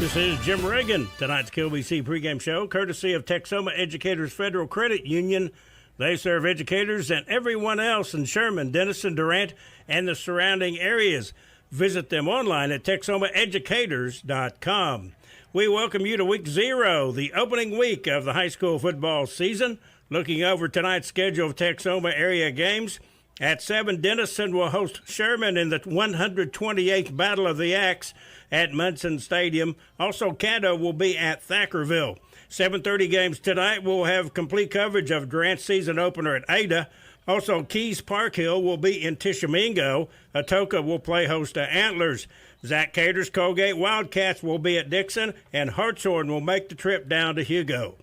This is Jim Reagan. Tonight's KLBC pregame show, courtesy of Texoma Educators Federal Credit Union. They serve educators and everyone else in Sherman, Denison, Durant, and the surrounding areas. Visit them online at texomaeducators.com. We welcome you to Week 0, the opening week of the high school football season. Looking over tonight's schedule of Texoma area games, at 7, Denison will host Sherman in the 128th Battle of the Axe at Munson Stadium. Also, Caddo will be at Thackerville. 7:30 games tonight will have complete coverage of Durant's season opener at Ada. Also, Keys Park Hill will be in Tishomingo. Atoka will play host to Antlers. Zach Cater's Colgate Wildcats will be at Dixon, and Hartshorn will make the trip down to Hugo.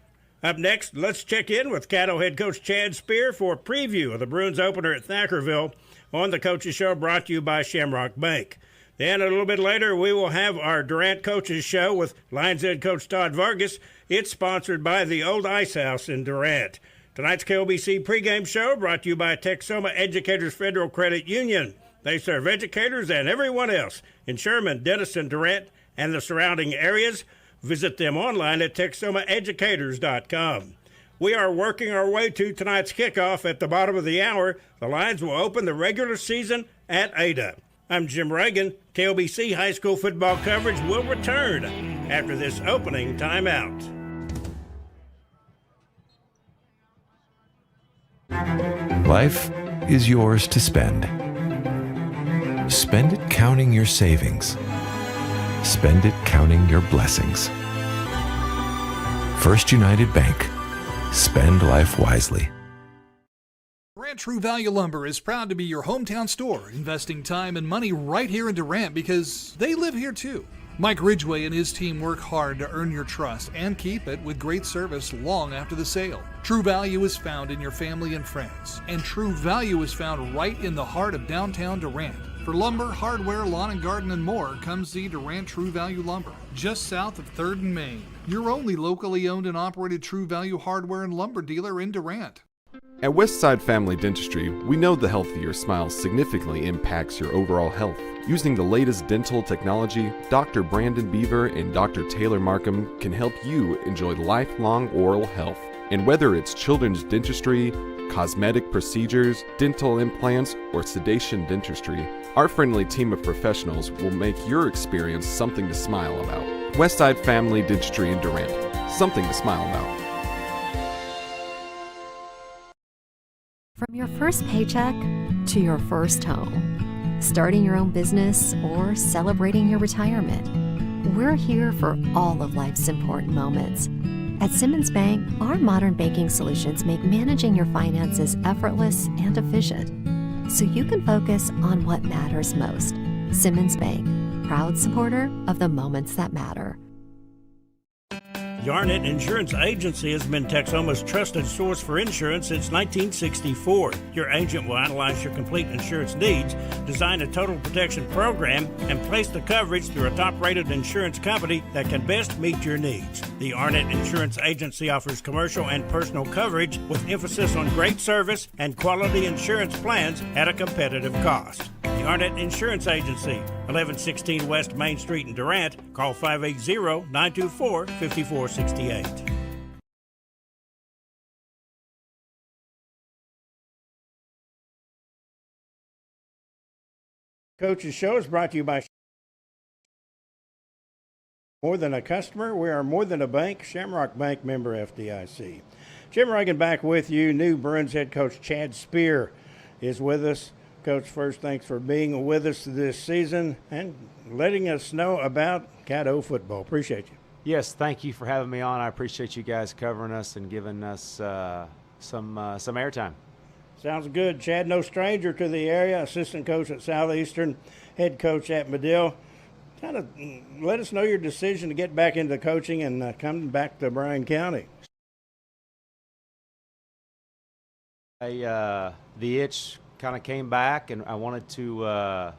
Up next, let's check in with Caddo head coach Chad Spear for a preview of the Bruins opener at Thackerville on the Coaches Show, brought to you by Shamrock Bank. Then a little bit later, we will have our Durant Coaches Show with Lions head coach Todd Vargas. It's sponsored by the Old Ice House in Durant. Tonight's KLBC pregame show brought to you by Texoma Educators Federal Credit Union. They serve educators and everyone else in Sherman, Denison, Durant, and the surrounding areas. Visit them online at texomaeducators.com. We are working our way to tonight's kickoff at the bottom of the hour. The Lions will open the regular season at Ada. I'm Jim Reagan. KLBC high school football coverage will return after this opening timeout. Life is yours to spend. Spend it counting your savings. Spend it counting your blessings. First United Bank. Spend life wisely. Durant True Value Lumber is proud to be your hometown store, investing time and money right here in Durant because they live here too. Mike Ridgway and his team work hard to earn your trust and keep it with great service long after the sale. True Value is found in your family and friends, and True Value is found right in the heart of downtown Durant. For lumber, hardware, lawn and garden, and more, come see Durant True Value Lumber, just south of 3rd and Main. Your only locally owned and operated True Value hardware and lumber dealer in Durant. At Westside Family Dentistry, we know the health of your smile significantly impacts your overall health. Using the latest dental technology, Dr. Brandon Beaver and Dr. Taylor Markham can help you enjoy lifelong oral health. And whether it's children's dentistry, cosmetic procedures, dental implants, or sedation dentistry, our friendly team of professionals will make your experience something to smile about. Westside Family Dentistry in Durant, something to smile about. From your first paycheck to your first home, starting your own business or celebrating your retirement, we're here for all of life's important moments. At Simmons Bank, our modern banking solutions make managing your finances effortless and efficient, so you can focus on what matters most. Simmons Bank, proud supporter of the moments that matter. Yarnett Insurance Agency has been Texoma's trusted source for insurance since 1964. Your agent will analyze your complete insurance needs, design a total protection program, and place the coverage through a top-rated insurance company that can best meet your needs. The Yarnett Insurance Agency offers commercial and personal coverage with emphasis on great service and quality insurance plans at a competitive cost. The Yarnett Insurance Agency, 1116 West Main Street in Durant. Call 580-924-5468. Coach's Show is brought to you by More Than a Customer. We are more than a bank. Shamrock Bank, member FDIC. Jim Reagan back with you. New Bruins head coach Chad Spear is with us. Coach, first, thanks for being with us this season and letting us know about Caddo football. Appreciate you. Yes, thank you for having me on. I appreciate you guys covering us and giving us some airtime. Sounds good. Chad, no stranger to the area, assistant coach at Southeastern, head coach at Medill. Kind of let us know your decision to get back into coaching and come back to Bryan County. The itch kind of came back, and I wanted to,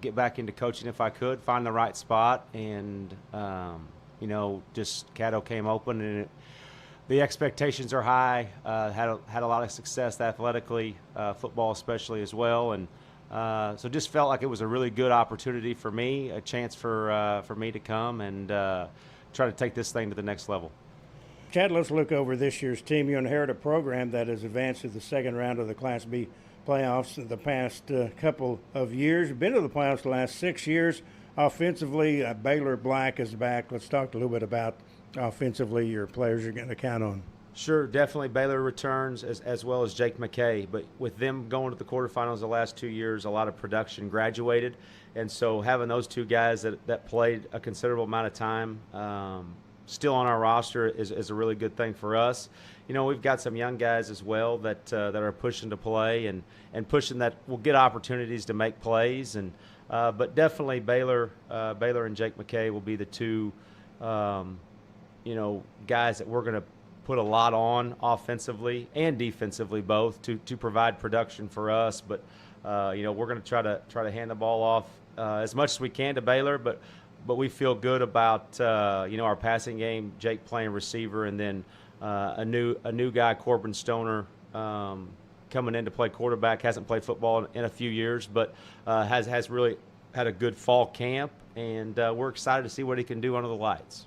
get back into coaching if I could, find the right spot, and, just Caddo came open, and the expectations are high. Had a lot of success athletically, football especially as well, and So just felt like it was a really good opportunity for me, a chance for me to come and try to take this thing to the next level. Chad, let's look over this year's team. You inherit a program that has advanced to the second round of the Class B playoffs in the past couple of years. Been to the playoffs the last 6 years. Offensively, Baylor Black is back. Let's talk a little bit about offensively your players you're going to count on. Sure, definitely Baylor returns as well as Jake McKay. But with them going to the quarterfinals the last 2 years, a lot of production graduated. And so having those two guys that played a considerable amount of time still on our roster is a really good thing for us. You know, we've got some young guys as well that are pushing to play and pushing that will get opportunities to make plays. And but definitely Baylor and Jake McKay will be the two, guys that we're going to put a lot on offensively and defensively both to provide production for us. But we're going to try to hand the ball off as much as we can to Baylor, but we feel good about our passing game, Jake playing receiver, and then a new guy, Corbin Stoner, coming in to play quarterback. Hasn't played football in a few years, but has really had a good fall camp, and we're excited to see what he can do under the lights.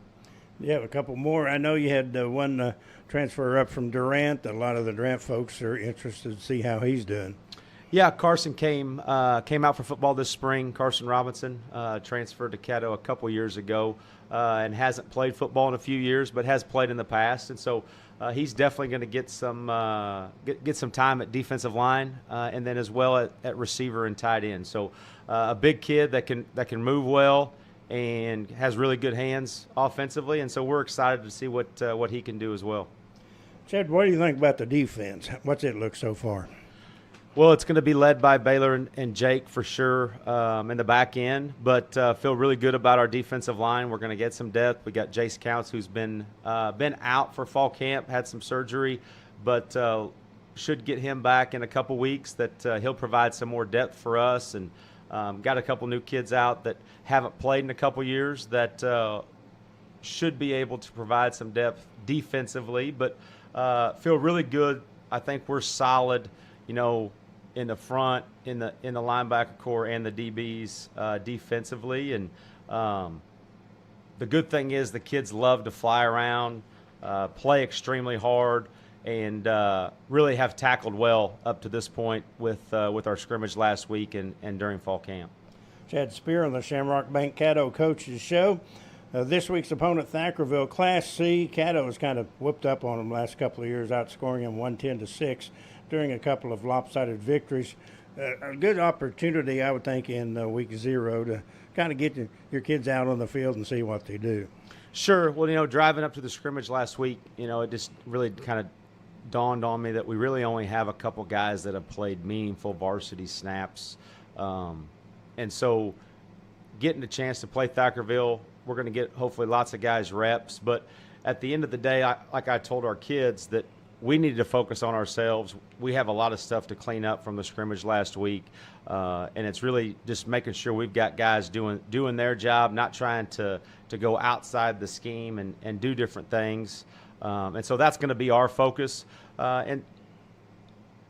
You have a couple more. I know you had one transfer up from Durant. A lot of the Durant folks are interested to see how he's doing. Yeah, Carson came out for football this spring. Carson Robinson transferred to Caddo a couple years ago and hasn't played football in a few years, but has played in the past. And so he's definitely going to get some time at defensive line and then as well at receiver and tight end. So a big kid that can move well and has really good hands offensively. And so we're excited to see what he can do as well. Chad, what do you think about the defense? What's it look so far? Well, it's going to be led by Baylor and Jake for sure in the back end, but feel really good about our defensive line. We're going to get some depth. We got Jace Counts, who's been out for fall camp, had some surgery, but should get him back in a couple weeks. That he'll provide some more depth for us, and got a couple new kids out that haven't played in a couple years that should be able to provide some depth defensively. But feel really good. I think we're solid. In the front, in the linebacker core and the DBs defensively. And the good thing is the kids love to fly around, play extremely hard, and really have tackled well up to this point with our scrimmage last week and during fall camp. Chad Spear on the Shamrock Bank Caddo Coaches Show. This week's opponent, Thackerville, Class C. Caddo has kind of whooped up on them last couple of years, outscoring them 110-6 during a couple of lopsided victories. A good opportunity, I would think, in week 0 to kind of get your kids out on the field and see what they do. Sure. Well, driving up to the scrimmage last week, it just really kind of dawned on me that we really only have a couple guys that have played meaningful varsity snaps. And so getting a chance to play Thackerville, we're going to get hopefully lots of guys reps. But at the end of the day, like I told our kids, that we need to focus on ourselves. We have a lot of stuff to clean up from the scrimmage last week, and it's really just making sure we've got guys doing their job, not trying to go outside the scheme and do different things. And so that's going to be our focus, and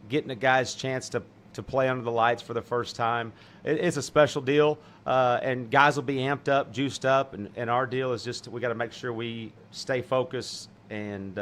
getting a guy's chance to play under the lights for the first time. It's a special deal, and guys will be amped up, juiced up, and our deal is just we got to make sure we stay focused and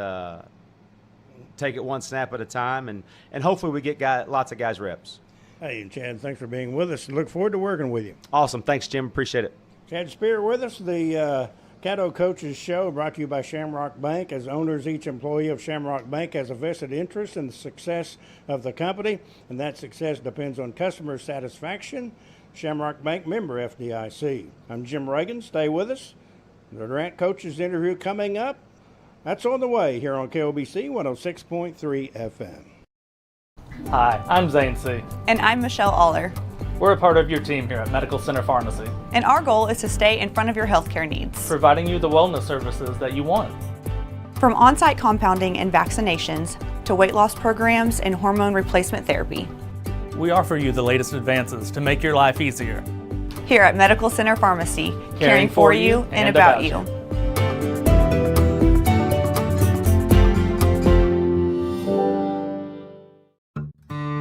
take it one snap at a time, and hopefully we get lots of guys reps. Hey, and Chad, thanks for being with us. Look forward to working with you. Awesome. Thanks, Jim. Appreciate it. Chad Spear with us, the Caddo Coaches Show, brought to you by Shamrock Bank. As owners, each employee of Shamrock Bank has a vested interest in the success of the company, and that success depends on customer satisfaction. Shamrock Bank, member FDIC. I'm Jim Reagan. Stay with us. The Durant Coaches interview coming up. That's on the way here on KOBC 106.3 FM. Hi, I'm Zane C. And I'm Michelle Aller. We're a part of your team here at Medical Center Pharmacy, And our goal is to stay in front of your healthcare needs. providing you the wellness services that you want. From on-site compounding and vaccinations to weight loss programs and hormone replacement therapy. We offer you the latest advances to make your life easier. Here at Medical Center Pharmacy, caring for you and about you.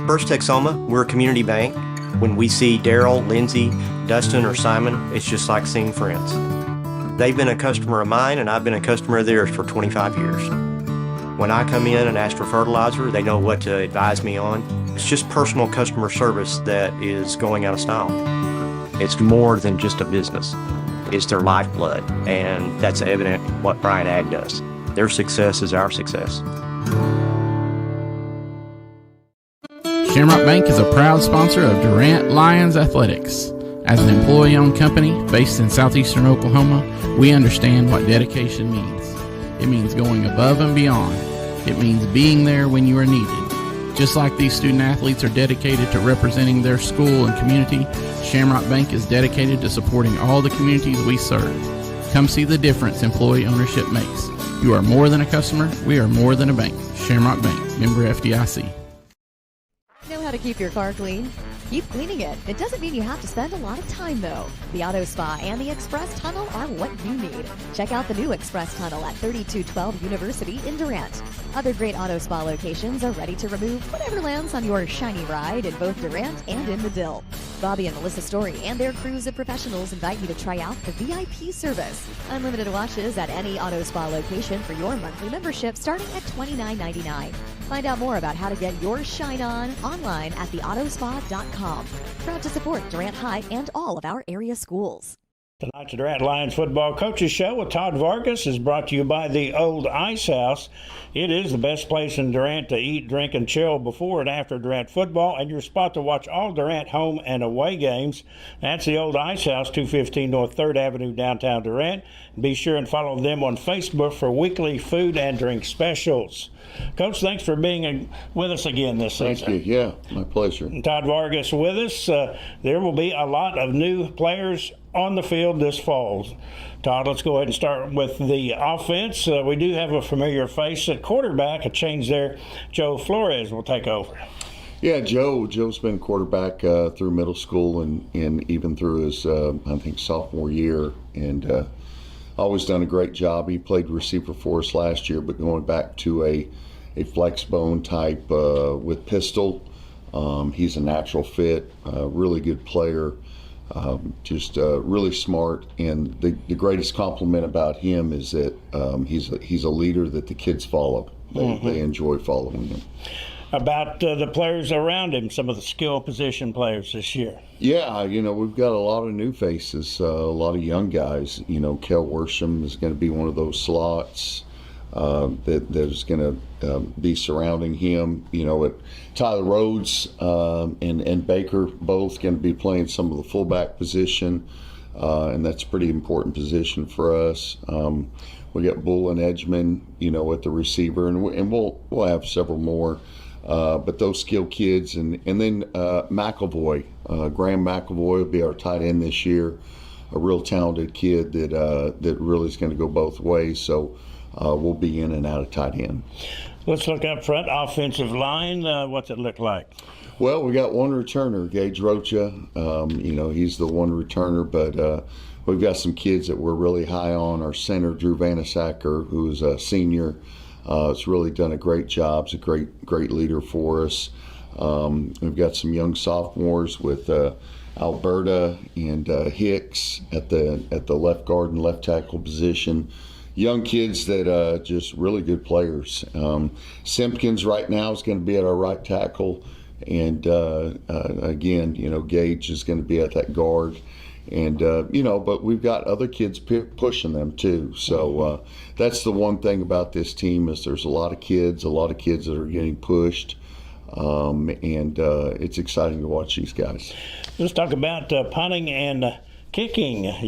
First Texoma, we're a community bank. When we see Daryl, Lindsay, Dustin, or Simon, it's just like seeing friends. They've been a customer of mine, and I've been a customer of theirs for 25 years. When I come in and ask for fertilizer, they know what to advise me on. It's just personal customer service that is going out of style. It's more than just a business. It's their lifeblood, and that's evident in what Bryant Ag does. Their success is our success. Shamrock Bank is a proud sponsor of Durant Lions Athletics. As an employee-owned company based in southeastern Oklahoma, we understand what dedication means. It means going above and beyond. It means being there when you are needed. Just like these student athletes are dedicated to representing their school and community, Shamrock Bank is dedicated to supporting all the communities we serve. Come see the difference employee ownership makes. You are more than a customer. We are more than a bank. Shamrock Bank, member FDIC. Know how to keep your car clean? Keep cleaning it. It doesn't mean you have to spend a lot of time, though. The Auto Spa and the Express Tunnel are what you need. Check out the new Express Tunnel at 3212 University in Durant. Other great Auto Spa locations are ready to remove whatever lands on your shiny ride in both Durant and in Medill. Bobby and Melissa Story and their crews of professionals invite you to try out the VIP service. Unlimited washes at any Auto Spa location for your monthly membership starting at $29.99. Find out more about how to get your shine on online at theautospa.com. Proud to support Durant High and all of our area schools. Tonight's Durant Lions Football Coaches Show with Todd Vargas is brought to you by the Old Ice House. It is the best place in Durant to eat, drink, and chill before and after Durant football, and your spot to watch all Durant home and away games. That's the Old Ice House, 215 North 3rd Avenue, downtown Durant. Be sure and follow them on Facebook for weekly food and drink specials. Coach, thanks for being with us again this season. Thank you. Yeah, my pleasure. And Todd Vargas with us. There will be a lot of new players on the field this fall. Todd, let's go ahead and start with the offense. We do have a familiar face at quarterback, a change there. Joe Flores will take over. Yeah, Joe's been quarterback through middle school and even through his, I think, sophomore year, and always done a great job. He played receiver for us last year, but going back to a flex bone type with pistol, he's a natural fit, really good player. Just really smart, and the greatest compliment about him is that he's a leader that the kids follow. They enjoy following him. About the players around him, some of the skill position players this year. Yeah, we've got a lot of new faces, a lot of young guys. Kel Worsham is going to be one of those slots that is going to be surrounding him. Tyler Rhodes and Baker both going to be playing some of the fullback position, and that's a pretty important position for us. We got Bull and Edgman, at the receiver, and we'll have several more. But those skilled kids, and then McElvoy, Graham McElvoy will be our tight end this year. A real talented kid that really is going to go both ways. So we'll be in and out of tight end. Let's look up front. Offensive line, what's it look like? Well, we got one returner, Gage Rocha. He's the one returner, but we've got some kids that we're really high on. Our center, Drew Vanasacker, who's a senior, has really done a great job. He's a great leader for us. We've got some young sophomores with Alberta and Hicks at the left guard and left tackle position. Young kids that just really good players. Simpkins right now is going to be at our right tackle, and again, Gage is going to be at that guard. And, but we've got other kids pushing them too. So that's the one thing about this team is there's a lot of kids that are getting pushed. And it's exciting to watch these guys. Let's talk about punting and kicking. I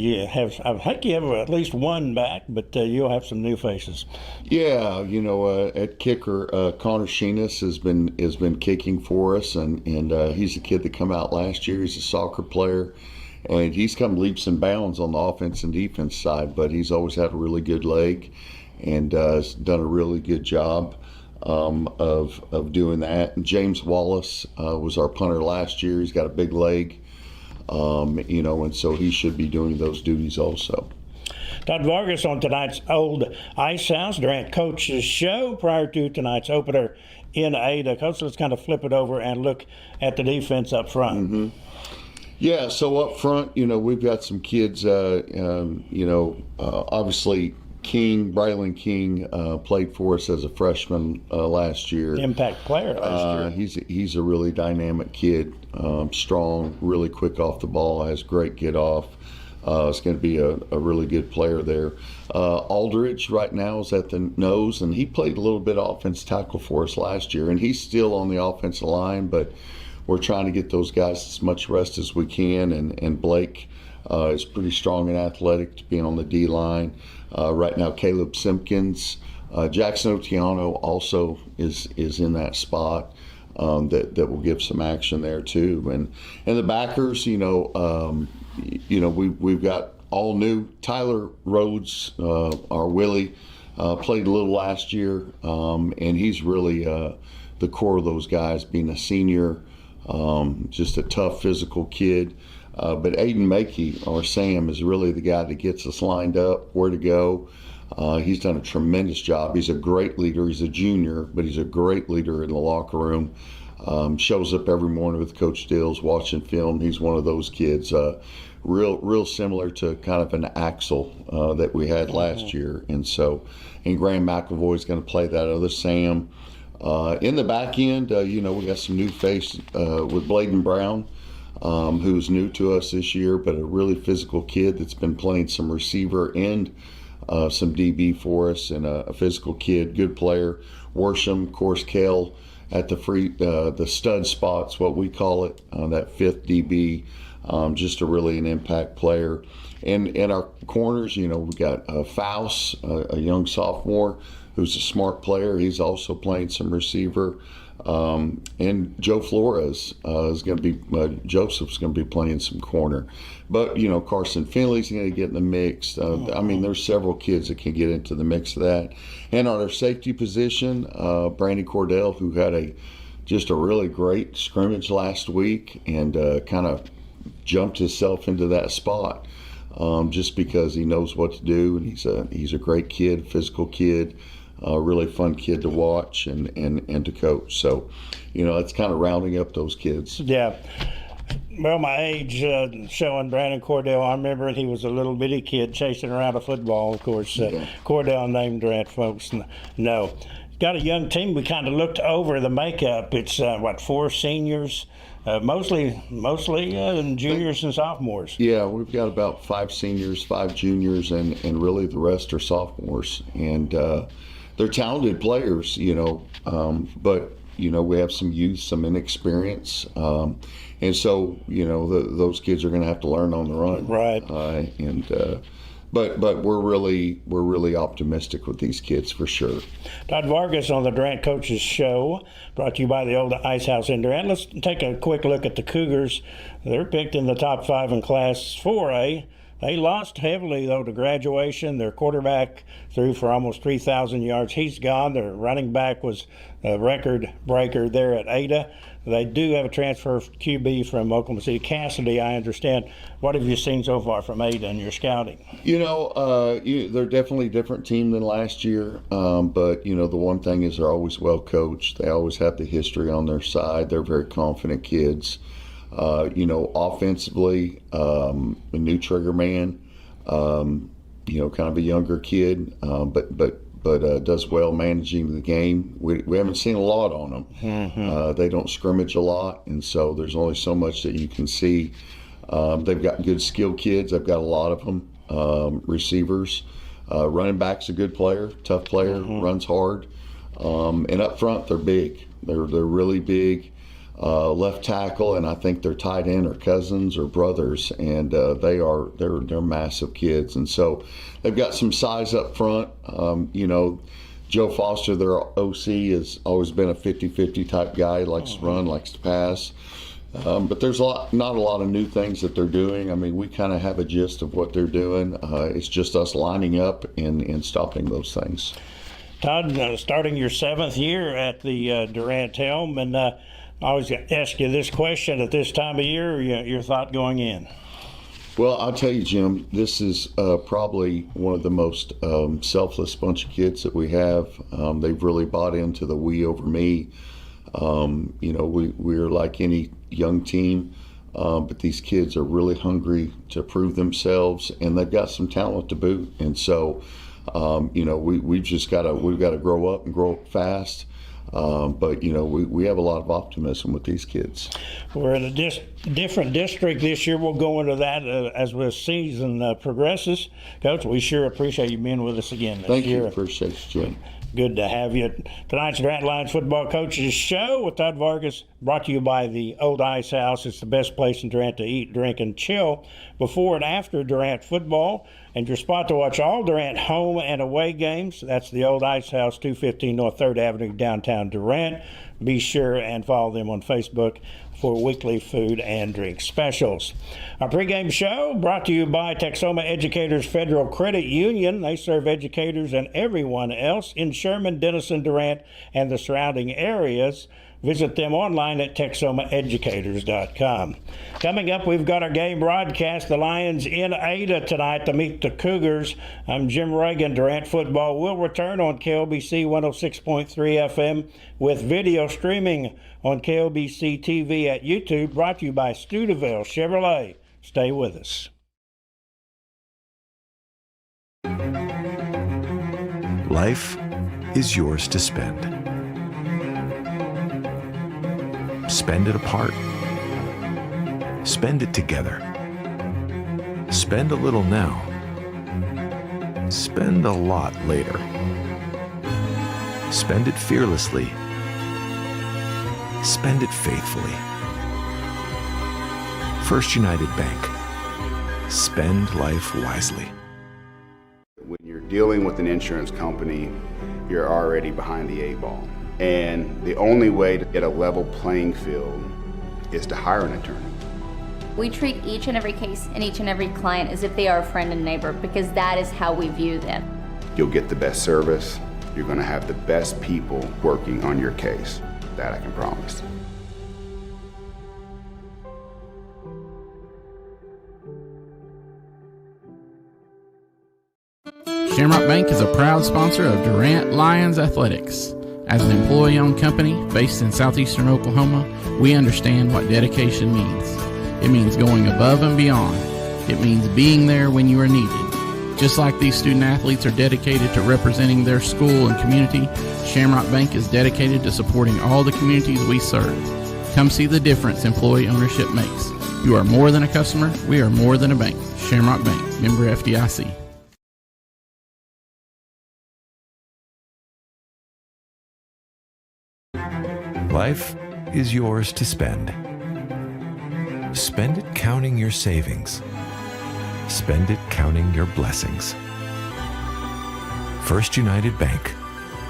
think you have at least one back, but you'll have some new faces. Yeah, at kicker, Connor Sheenis has been kicking for us, and he's a kid that come out last year. He's a soccer player. And he's come leaps and bounds on the offense and defense side, but he's always had a really good leg and has done a really good job of doing that. And James Wallace was our punter last year. He's got a big leg, and so he should be doing those duties also. Todd Vargas on tonight's Old Ice House Durant Coaches Show prior to tonight's opener in Ada. Coach, let's kind of flip it over and look at the defense up front. Mm-hmm. Yeah, so up front, we've got some kids, obviously Braylon King played for us as a freshman last year. Impact player last year. He's a really dynamic kid, strong, really quick off the ball, has great get off. It's going to be a really good player there. Aldridge right now is at the nose, and he played a little bit offensive tackle for us last year, and he's still on the offensive line, but we're trying to get those guys as much rest as we can, and Blake is pretty strong and athletic to be on the D line. Right now, Caleb Simpkins, Jackson Otiano also is in that spot that will give some action there too. And the backers, we've got all new. Tyler Rhodes, our Willie, played a little last year, and he's really the core of those guys, being a senior, just a tough physical kid. But Aiden Makey, or Sam, is really the guy that gets us lined up, where to go. He's done a tremendous job. He's a great leader. He's a junior, but he's a great leader in the locker room. Shows up every morning with Coach Dills, watching film. He's one of those kids, real similar to kind of an Axel that we had last year. And Graham McAvoy's going to play that other Sam. In the back end, we got some new face with Bladen Brown, who's new to us this year, but a really physical kid that's been playing some receiver and some DB for us, and a physical kid, good player. Worsham, of course, Kale at the stud spots, what we call it, that fifth DB, just an impact player. And our corners, we've got Faust, a young sophomore who's a smart player. He's also playing some receiver. And Joe Flores is going to be, Joseph's going to be playing some corner. But, Carson Finley's going to get in the mix. There's several kids that can get into the mix of that. And on our safety position, Brandon Cordell, who had just a really great scrimmage last week and kind of jumped himself into that spot just because he knows what to do. And he's a great kid, physical kid. A really fun kid to watch and to coach. So, it's kind of rounding up those kids. Yeah. Well, my age showing Brandon Cordell, I remember he was a little bitty kid chasing around a football. Of course, Cordell named Durant folks. No. Got a young team. We kind of looked over the makeup. It's, 4 seniors? Mostly juniors and sophomores. Yeah, we've got about 5 seniors, 5 juniors, and really the rest are sophomores. And they're talented players, but, we have some youth, some inexperience. And so, those kids are going to have to learn on the run. Right. But we're really optimistic with these kids for sure. Todd Vargas on the Durant Coaches Show, brought to you by the Old Ice House in Durant. Let's take a quick look at the Cougars. They're picked in the top 5 in Class 4A. They lost heavily, though, to graduation. Their quarterback threw for almost 3,000 yards. He's gone. Their running back was a record breaker there at Ada. They do have a transfer QB from Oklahoma City, Cassidy, I understand. What have you seen so far from Ada in your scouting? They're definitely a different team than last year. But, the one thing is they're always well coached. They always have the history on their side. They're very confident kids. Offensively, a new trigger man, kind of a younger kid, but does well managing the game. We haven't seen a lot on them. Mm-hmm. They don't scrimmage a lot, and so there's only so much that you can see. They've got good skill kids. They've got a lot of them. Receivers, running back's a good player, tough player, runs hard, and up front they're big. They're really big. Left tackle, and I think their tight end are cousins or brothers, and they're massive kids, and so they've got some size up front. Joe Foster, their OC, has always been a 50-50 type guy. He likes to run, likes to pass, but there's not a lot of new things that they're doing. We kind of have a gist of what they're doing. It's just us lining up and stopping those things. Todd, starting your 7th year at the Durant helm, and I always ask you this question at this time of year, your thought going in. Well, I'll tell you, Jim, this is probably one of the most selfless bunch of kids that we have. They've really bought into the we over me. We're like any young team, but these kids are really hungry to prove themselves, and they've got some talent to boot. And so, we've got to grow up and grow up fast. But we have a lot of optimism with these kids. We're in a different district this year. We'll go into that as the season progresses. Coach, we sure appreciate you being with us again this year. Thank you. Appreciate you, Jim. Good to have you. Tonight's Durant Lions Football Coaches Show with Todd Vargas, brought to you by the Old Ice House. It's the best place in Durant to eat, drink, and chill before and after Durant football. And your spot to watch all Durant home and away games, that's the Old Ice House, 215 North 3rd Avenue, downtown Durant. Be sure and follow them on Facebook for weekly food and drink specials. Our pregame show brought to you by Texoma Educators Federal Credit Union. They serve educators and everyone else in Sherman, Denison, Durant, and the surrounding areas. Visit them online at TexomaEducators.com. Coming up, we've got our game broadcast. The Lions in Ada tonight to meet the Cougars. I'm Jim Reagan. Durant football will return on KLBC 106.3 FM with video streaming on KLBC TV at YouTube. Brought to you by Stuyvesant Chevrolet. Stay with us. Life is yours to spend. Spend it apart. Spend it together. Spend a little now. Spend a lot later. Spend it fearlessly. Spend it faithfully. First United Bank. Spend life wisely. When you're dealing with an insurance company, you're already behind the 8 ball. And the only way to get a level playing field is to hire an attorney. We treat each and every case and each and every client as if they are a friend and neighbor, because that is how we view them. You'll get the best service. You're going to have the best people working on your case. That I can promise. Shamrock Bank is a proud sponsor of Durant Lions Athletics. As an employee-owned company based in southeastern Oklahoma, we understand what dedication means. It means going above and beyond. It means being there when you are needed. Just like these student athletes are dedicated to representing their school and community, Shamrock Bank is dedicated to supporting all the communities we serve. Come see the difference employee ownership makes. You are more than a customer. We are more than a bank. Shamrock Bank, member FDIC. Life is yours to spend. Spend it counting your savings. Spend it counting your blessings. First United Bank.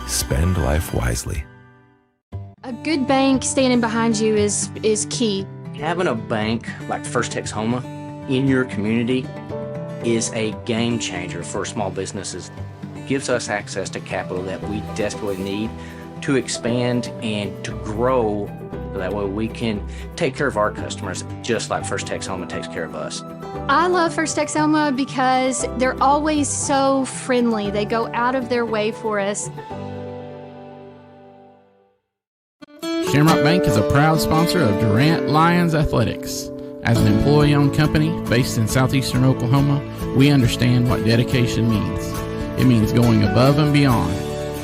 Spend life wisely. A good bank standing behind you is key. Having a bank like First Texoma in your community is a game changer for small businesses. It gives us access to capital that we desperately need to expand and to grow, so that way we can take care of our customers just like First Texoma takes care of us. I love First Texoma because they're always so friendly. They go out of their way for us. Shamrock Bank is a proud sponsor of Durant Lions Athletics. As an employee-owned company based in southeastern Oklahoma, we understand what dedication means. It means going above and beyond.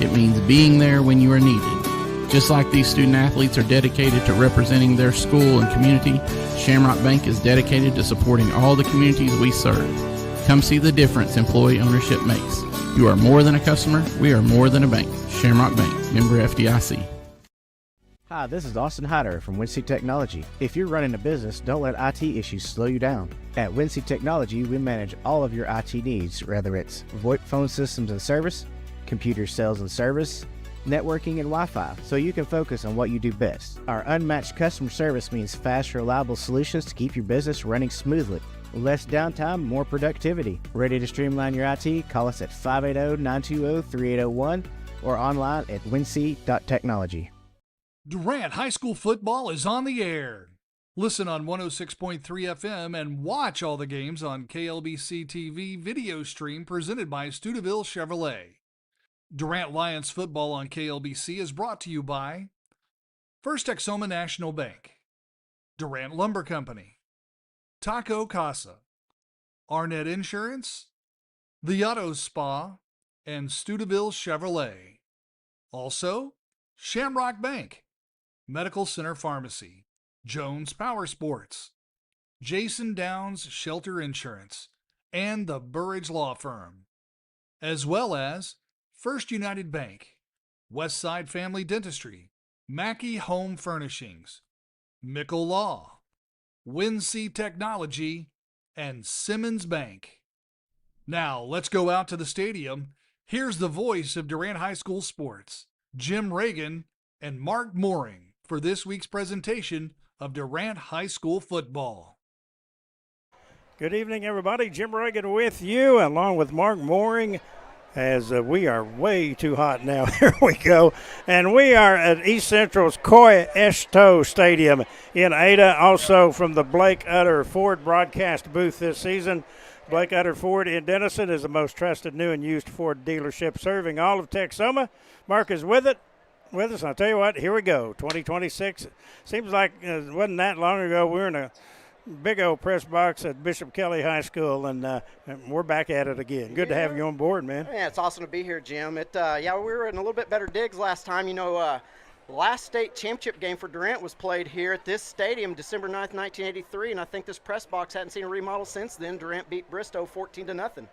It means being there when you are needed. Just like these student athletes are dedicated to representing their school and community, Shamrock Bank is dedicated to supporting all the communities we serve. Come see the difference employee ownership makes. You are more than a customer. We are more than a bank. Shamrock Bank, member FDIC. Hi, this is Austin Hyder from Wincy Technology. If you're running a business, don't let IT issues slow you down. At Wincy Technology, we manage all of your IT needs, whether it's VoIP phone systems and service, computer sales and service, networking and Wi-Fi, so you can focus on what you do best. Our unmatched customer service means fast, reliable solutions to keep your business running smoothly. Less downtime, more productivity. Ready to streamline your IT? Call us at 580-920-3801 or online at wincy.technology. Durant High School football is on the air. Listen on 106.3 FM and watch all the games on KLBC TV video stream presented by Steubenville Chevrolet. Durant Lions football on KLBC is brought to you by First Texoma National Bank, Durant Lumber Company, Taco Casa, Arnett Insurance, The Auto Spa, and Steubenville Chevrolet. Also, Shamrock Bank, Medical Center Pharmacy, Jones Power Sports, Jason Downs Shelter Insurance, and the Burridge Law Firm, as well as First United Bank, Westside Family Dentistry, Mackey Home Furnishings, Mickle Law, Wincy Technology, and Simmons Bank. Now, let's go out to the stadium. Here's the voice of Durant High School sports, Jim Reagan and Mark Mooring, for this week's presentation of Durant High School football. Good evening, everybody. Jim Reagan with you, along with Mark Mooring, as we are way too hot now. Here we go. And we are at East Central's Coy Esto Stadium in Ada, also from the Blake Utter Ford broadcast booth this season. Blake Utter Ford in Denison is the most trusted new and used Ford dealership serving all of Texoma. Mark is with us. I'll tell you what, here we go. 2026. Seems like it wasn't that long ago. We were in a big old press box at Bishop Kelly High School, and we're back at it again. Good to have you on board, man. Yeah, it's awesome to be here, Jim. We were in a little bit better digs last time. The last state championship game for Durant was played here at this stadium December 9th, 1983, and I think this press box hadn't seen a remodel since then. Durant beat Bristow 14-0.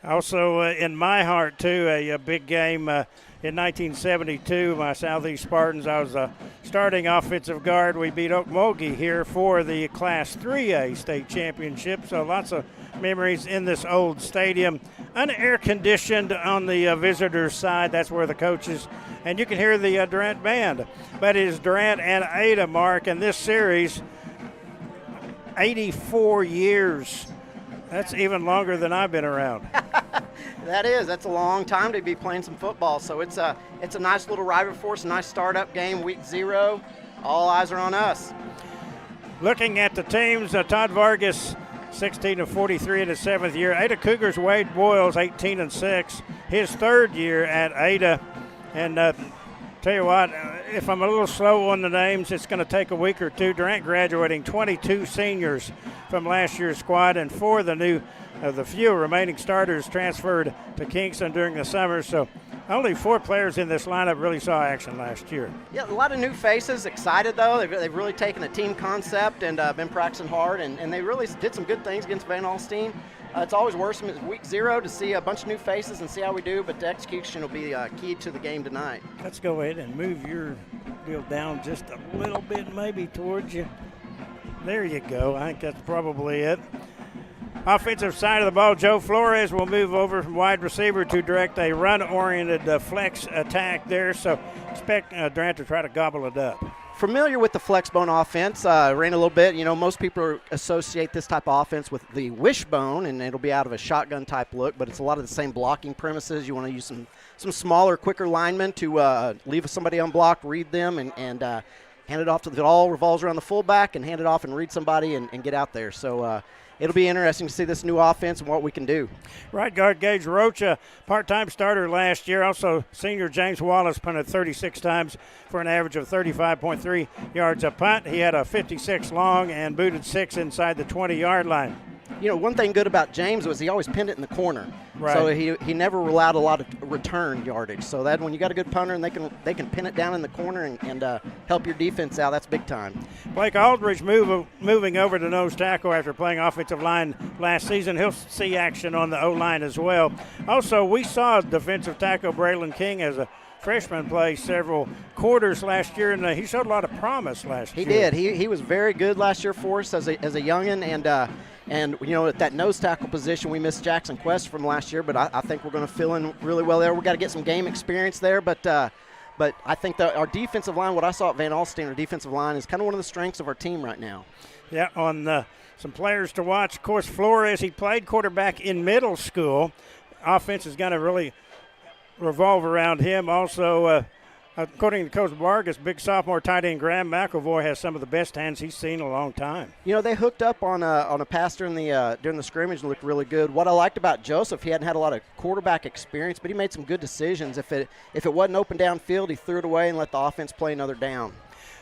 Also, in my heart, too, a big game in 1972, my Southeast Spartans. I was a starting offensive guard. We beat Okmulgee here for the Class 3A state championship, so lots of memories in this old stadium. Unair-conditioned on the visitors' side. That's where the coaches, and you can hear the Durant band. But it is Durant and Ada, Mark, and this series, 84 years. That's even longer than I've been around. That's a long time to be playing some football. So it's a nice little rivalry for us, a nice startup game, week 0. All eyes are on us. Looking at the teams, Todd Vargas, 16-43 in his 7th year. Ada Cougars, Wade Boyles, 18-6, his 3rd year at Ada. And tell you what, if I'm a little slow on the names, it's going to take a week or two. Durant graduating 22 seniors from last year's squad, and 4 of the few remaining starters transferred to Kingston during the summer. So only 4 players in this lineup really saw action last year. Yeah, a lot of new faces, excited though. They've really taken a team concept and been practicing hard, and they really did some good things against Van Alstyne. It's always worse in week 0 to see a bunch of new faces and see how we do, but the execution will be key to the game tonight. Let's go ahead and move your deal down just a little bit, maybe towards you. There you go. I think that's probably it. Offensive side of the ball, Joe Flores will move over from wide receiver to direct a run-oriented flex attack there, so expect Durant to try to gobble it up. Familiar with the flexbone offense, ran a little bit. Most people associate this type of offense with the wishbone, and it'll be out of a shotgun type look, but it's a lot of the same blocking premises. You want to use some smaller, quicker linemen to leave somebody unblocked, read them, and hand it off to it all revolves around the fullback, and hand it off and read somebody and get out there. So it'll be interesting to see this new offense and what we can do. Right guard Gage Rocha, part-time starter last year. Also, senior James Wallace punted 36 times for an average of 35.3 yards a punt. He had a 56 long and booted 6 inside the 20-yard line. One thing good about James was he always pinned it in the corner. Right. So he never allowed a lot of return yardage. So that when you got a good punter and they can pin it down in the corner and help your defense out, that's big time. Blake Aldridge moving over to nose tackle after playing offensive line last season. He'll see action on the O-line as well. Also, we saw defensive tackle Braylon King as a freshman play several quarters last year, and he showed a lot of promise last year. He did. He was very good last year for us as a youngin', and at that nose tackle position, we missed Jackson Quest from last year, but I think we're going to fill in really well there. We've got to get some game experience there, but I think that our defensive line, what I saw at Van Alstyne, our defensive line is kind of one of the strengths of our team right now. Yeah, on some players to watch. Of course, Flores, he played quarterback in middle school. Offense is going to really revolve around him. Also, According to Coach Vargas, big sophomore tight end Graham McElvoy has some of the best hands he's seen in a long time. You know, they hooked up on a pass during the scrimmage and looked really good. What I liked about Joseph, he hadn't had a lot of quarterback experience, but he made some good decisions. If it wasn't open downfield, he threw it away and let the offense play another down.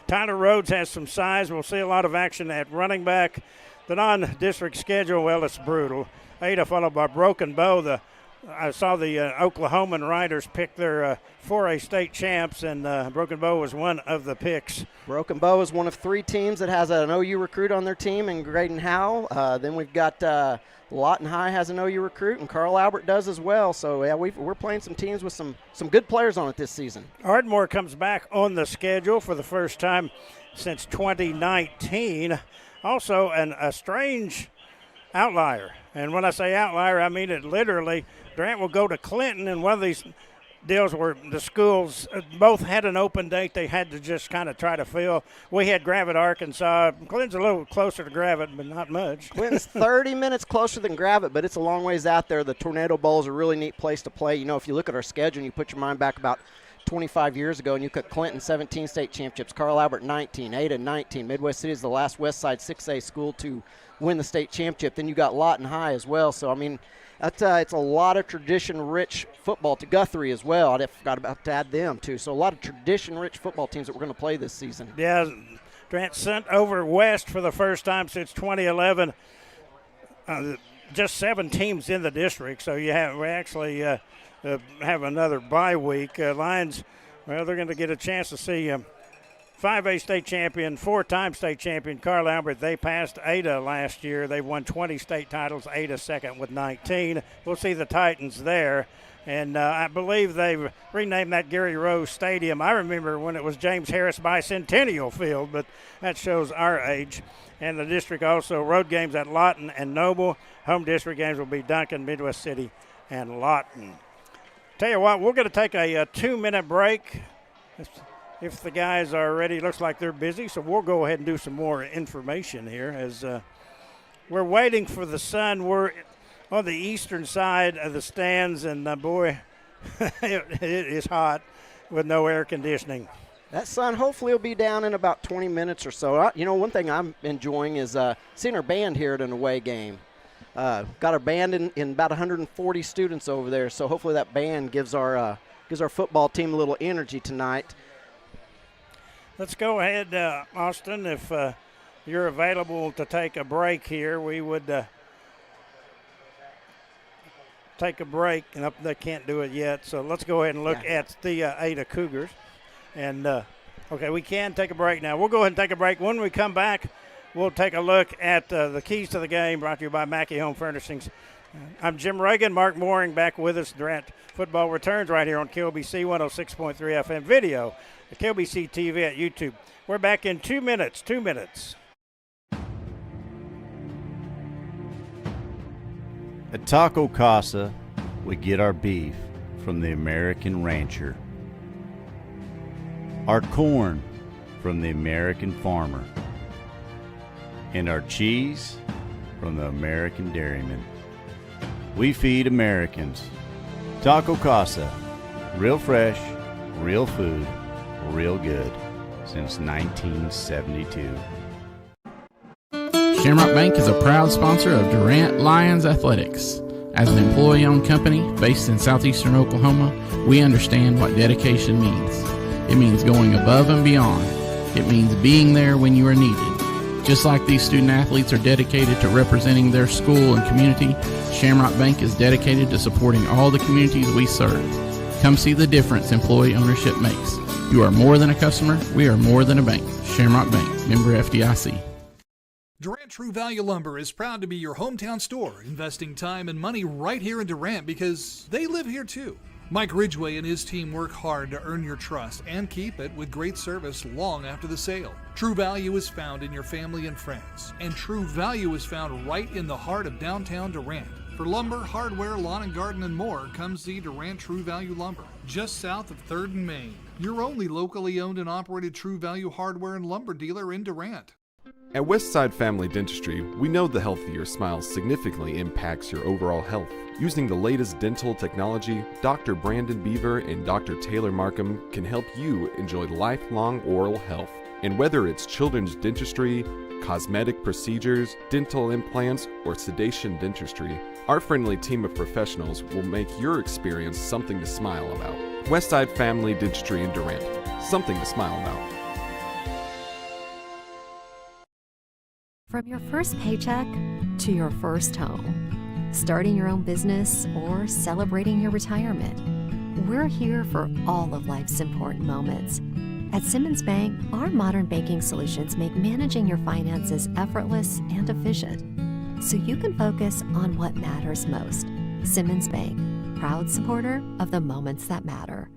Tyler Rhodes has some size. We'll see a lot of action at running back. The non-district schedule, well, it's brutal. Ada followed by Broken Bow. I saw the Oklahoman Riders pick their 4A state champs, and Broken Bow was one of the picks. Broken Bow is one of 3 teams that has an OU recruit on their team, and Graydon Howell. Then we've got Lawton High has an OU recruit, and Carl Albert does as well. So, yeah, we're playing some teams with some good players on it this season. Ardmore comes back on the schedule for the first time since 2019. Also, a strange outlier. And when I say outlier, I mean it literally. Durant will go to Clinton, and one of these deals where the schools both had an open date they had to just kind of try to fill. We had Gravette, Arkansas. Clinton's a little closer to Gravette, but not much. Clinton's 30 minutes closer than Gravette, but it's a long ways out there. The Tornado Bowl is a really neat place to play. You know, if you look at our schedule and you put your mind back about 25 years ago, and you cut Clinton 17 state championships, Carl Albert 19, Ada 19. Midwest City is the last West Side 6A school to win the state championship. Then you got Lawton High as well. So, I mean, it's a lot of tradition-rich football. To Guthrie as well. I forgot about to add them, too. So a lot of tradition-rich football teams that we're going to play this season. Yeah, Durant sent over west for the first time since 2011. Just 7 teams in the district, so we actually have another bye week. Lions, well, they're going to get a chance to see 5A state champion, 4-time state champion Carl Albert. They passed Ada last year. They won 20 state titles. Ada second with 19. We'll see the Titans there. And I believe they've renamed that Gary Rose Stadium. I remember when it was James Harris Bicentennial Field, but that shows our age. And the district also, road games at Lawton and Noble. Home district games will be Duncan, Midwest City, and Lawton. Tell you what, we're going to take a 2-minute break. If the guys are ready, looks like they're busy, so we'll go ahead and do some more information here as we're waiting for the sun. We're on the eastern side of the stands, and boy, it is hot with no air conditioning. That sun hopefully will be down in about 20 minutes or so. You know, one thing I'm enjoying is seeing our band here at an away game. Got our band in about 140 students over there, so hopefully that band gives our football team a little energy tonight. Let's go ahead, Austin, if you're available to take a break here. We would take a break, and they can't do it yet, so let's go ahead and look at the Ada Cougars. And, okay, we can take a break now. We'll go ahead and take a break. When we come back, we'll take a look at the keys to the game brought to you by Mackey Home Furnishings. I'm Jim Reagan. Mark Mooring back with us. Durant Football returns right here on KLBC 106.3 FM video, the KLBC TV at YouTube. We're back in 2 minutes. 2 minutes. At Taco Casa, we get our beef from the American rancher, our corn from the American farmer, and our cheese from the American dairyman. We feed Americans. Taco Casa, real fresh, real food, real good, since 1972. Shamrock Bank is a proud sponsor of Durant Lions Athletics. As an employee-owned company based in southeastern Oklahoma, we understand what dedication means. It means going above and beyond. It means being there when you are needed. Just like these student athletes are dedicated to representing their school and community, Shamrock Bank is dedicated to supporting all the communities we serve. Come see the difference employee ownership makes. You are more than a customer. We are more than a bank. Shamrock Bank, member FDIC. Durant True Value Lumber is proud to be your hometown store, investing time and money right here in Durant because they live here too. Mike Ridgway and his team work hard to earn your trust and keep it with great service long after the sale. True value is found in your family and friends, and true value is found right in the heart of downtown Durant. For lumber, hardware, lawn and garden, and more, come see Durant True Value Lumber, just south of 3rd and Main. Your only locally owned and operated True Value hardware and lumber dealer in Durant. At Westside Family Dentistry, we know the health of your smile significantly impacts your overall health. Using the latest dental technology, Dr. Brandon Beaver and Dr. Taylor Markham can help you enjoy lifelong oral health. And whether it's children's dentistry, cosmetic procedures, dental implants, or sedation dentistry, our friendly team of professionals will make your experience something to smile about. Westside Family Dentistry in Durant, something to smile about. From your first paycheck to your first home, starting your own business or celebrating your retirement, we're here for all of life's important moments. At Simmons Bank, our modern banking solutions make managing your finances effortless and efficient, so you can focus on what matters most. Simmons Bank, proud supporter of the moments that matter.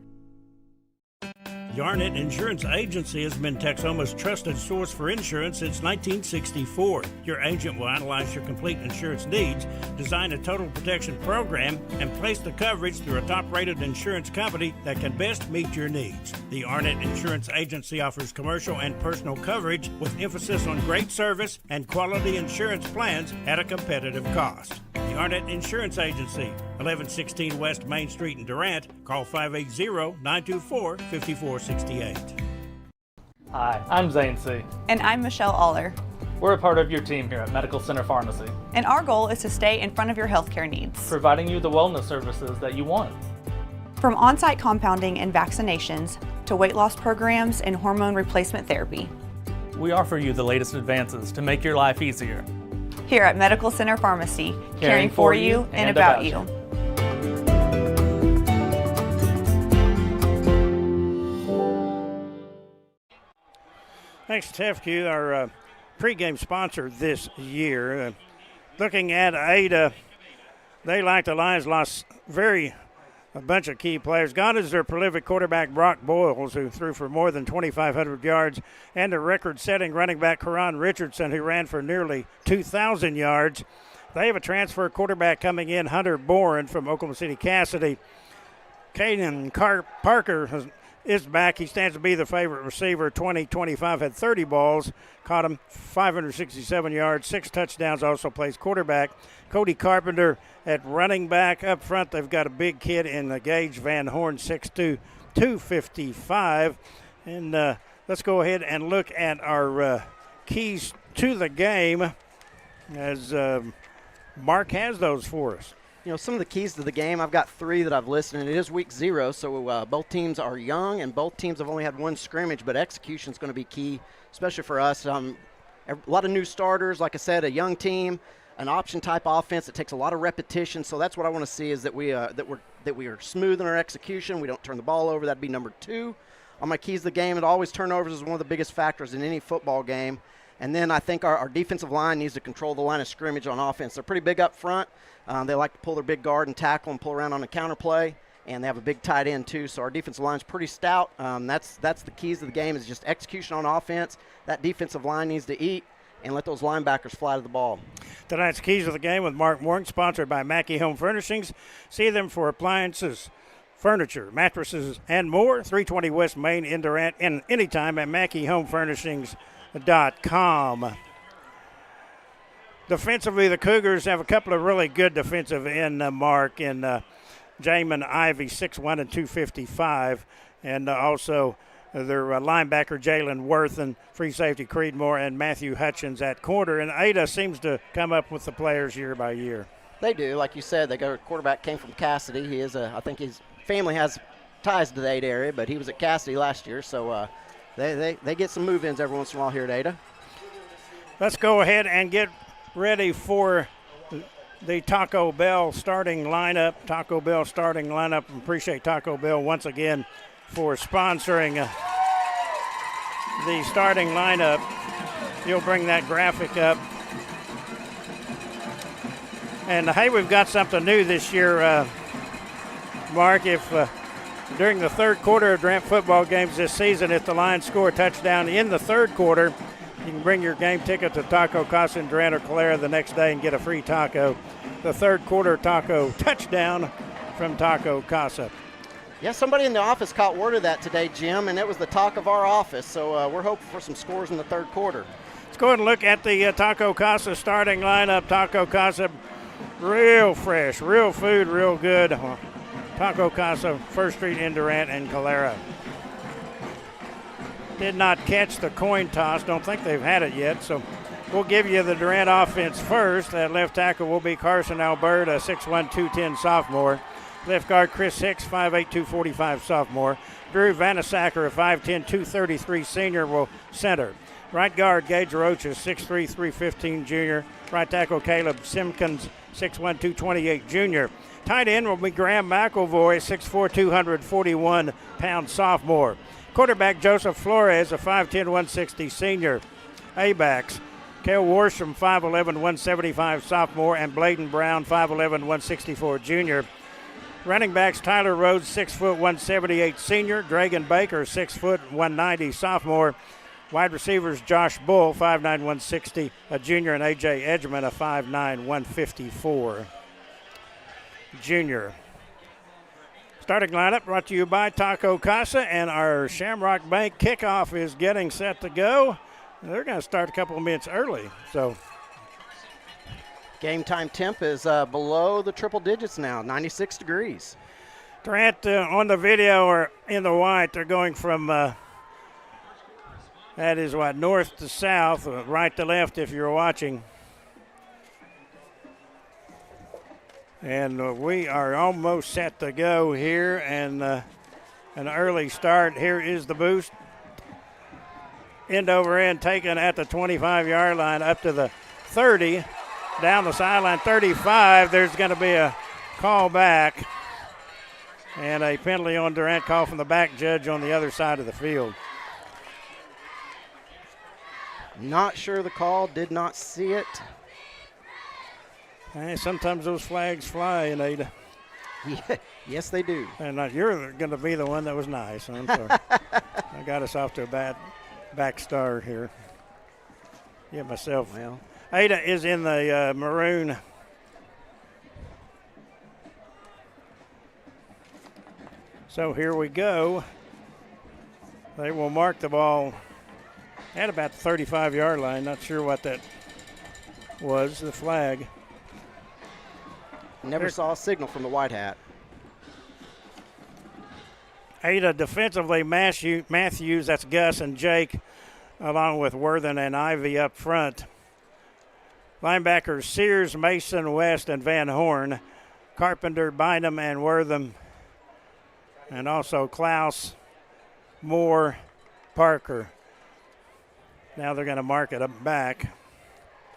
Durant Insurance Agency has been Texoma's trusted source for insurance since 1964. Your agent will analyze your complete insurance needs, design a total protection program, and place the coverage through a top-rated insurance company that can best meet your needs. The Arnett Insurance Agency offers commercial and personal coverage with emphasis on great service and quality insurance plans at a competitive cost. The Arnett Insurance Agency, 1116 West Main Street in Durant. Call 580-924-5468. Hi, I'm Zane C. And I'm Michelle Aller. We're a part of your team here at Medical Center Pharmacy. And our goal is to stay in front of your healthcare needs, providing you the wellness services that you want. From on-site compounding and vaccinations to weight loss programs and hormone replacement therapy. We offer you the latest advances to make your life easier. Here at Medical Center Pharmacy, caring for you and about you. Thanks to TFQ, our pregame sponsor this year. Looking at Ada, they, like the Lions, lost a bunch of key players. Gone is their prolific quarterback Brock Boyles, who threw for more than 2,500 yards, and a record-setting running back Karan Richardson, who ran for nearly 2,000 yards. They have a transfer quarterback coming in, Hunter Boren from Oklahoma City Cassidy. Caden Parker is back. He stands to be the favorite receiver. 2025 had 30 balls, caught him 567 yards, 6 touchdowns, also plays quarterback. Cody Carpenter at running back. Up front, they've got a big kid in the Gage Van Horn, 6'2", 255. And let's go ahead and look at our keys to the game as Mark has those for us. You know, some of the keys to the game, I've got 3 that I've listed, and it is week 0, so both teams are young, and both teams have only had one scrimmage, but execution is going to be key, especially for us. A lot of new starters, like I said, a young team, an option-type offense that takes a lot of repetition, so that's what I want to see is that we are smooth in our execution. We don't turn the ball over. That'd be number 2. On my keys to the game, always turnovers is one of the biggest factors in any football game. And then I think our defensive line needs to control the line of scrimmage on offense. They're pretty big up front. They like to pull their big guard and tackle and pull around on the counter play, and they have a big tight end too. So our defensive line's pretty stout. That's the keys to the game is just execution on offense. That defensive line needs to eat and let those linebackers fly to the ball. Tonight's keys of the game with Mark Morgan, sponsored by Mackey Home Furnishings. See them for appliances, furniture, mattresses, and more. 320 West Main in Durant, and anytime at MackeyHomeFurnishings.com. Defensively, the Cougars have a couple of really good defensive end, Mark, and Jamin Ivey, 6'1" and 255, and also their linebacker Jalen Worth and free safety Creedmoor and Matthew Hutchins at corner. And Ada seems to come up with the players year by year. They do. Like you said, their quarterback came from Cassidy. He is I think his family has ties to the Ada area, but he was at Cassidy last year, so they get some move-ins every once in a while here at Ada. Let's go ahead and get ready for the Taco Bell starting lineup. Appreciate Taco Bell once again for sponsoring the starting lineup. You'll bring that graphic up. And hey, we've got something new this year, Mark. If during the third quarter of Durant football games this season, if the Lions score a touchdown in the third quarter, you can bring your game ticket to Taco Casa in Durant or Calera the next day and get a free taco. The third quarter taco touchdown from Taco Casa. Yeah, somebody in the office caught word of that today, Jim, and it was the talk of our office. So we're hoping for some scores in the third quarter. Let's go ahead and look at the Taco Casa starting lineup. Taco Casa, real fresh, real food, real good. Taco Casa, First Street in Durant and Calera. Did not catch the coin toss. Don't think they've had it yet, so we'll give you the Durant offense first. That left tackle will be Carson Alberta, 6'1", 210 sophomore. Left guard Chris Hicks, 5'8", 245 sophomore. Drew Vanasacker, a 5'10", 233 senior, will center. Right guard Gage Rocha, 6'3", 315 junior. Right tackle Caleb Simpkins, 6'1", 228 junior. Tight end will be Graham McElvoy, 6'4", 241-pound sophomore. Quarterback Joseph Flores, a 5'10", 160 senior. A-backs, Cale Worsham, 5'11", 175 sophomore, and Bladen Brown, 5'11", 164 junior. Running backs Tyler Rhodes, 6', 178 senior. Dragon Baker, 6', 190 sophomore. Wide receivers Josh Bull, 5'9", 160, a junior, and A.J. Edgman, a 5'9", 154 junior. Starting lineup brought to you by Taco Casa, and our Shamrock Bank kickoff is getting set to go. They're going to start a couple of minutes early. So, game time temp is below the triple digits now, 96 degrees. Durant on the video or in the white, they're going from that is what, north to south, right to left if you're watching. And we are almost set to go here, and an early start. Here is the boost. End over end taken at the 25-yard line up to the 30. Down the sideline, 35. There's going to be a call back and a penalty on Durant, call from the back judge on the other side of the field. Not sure the call, did not see it. Hey, sometimes those flags fly in Ada. Yeah, yes, they do. And you're going to be the one that was nice. I'm sorry. I got us off to a bad back start here. Yeah, myself. Well, Ada is in the maroon. So here we go. They will mark the ball at about the 35-yard line. Not sure what that was, the flag. Never saw a signal from the white hat. Ada defensively, Matthews, that's Gus and Jake, along with Worthen and Ivy up front. Linebackers Sears, Mason, West, and Van Horn. Carpenter, Bynum, and Wortham. And also Klaus, Moore, Parker. Now they're going to mark it up back.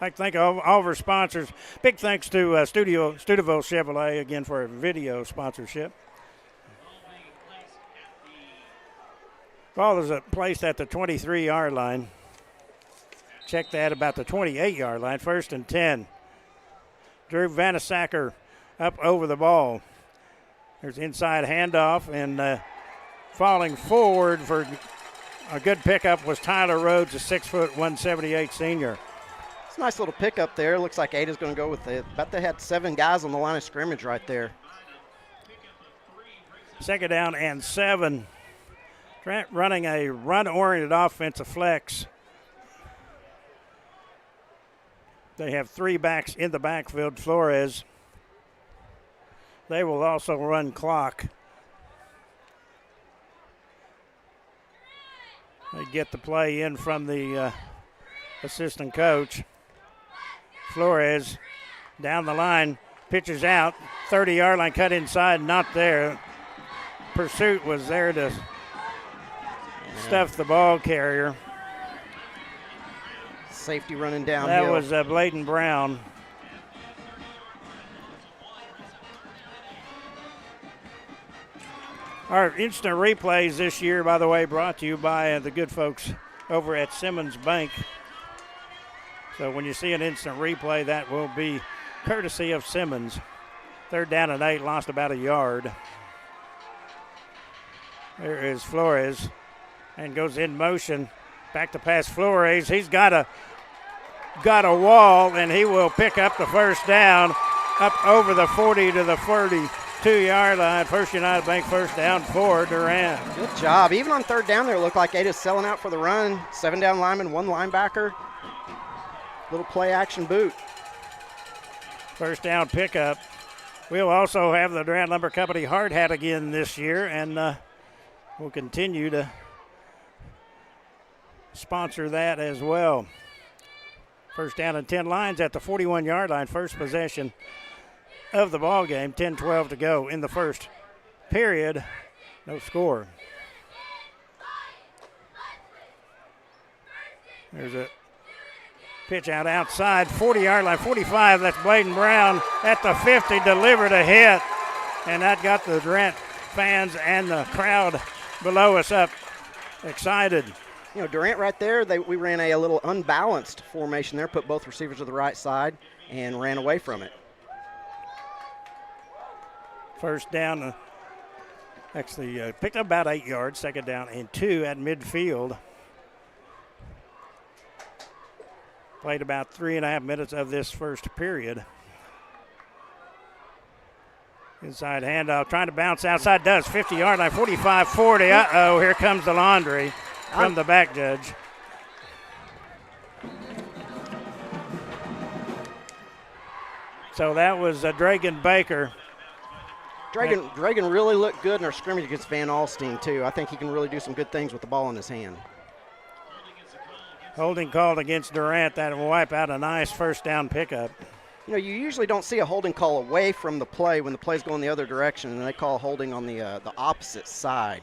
I'd like to thank all of our sponsors. Big thanks to Studeville Chevrolet again for a video sponsorship. Ball is placed at the 23-yard line. Check that about the 28-yard line. 1st and 10. Drew Vanasacker up over the ball. There's inside handoff, and falling forward for a good pickup was Tyler Rhodes, a 6', 178 senior. It's a nice little pickup there. Looks like Ada's going to go with it. Bet they had 7 guys on the line of scrimmage right there. 2nd down and 7. Trent running a run-oriented offensive flex. They have 3 backs in the backfield. Flores. They will also run clock. They get the play in from the assistant coach. Flores down the line, pitches out, 30-yard line, cut inside, not there. Pursuit was there to stuff the ball carrier. Safety running down. That was Bladen Brown. Our instant replays this year, by the way, brought to you by the good folks over at Simmons Bank. So when you see an instant replay, that will be courtesy of Simmons. 3rd down and 8, lost about a yard. There is Flores and goes in motion. Back to pass Flores. He's got a wall, and he will pick up the 1st down up over the 40 to the 42-yard line. First United Bank 1st down for Durant. Good job. Even on 3rd down there, it looked like Ada's selling out for the run. 7 down linemen, 1 linebacker. Little play action boot. First down pickup. We'll also have the Durant Lumber Company hard hat again this year, and we'll continue to sponsor that as well. First down and 10 Lions at the 41-yard line. First possession of the ball game. 10-12 to go in the first period. No score. There's a pitch out outside, 40-yard line, 45. That's Bladen Brown at the 50, delivered a hit, and that got the Durant fans and the crowd below us up excited. You know, Durant right there, we ran a little unbalanced formation there, put both receivers to the right side, and ran away from it. First down, actually picked up about 8 yards, second down and 2 at midfield. Played about 3.5 minutes of this first period. Inside handoff, trying to bounce outside, does. 50-yard line, 45, 40. Uh-oh, here comes the laundry from the back judge. So that was Dragan Baker. Dragan really looked good in our scrimmage against Van Alstyne, too. I think he can really do some good things with the ball in his hand. Holding called against Durant. That will wipe out a nice first down pickup. You know, you usually don't see a holding call away from the play when the play's going the other direction, and they call holding on the opposite side.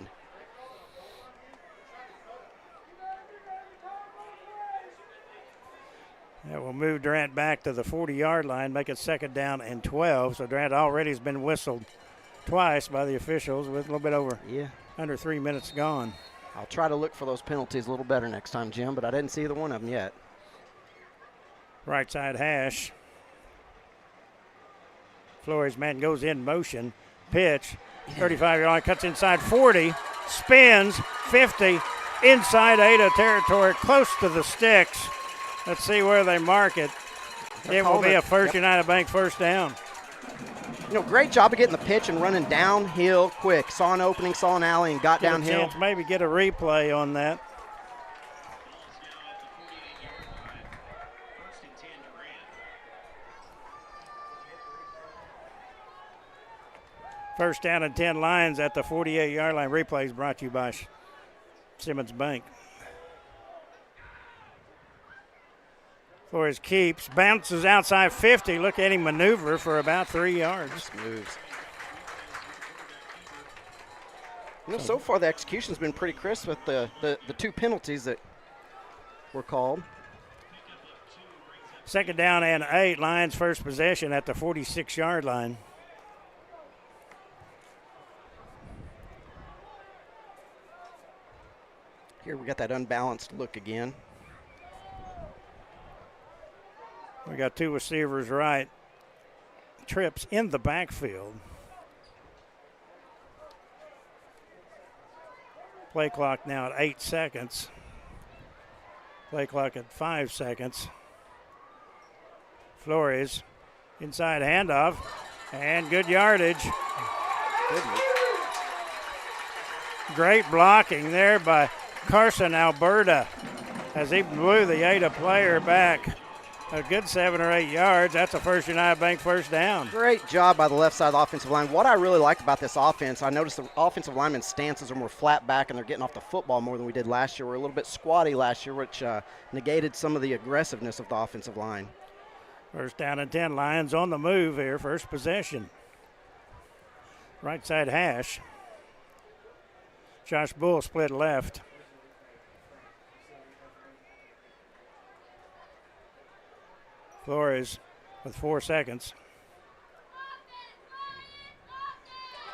That will move Durant back to the 40-yard line, make it second down and 12. So Durant already has been whistled twice by the officials with a little bit over under 3 minutes gone. I'll try to look for those penalties a little better next time, Jim, but I didn't see either one of them yet. Right side hash. Flores man goes in motion. Pitch. 35-yard line, cuts inside 40. Spins. 50. Inside Ada territory, close to the sticks. Let's see where they mark it. It will be a First United Bank first down. You know, great job of getting the pitch and running downhill quick. Saw an opening, saw an alley, and got downhill. Chance maybe get a replay on that. First down and 10 Lions at the 48-yard line. Replays brought to you by Simmons Bank. Flores keeps, bounces outside 50. Look at him maneuver for about 3 yards. Just moves. You know, so far the execution's been pretty crisp with the two penalties that were called. Second down and 8. Lions first possession at the 46-yard line. Here we got that unbalanced look again. We got two receivers right. Trips in the backfield. Play clock now at 8 seconds. Play clock at 5 seconds. Flores, inside handoff, and good yardage. Great blocking there by Carson Alberta as he blew the Ada player back a good 7 or 8 yards. That's a First United Bank first down. Great job by the left side of the offensive line. What I really like about this offense, I noticed the offensive linemen's stances are more flat back and they're getting off the football more than we did last year. We're a little bit squatty last year, which negated some of the aggressiveness of the offensive line. First down and 10. Lions on the move here. First possession. Right side hash. Josh Bull split left. Flores with 4 seconds.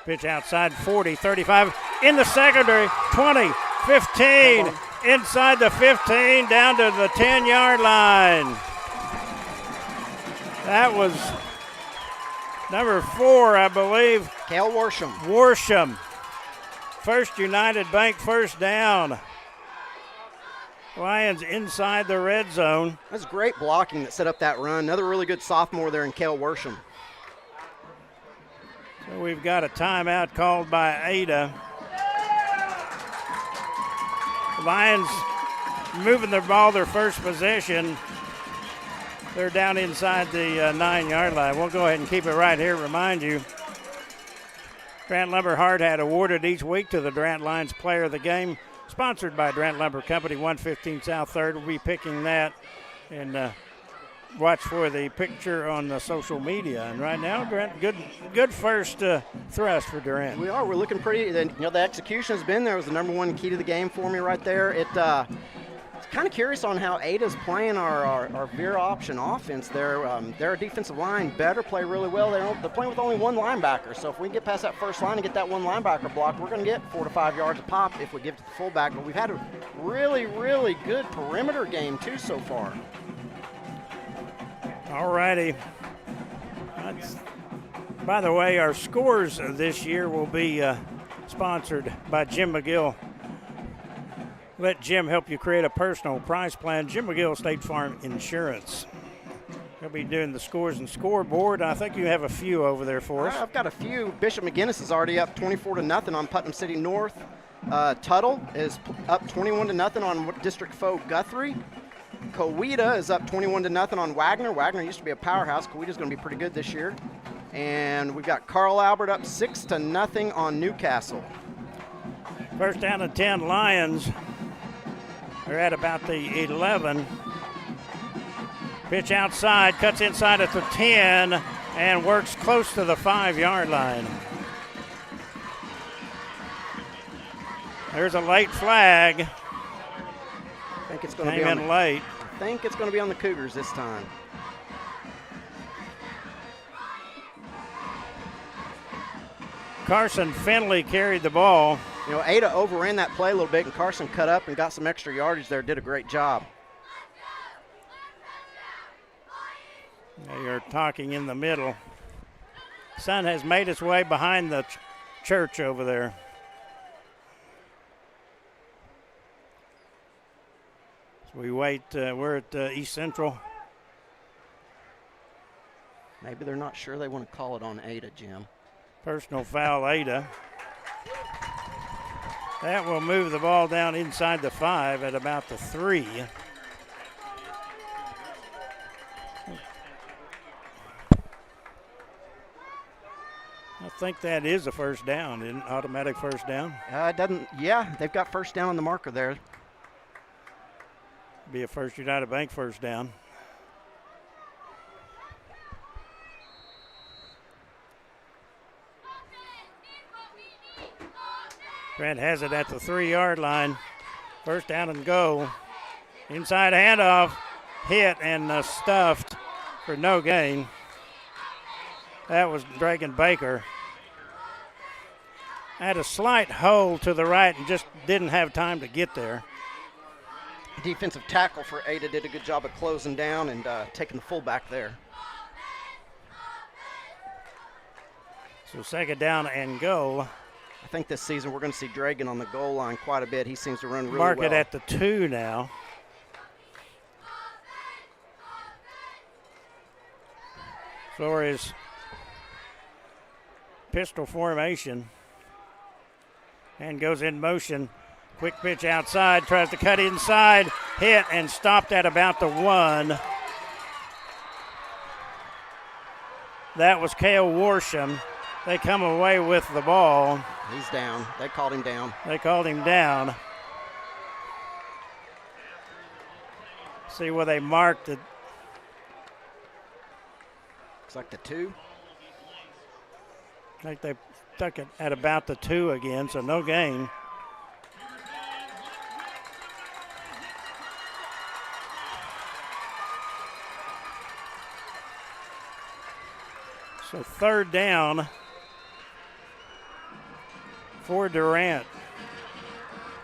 Pitch outside 40, 35, in the secondary, 20, 15, inside the 15, down to the 10-yard line. That was number 4, I believe. Cale Worsham. Worsham. First United Bank first down. Lions inside the red zone. That's great blocking that set up that run. Another really good sophomore there in Cale Worsham. So we've got a timeout called by Ada. Lions moving their ball their first possession. They're down inside the 9-yard line. We'll go ahead and keep it right here. Remind you, Durant Lumber Hard Hat awarded each week to the Durant Lions Player of the Game, sponsored by Durant Lumber Company, 115 South 3rd. We'll be picking that and watch for the picture on the social media. And right now, Durant, good first thrust for Durant. We're looking pretty. The execution has been there. It was the number one key to the game for me right there. It's kind of curious on how Ada's playing our veer option offense. Their defensive line better play really well. They're playing with only one linebacker. So if we can get past that first line and get that one linebacker blocked, we're going to get 4 to 5 yards a pop if we give it to the fullback. But we've had a really, really good perimeter game too so far. All righty. By the way, our scores this year will be sponsored by Jim McGill. Let Jim help you create a personal prize plan. Jim McGill State Farm Insurance. He'll be doing the scores and scoreboard. I think you have a few over there for us. I've got a few. Bishop McGinnis is already up 24-0 on Putnam City North. Tuttle is up 21-0 on District Foe Guthrie. Coweta is up 21-0 on Wagner. Wagner used to be a powerhouse. Cowetta's going to be pretty good this year. And we've got Carl Albert up 6-0 on Newcastle. First down and 10 Lions. They're at about the 11. Pitch outside, cuts inside at the 10, and works close to the 5-yard line. There's a late flag. I think it's going to be in late. I think it's going to be on the Cougars this time. Carson Finley carried the ball. You know, Ada overran that play a little bit, and Carson cut up and got some extra yardage there, did a great job. They are talking in the middle. Sun has made its way behind the church over there. So we wait. We're at East Central. Maybe they're not sure they want to call it on Ada, Jim. Personal foul, Ada. That will move the ball down inside the 5 at about the 3. I think that is a first down, an automatic first down. It doesn't. Yeah, they've got first down on the marker there. Be a First United Bank first down. Grant has it at the 3-yard line. First down and go. Inside handoff, hit and stuffed for no gain. That was Dragon Baker. Had a slight hole to the right and just didn't have time to get there. Defensive tackle for Ada did a good job of closing down and taking the fullback there. So second down and go. I think this season we're going to see Dragon on the goal line quite a bit. He seems to run really well. Mark it well. at the 2 now. Flores pistol formation and goes in motion. Quick pitch outside, tries to cut inside, hit and stopped at about the 1. That was Cale Worsham. They come away with the ball. He's down. They called him down. They called him down. See where they marked it. Looks like the 2. I think they stuck it at about the 2 again, so no gain. So third down for Durant.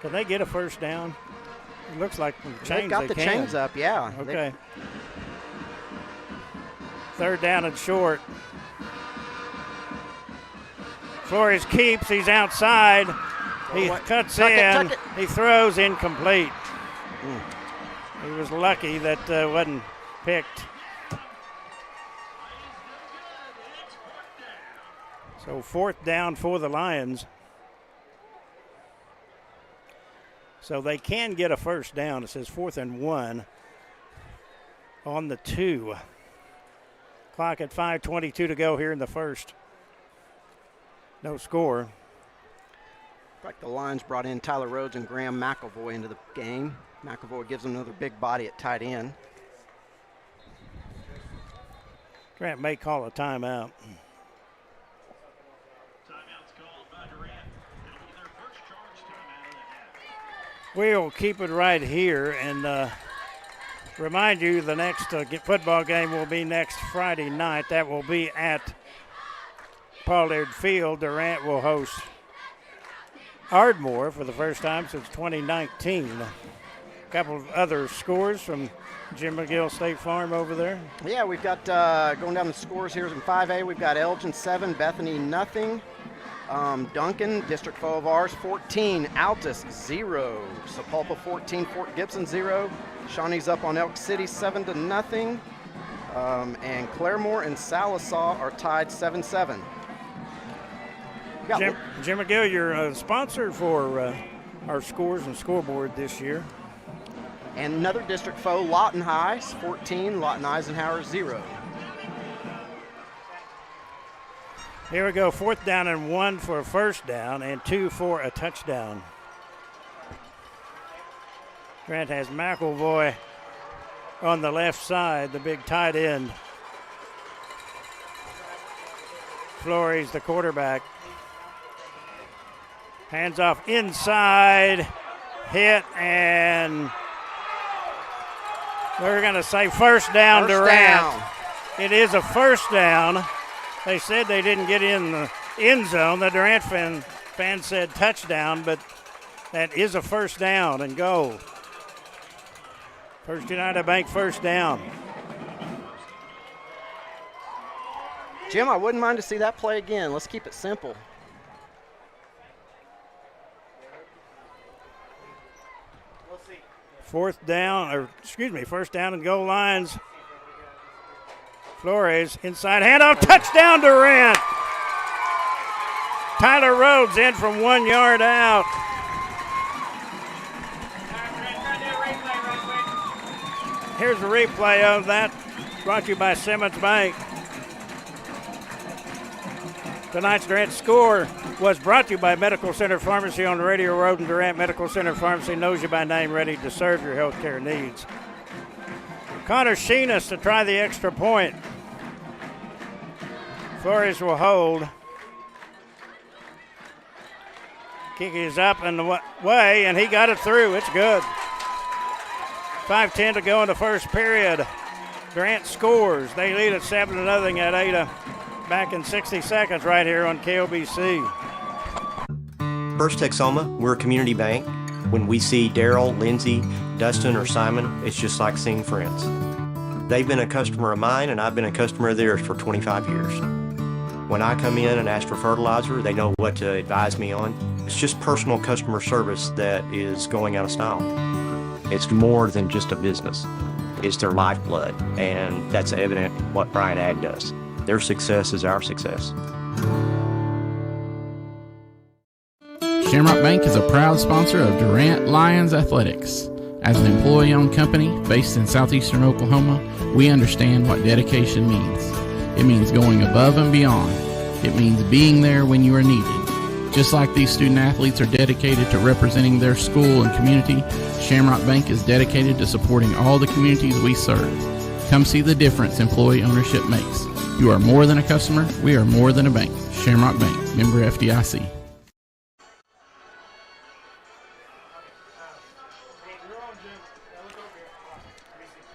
Can they get a first down? It looks like from the chains They've got the chains up, yeah. Okay. Third down and short. Flores keeps. He's outside. He cuts in. He throws incomplete. He was lucky that wasn't picked. So fourth down for the Lions. So they can get a first down. It says 4th and 1. on the 2. Clock at 5:22 to go here in the first. No score. Like the Lions brought in Tyler Rhodes and Graham McElvoy into the game. McElvoy gives them another big body at tight end. Grant may call a timeout. We'll keep it right here and remind you the next football game will be next Friday night. That will be at Pollard Field. Durant will host Ardmore for the first time since 2019. A couple of other scores from Jim McGill State Farm over there. Yeah, we've got going down the scores here in 5A. We've got Elgin 7, Bethany nothing. Duncan, district foe of ours, 14. Altus 0. Sapulpa 14. Fort Gibson 0. Shawnee's up on Elk City 7-0. And Claremore and Sallisaw are tied 7-7. Jim McGill, you're a sponsor for our scores and scoreboard this year. And another district foe, Lawton High, 14. Lawton Eisenhower 0. Here we go, 4th down and 1 for a first down and 2 for a touchdown. Grant has McElvoy on the left side, the big tight end. Flores, the quarterback. Hands off inside, hit, and we're going to say first down, Durant. It is a first down. They said they didn't get in the end zone. The Durant fan said touchdown, but that is a first down and goal. First United Bank first down. Jim, I wouldn't mind to see that play again. Let's keep it simple. First down and goal lines. Flores, inside handoff, touchdown Durant. Tyler Rhodes in from 1 yard out. Here's a replay of that, brought to you by Simmons Bank. Tonight's Durant score was brought to you by Medical Center Pharmacy on Radio Road and Durant Medical Center Pharmacy knows you by name, ready to serve your health care needs. Connor Sheenus to try the extra point. Flores will hold. Kick is up and way, and he got it through. It's good. 5:10 to go in the first period. Durant scores. They lead at 7-0 at Ada. Back in 60 seconds right here on KOBC. First Texoma, we're a community bank. When we see Daryl, Lindsay, Dustin, or Simon, it's just like seeing friends. They've been a customer of mine, and I've been a customer of theirs for 25 years. When I come in and ask for fertilizer, they know what to advise me on. It's just personal customer service that is going out of style. It's more than just a business. It's their lifeblood, and that's evident in what Bryant Ag does. Their success is our success. Shamrock Bank is a proud sponsor of Durant Lions Athletics. As an employee-owned company based in southeastern Oklahoma, we understand what dedication means. It means going above and beyond. It means being there when you are needed. Just like these student athletes are dedicated to representing their school and community, Shamrock Bank is dedicated to supporting all the communities we serve. Come see the difference employee ownership makes. You are more than a customer. We are more than a bank. Shamrock Bank, member FDIC.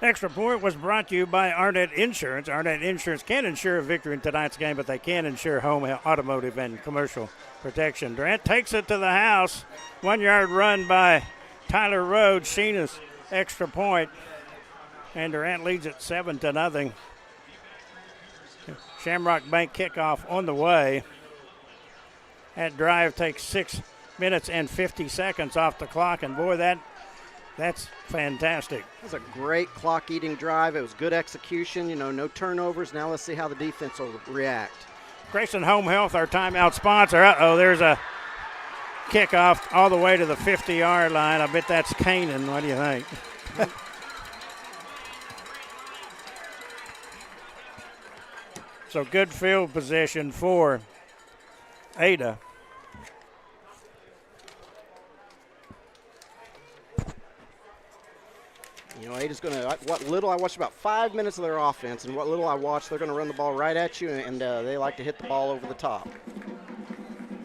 Extra point was brought to you by Arnett Insurance. Arnett Insurance can insure a victory in tonight's game, but they can insure home, automotive, and commercial protection. Durant takes it to the house. 1 yard run by Tyler Rhodes. Sheena's extra point. And Durant leads it 7-0. Shamrock Bank kickoff on the way. That drive takes 6 minutes and 50 seconds off the clock, and boy, that's fantastic. It was a great clock-eating drive. It was good execution, no turnovers. Now let's see how the defense will react. Grayson Home Health, our timeout sponsor. There's a kickoff all the way to the 50-yard line. I bet that's Canaan. What do you think? So good field position for Ada. You know, Ada's going to, what little I watched about 5 minutes of their offense, and what little I watched, they're going to run the ball right at you, and they like to hit the ball over the top.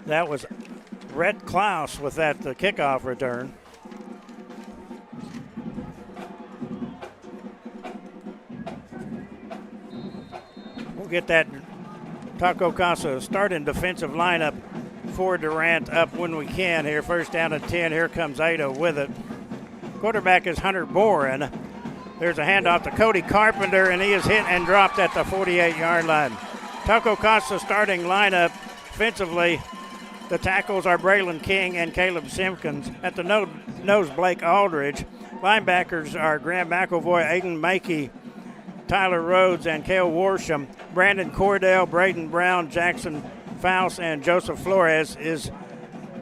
That was Rhett Klaus with that kickoff return. We'll get that Taco Casa starting defensive lineup for Durant up when we can here. First down and 10. Here comes Ada with it. Quarterback is Hunter Boren. There's a handoff to Cody Carpenter, and he is hit and dropped at the 48-yard line. Taco Casa starting lineup defensively. The tackles are Braylon King and Caleb Simpkins. At the nose, Blake Aldridge. Linebackers are Graham McElvoy, Aiden Makey, Tyler Rhodes, and Cale Warsham. Brandon Cordell, Braden Brown, Jackson Faust, and Joseph Flores is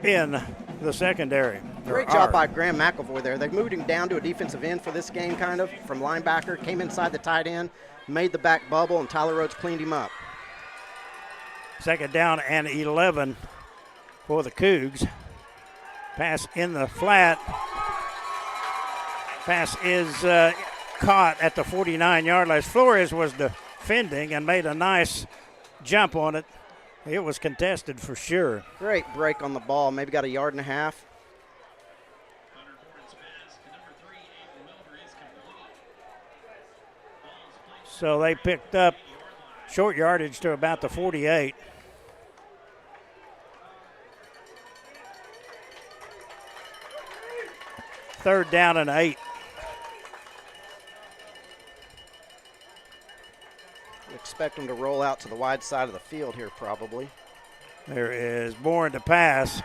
in the secondary. Great job by Graham McElvoy there. They moved him down to a defensive end for this game, kind of, from linebacker. Came inside the tight end, made the back bubble, and Tyler Rhodes cleaned him up. Second down and 11 for the Cougs. Pass in the flat. Pass is caught at the 49-yard line. Flores was defending and made a nice jump on it. It was contested for sure. Great break on the ball. Maybe got a yard and a half. So they picked up short yardage to about the 48. Third down and 8. Expect them to roll out to the wide side of the field here probably. There is Bourne to pass.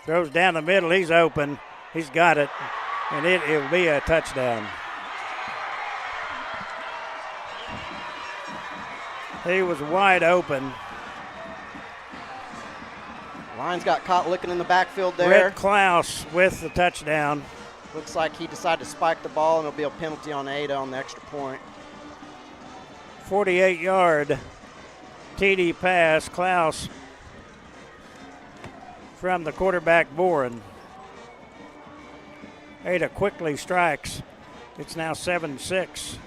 Throws down the middle. He's open. He's got it. And it will be a touchdown. He was wide open. Lions got caught looking in the backfield there. Rhett Klaus with the touchdown. Looks like he decided to spike the ball, and it'll be a penalty on Ada on the extra point. 48-yard TD pass. Klaus from the quarterback, Boren. Ada quickly strikes. It's now 7-6.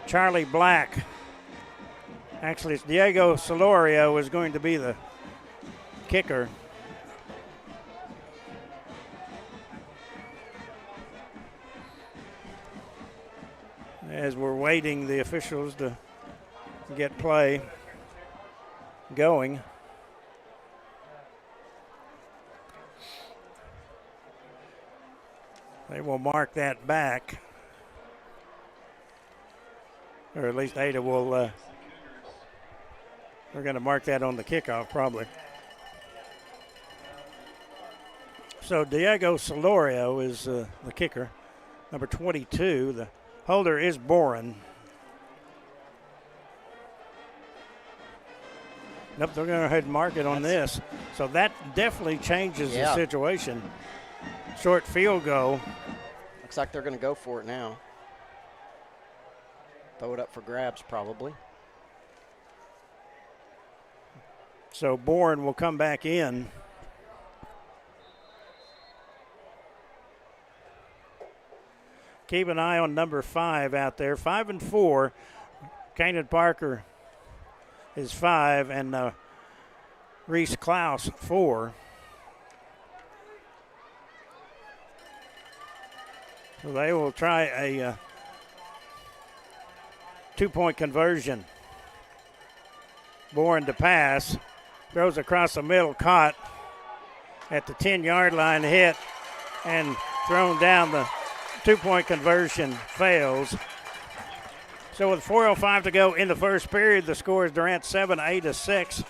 Charlie Black. Actually, it's Diego Solorio is going to be the kicker. As we're waiting the officials to get play going. They will mark that back. Or at least Ada will, we're going to mark that on the kickoff probably. So Diego Solorio is the kicker, number 22. The holder is Boren. Nope, they're going to go ahead and mark it on this. So that definitely changes the situation. Short field goal. Looks like they're going to go for it now. Throw it up for grabs, probably. So Bourne will come back in. Keep an eye on number 5 out there. 5-4. Kanan Parker is 5, and Reese Klaus 4. So they will try a 2-point conversion. Bourne to pass. Throws across the middle, caught at the 10-yard line, hit, and thrown down. The 2-point conversion fails. So with 4:05 to go in the first period, the score is Durant 7, Ada 6.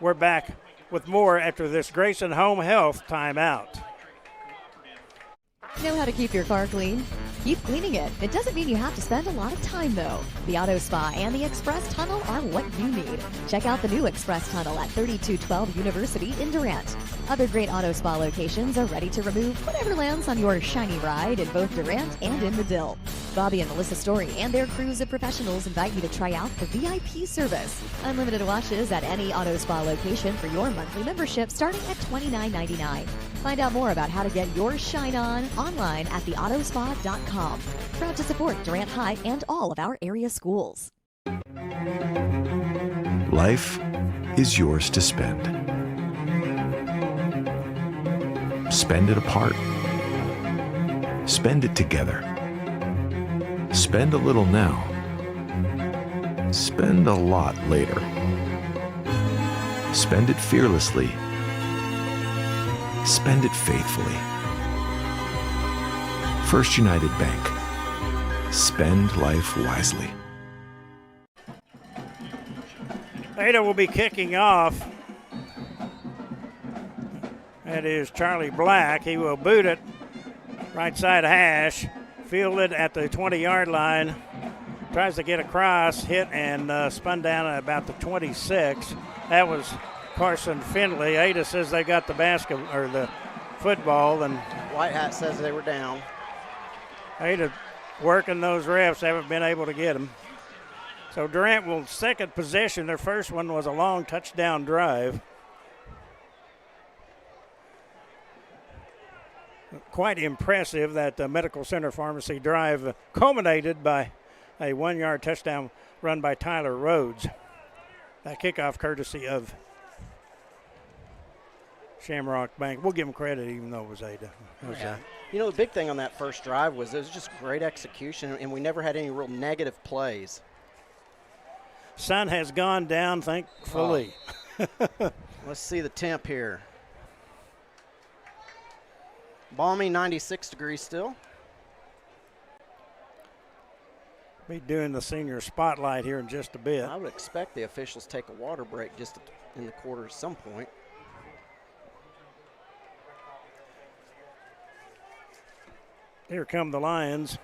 We're back with more after this Grayson Home Health timeout. Know how to keep your car clean? Keep cleaning it. It doesn't mean you have to spend a lot of time, though. The Auto Spa and the Express Tunnel are what you need. Check out the new Express Tunnel at 3212 University in Durant. Other great Auto Spa locations are ready to remove whatever lands on your shiny ride in both Durant and in the Dill. Bobby and Melissa Story and their crews of professionals invite you to try out the VIP service. Unlimited washes at any auto spa location for your monthly membership starting at $29.99. Find out more about how to get your shine on online at theautospa.com. Proud to support Durant High and all of our area schools. Life is yours to spend. Spend it apart. Spend it together. Spend a little now. Spend a lot later. Spend it fearlessly. Spend it faithfully. First United Bank. Spend life wisely. Ada will be kicking off. That is Charlie Black. He will boot it right side hash, fielded at the 20-yard line. Tries to get across, hit, and spun down at about the 26. That was Carson Finley. Ada says they got the the football, and White Hat says they were down. Ada working those refs, haven't been able to get them. So Durant will second possession. Their first one was a long touchdown drive. Quite impressive that the Medical Center Pharmacy drive culminated by a 1-yard touchdown run by Tyler Rhodes. That kickoff courtesy of Shamrock Bank. We'll give them credit even though it was Ada. You know, the big thing on that first drive was it was just great execution, and we never had any real negative plays. Sun has gone down, thankfully. Oh. Let's see the temp here. Balmy, 96 degrees still. Be doing the senior spotlight here in just a bit. I would expect the officials take a water break just in the quarter at some point. Here come the Lions.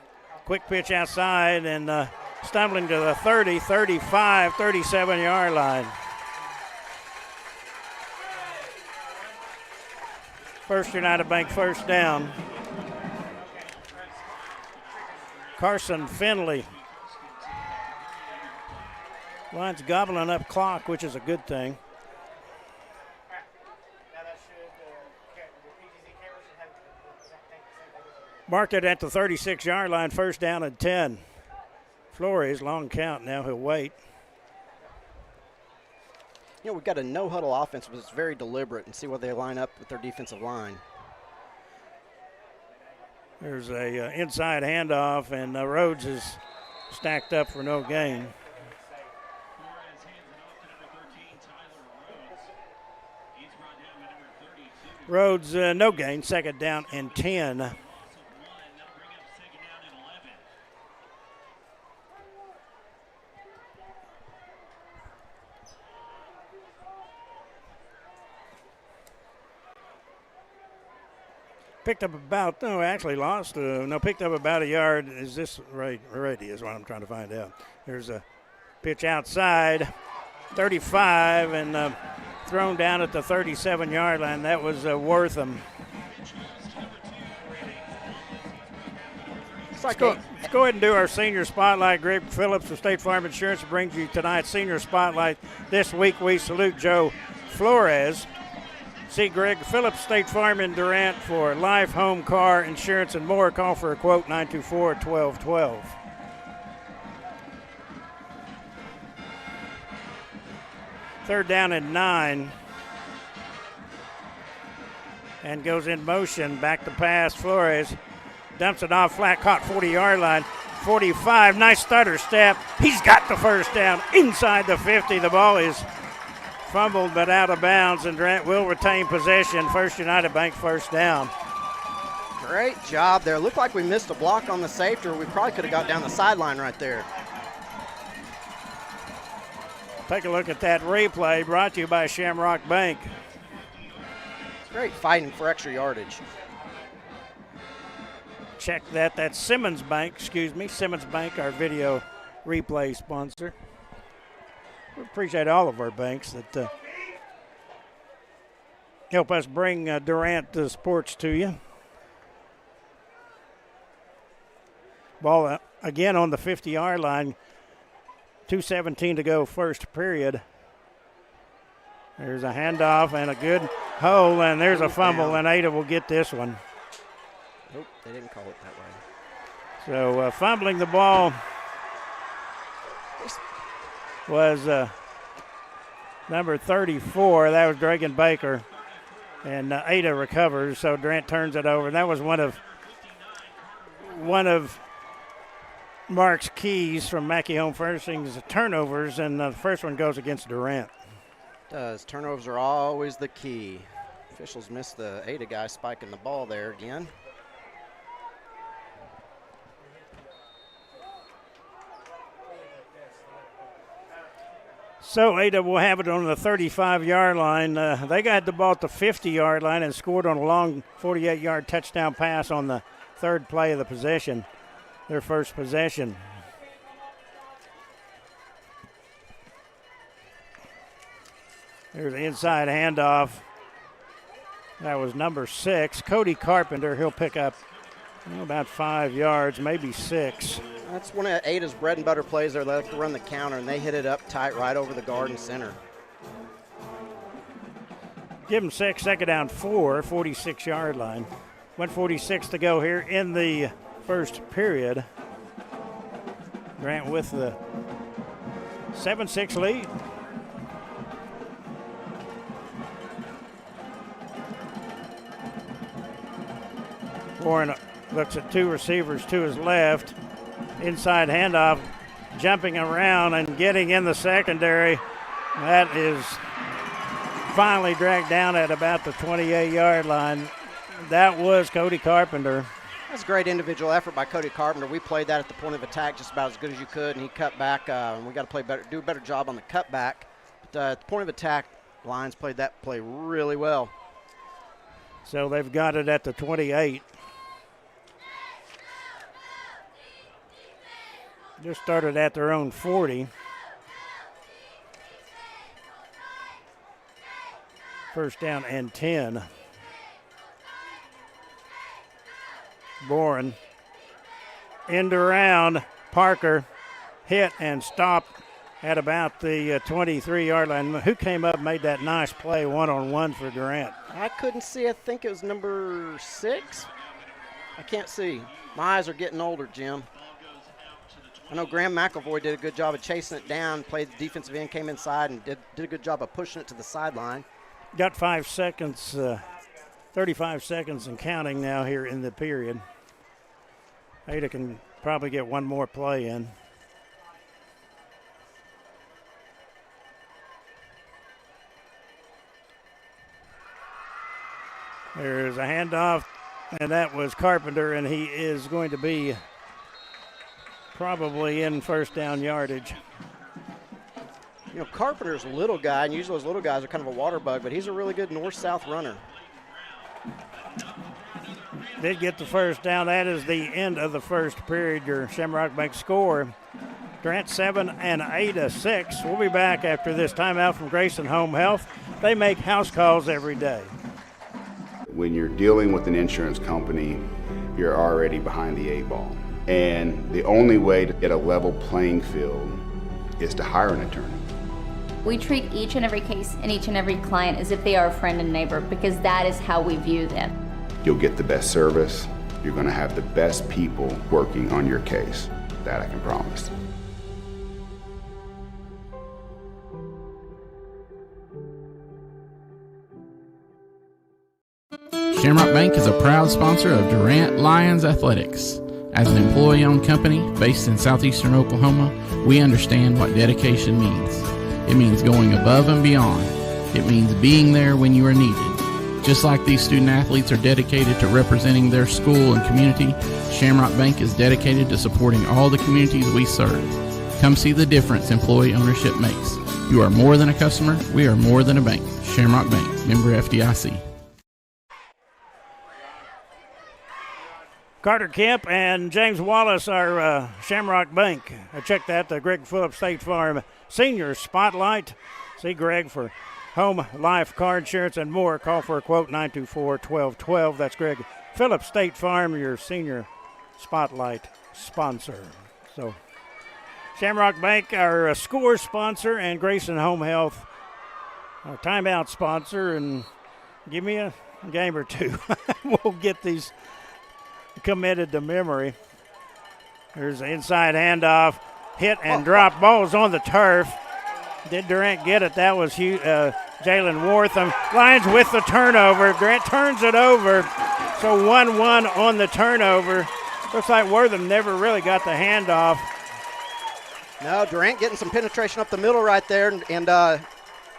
Quick pitch outside and stumbling to the 30, 35, 37-yard line. First United Bank first down. Carson Finley. Lions gobbling up clock, which is a good thing. Marked it at the 36-yard line, first down and 10. Flores, long count now, he'll wait. You know, we've got a no-huddle offense, but it's very deliberate, and see where they line up with their defensive line. There's a inside handoff, and Rhodes is stacked up for no gain. Rhodes, no gain, second down and 10. Picked up about, picked up about a yard. Is this right? Already is what I'm trying to find out. There's a pitch outside, 35, and thrown down at the 37-yard line. That was Wortham. Let's go ahead and do our senior spotlight. Greg Phillips of State Farm Insurance brings you tonight's senior spotlight. This week we salute Joe Flores. See Greg Phillips, State Farm in Durant for life, home, car, insurance, and more. Call for a quote, 924-1212. Third down and 9. And goes in motion. Back to pass. Flores dumps it off flat, caught 40-yard line. 45, nice stutter step. He's got the first down inside the 50. The ball is fumbled but out of bounds, and Durant will retain possession. First United Bank first down. Great job there. Looked like we missed a block on the safety, or we probably could have got down the sideline right there. Take a look at that replay brought to you by Shamrock Bank. Great fighting for extra yardage. Check that. That's Simmons Bank, Simmons Bank, our video replay sponsor. We appreciate all of our banks that help us bring Durant sports to you. Ball again on the 50-yard line. 2:17 to go, first period. There's a handoff and a good hole, and there's a fumble, and Ada will get this one. Nope, they didn't call it that way. So fumbling the ball was number 34. That was Dragon Baker, and Ada recovers. So Durant turns it over, and that was one of Mark's keys from Mackey Home Furnishing's turnovers, and the first one goes against Durant. Turnovers are always the key. Officials missed the Ada guy spiking the ball there again. So Ada will have it on the 35-yard line. They got the ball at the 50-yard line and scored on a long 48-yard touchdown pass on the third play of the possession, their first possession. There's the inside handoff. That was number 6, Cody Carpenter. He'll pick up about 5 yards, maybe 6. That's one of Ada's bread and butter plays there. They like to run the counter, and they hit it up tight right over the guard and center. Give them 6, second down 4, 46-yard line. 1:46 to go here in the first period. Grant with the 7-6 lead. Warren looks at 2 receivers to his left. Inside handoff, jumping around and getting in the secondary. That is finally dragged down at about the 28-yard line. That was Cody Carpenter. That's a great individual effort by Cody Carpenter. We played that at the point of attack just about as good as you could, and he cut back. We got to do a better job on the cutback. But at the point of attack, Lions played that play really well. So they've got it at the 28. Just started at their own 40. First down and 10. Boren. End around. Parker hit and stopped at about the 23-yard line. Who came up and made that nice play one-on-one for Durant? I couldn't see. I think it was number 6. I can't see. My eyes are getting older, Jim. I know Graham McElvoy did a good job of chasing it down, played the defensive end, came inside, and did a good job of pushing it to the sideline. Got 5 seconds, 35 seconds and counting now here in the period. Ada can probably get one more play in. There's a handoff, and that was Carpenter, and he is going to be probably in first down yardage. You know, Carpenter's a little guy, and usually those little guys are kind of a water bug, but he's a really good north-south runner. Did get the first down. That is the end of the first period. Your Shamrock Bank score. Durant 7 and Ada 6. We'll be back after this timeout from Grayson Home Health. They make house calls every day. When you're dealing with an insurance company, you're already behind the 8 ball. And the only way to get a level playing field is to hire an attorney. We treat each and every case and each and every client as if they are a friend and neighbor, because that is how we view them. You'll get the best service. You're going to have the best people working on your case. That I can promise. Shamrock Bank is a proud sponsor of Durant Lions Athletics. As an employee-owned company based in southeastern Oklahoma, we understand what dedication means. It means going above and beyond. It means being there when you are needed. Just like these student athletes are dedicated to representing their school and community, Shamrock Bank is dedicated to supporting all the communities we serve. Come see the difference employee ownership makes. You are more than a customer. We are more than a bank. Shamrock Bank, member FDIC. Carter Kemp and James Wallace are Shamrock Bank. Check that, the Greg Phillips State Farm Senior Spotlight. See Greg for home, life, car insurance, and more. Call for a quote, 924-1212. That's Greg Phillips State Farm, your Senior Spotlight sponsor. So Shamrock Bank, our score sponsor, and Grayson Home Health, our timeout sponsor, and give me a game or two. We'll get these committed to memory. There's an inside handoff, hit and drop. Ball's on the turf. Did Durant get it? That was Jalen Wortham. Lions with the turnover. Durant turns it over. So 1-1 on the turnover. Looks like Wortham never really got the handoff. No, Durant getting some penetration up the middle right there and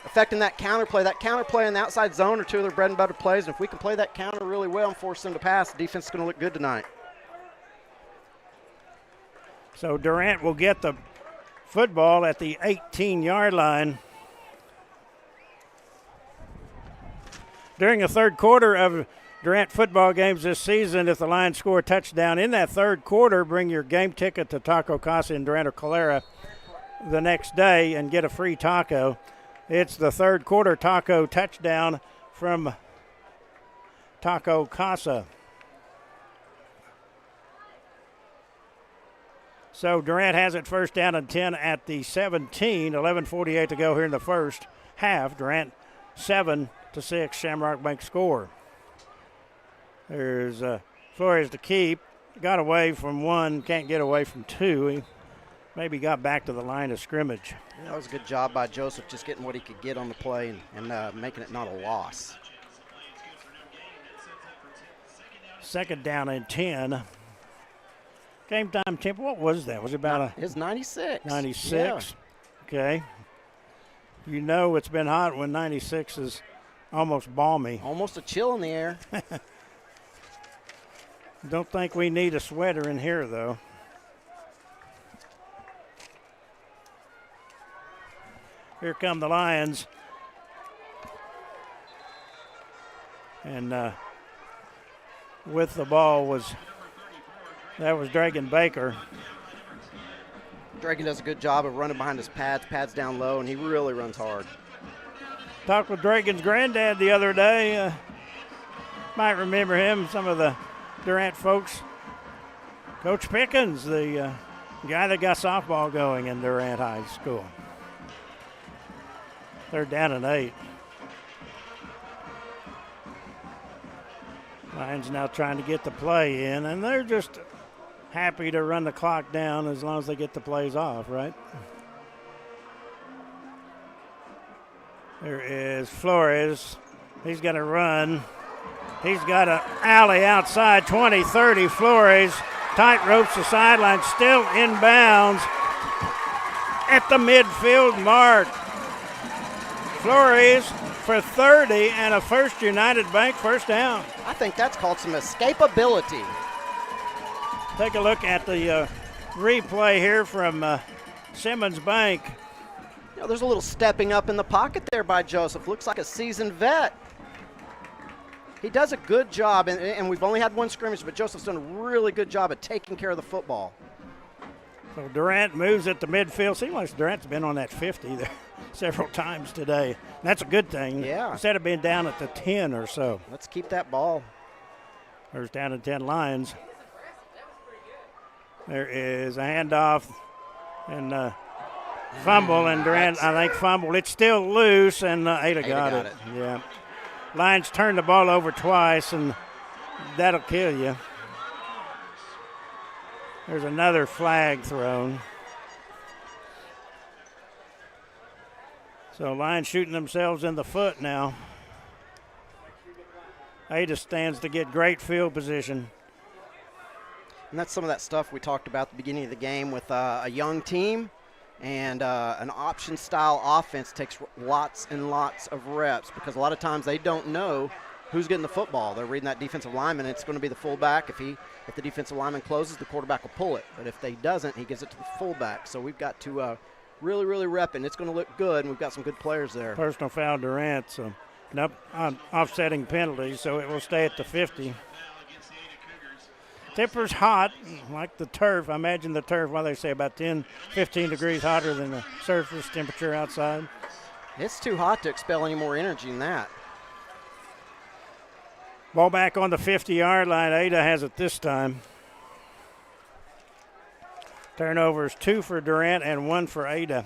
affecting that counterplay. That counterplay in the outside zone are two of their bread and butter plays. And if we can play that counter really well and force them to pass, the defense is going to look good tonight. So Durant will get the football at the 18-yard line. During the third quarter of Durant football games this season, if the Lions score a touchdown in that third quarter, bring your game ticket to Taco Casa in Durant or Calera the next day and get a free taco. It's the third quarter taco touchdown from Taco Casa. So Durant has it first down and 10 at the 17. 11:48 to go here in the first half. Durant 7-6 Shamrock Bank score. There's Flores to keep. Got away from one, can't get away from two. He maybe got back to the line of scrimmage. That was a good job by Joseph, just getting what he could get on the play and making it not a loss. Second down and 10. Game time tempo, what was that? Was it about It's 96. 96? Yeah. Okay. You know it's been hot when 96 is almost balmy. Almost a chill in the air. Don't think we need a sweater in here, though. Here come the Lions. And with the ball was Dragon Baker. Dragon does a good job of running behind his pads down low, and he really runs hard. Talked with Dragon's granddad the other day. Might remember him, some of the Durant folks. Coach Pickens, the guy that got softball going in Durant High School. Third down and 8. Lions now trying to get the play in, and they're just happy to run the clock down as long as they get the plays off, right? There is Flores. He's going to run. He's got an alley outside, 20, 30. Flores tight ropes the sideline, still inbounds at the midfield mark. Flores for 30 and a First United Bank first down. I think that's called some escapability. Take a look at the replay here from Simmons Bank. You know, there's a little stepping up in the pocket there by Joseph. Looks like a seasoned vet. He does a good job, and we've only had one scrimmage, but Joseph's done a really good job at taking care of the football. So Durant moves at the midfield. Seems like Durant's been on that 50 there several times today. And that's a good thing. Yeah. Instead of being down at the 10 or so. Let's keep that ball. There's down and 10 Lions. There is a handoff and fumble, and Durant, I think, fumbled. It's still loose, and Ada got it. Yeah. Lions turned the ball over twice, and that'll kill you. There's another flag thrown. So Lions shooting themselves in the foot now. Ada stands to get great field position. And that's some of that stuff we talked about at the beginning of the game with a young team and an option-style offense takes lots and lots of reps because a lot of times they don't know who's getting the football. They're reading that defensive lineman. It's going to be the fullback. If the defensive lineman closes, the quarterback will pull it. But if they doesn't, he gives it to the fullback. So we've got to really, really rep, and it's going to look good, and we've got some good players there. Personal foul Durant, so nope, offsetting penalty, so it will stay at the 50. Tipper's hot, like the turf. I imagine the turf, what they say, about 10, 15 degrees hotter than the surface temperature outside. It's too hot to expel any more energy than that. Ball back on the 50-yard line. Ada has it this time. Turnovers, 2 for Durant and 1 for Ada.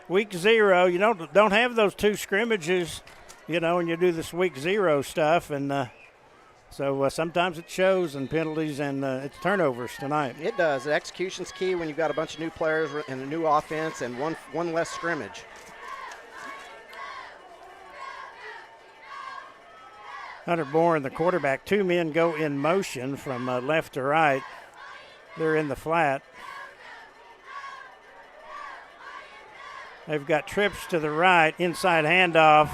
Week 0, you don't have those 2 scrimmages, when you do this week 0 stuff, and so sometimes it shows in penalties and it's turnovers tonight. It does. The execution's key when you've got a bunch of new players and a new offense and one less scrimmage. Hunter Bourne, the quarterback. 2 men go in motion from left to right. They're in the flat. They've got trips to the right, inside handoff.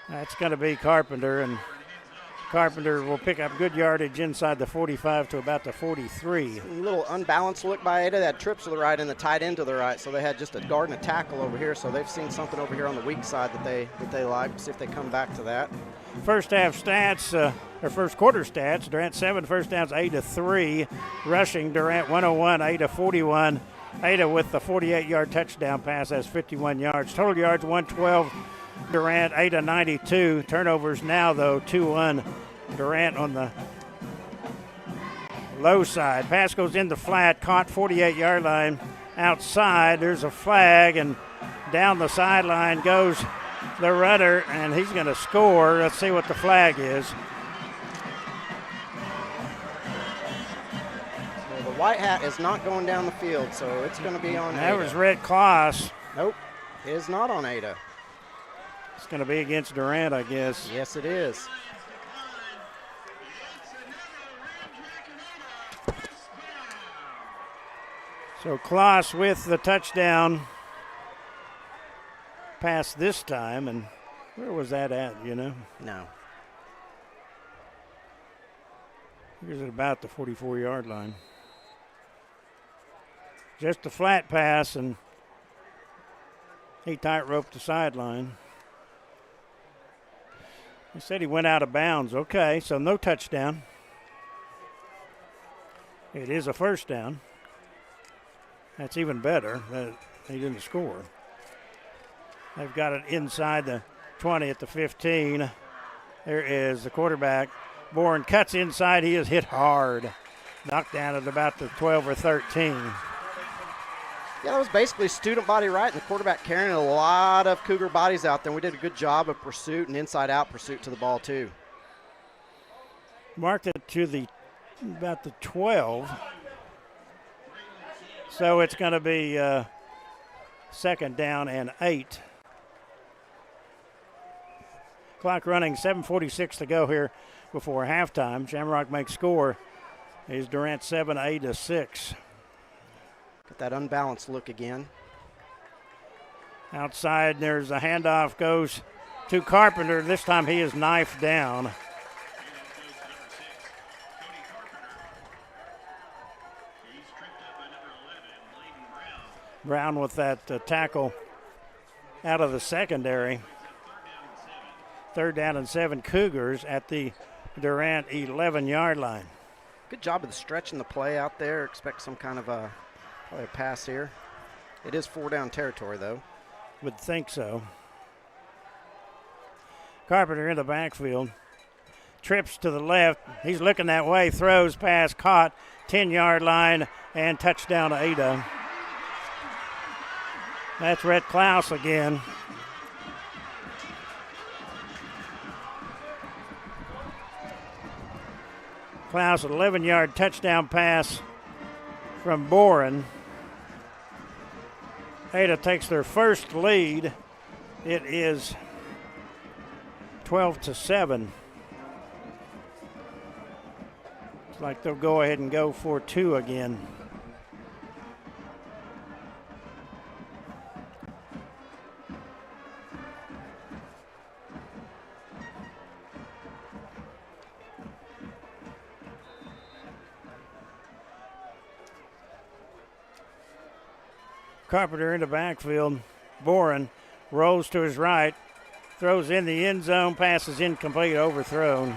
That's going to be Carpenter, and Carpenter will pick up good yardage inside the 45 to about the 43. A little unbalanced look by Ada. They had trips to the right and the tight end to the right, so they had just a guard and a tackle over here. So they've seen something over here on the weak side that they like. See if they come back to that. First half stats, or first quarter stats, Durant 7 first downs, Ada 3. Rushing, Durant 101, Ada 41. Ada with the 48-yard touchdown pass has 51 yards. Total yards 112, Durant, Ada 92. Turnovers now, though, 2-1. Durant on the low side. Pass goes in the flat, caught 48-yard line. Outside, there's a flag, and down the sideline goes the runner, and he's going to score. Let's see what the flag is. Well, the white hat is not going down the field, so it's going to be on That Ada. was Red Kloss. Nope, it is not on Ada. It's going to be against Durant, I guess. Yes, it is. So Kloss with the touchdown pass this time, and where was that at, No. Here's at about the 44-yard line. Just a flat pass, and he tight-roped the sideline. He said he went out of bounds. Okay, so no touchdown. It is a first down. That's even better that he didn't score. They've got it inside the 20 at the 15. There is the quarterback. Bourne cuts inside. He is hit hard. Knocked down at about the 12 or 13. Yeah, that was basically student body right, and the quarterback carrying a lot of Cougar bodies out there. And we did a good job of pursuit and inside-out pursuit to the ball, too. Marked it to about the 12. So it's going to be second down and 8. Clock running, 7:46 to go here before halftime. Shamrock makes score. Is Durant 7, Ada 6. Got that unbalanced look again. Outside, there's a handoff, goes to Carpenter. This time he is knifed down. Brown with that tackle out of the secondary. 3rd down and 7, Cougars at the Durant 11-yard line. Good job of the stretching the play out there. Expect some kind of probably a pass here. It is 4-down territory, though. Would think so. Carpenter in the backfield. Trips to the left. He's looking that way. Throws, pass, caught. 10-yard line and touchdown to Ada. That's Rhett Klaus again. Klaus, an 11-yard touchdown pass from Boren. Ada takes their first lead. It is 12-7. It's like they'll go ahead and go for 2 again. Carpenter in the backfield. Boren rolls to his right, throws in the end zone, passes incomplete, overthrown.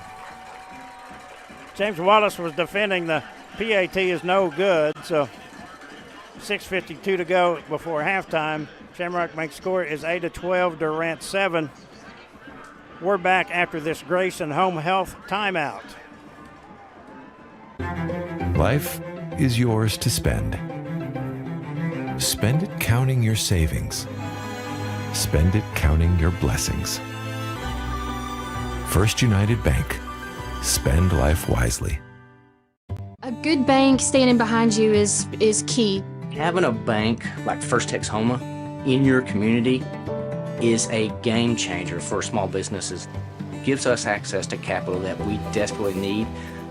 James Wallace was defending. The PAT is no good, so 6:52 to go before halftime. Shamrock makes score is Ada 12, Durant 7. We're back after this Grayson Home Health timeout. Life is yours to spend. Spend it counting your savings. Spend it counting your blessings. First United Bank. Spend life wisely. A good bank standing behind you is key. Having a bank like First Tex Homa in your community is a game changer for small businesses. It gives us access to capital that we desperately need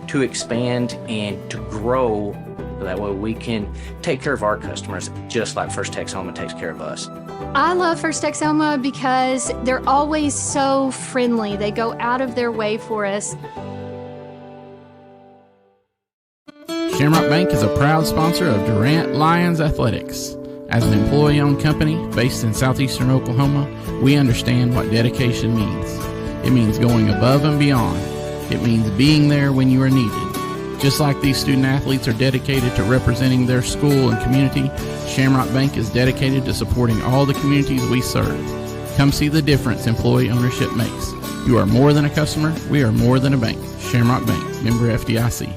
to expand and to grow. That way we can take care of our customers just like First Tex Homa takes care of us. I love First Tex Homa because they're always so friendly. They go out of their way for us. Shamrock Bank is a proud sponsor of Durant Lions Athletics. As an employee-owned company based in southeastern Oklahoma, we understand what dedication means. It means going above and beyond. It means being there when you are needed. Just like these student athletes are dedicated to representing their school and community, Shamrock Bank is dedicated to supporting all the communities we serve. Come see the difference employee ownership makes. You are more than a customer. We are more than a bank. Shamrock Bank, member FDIC.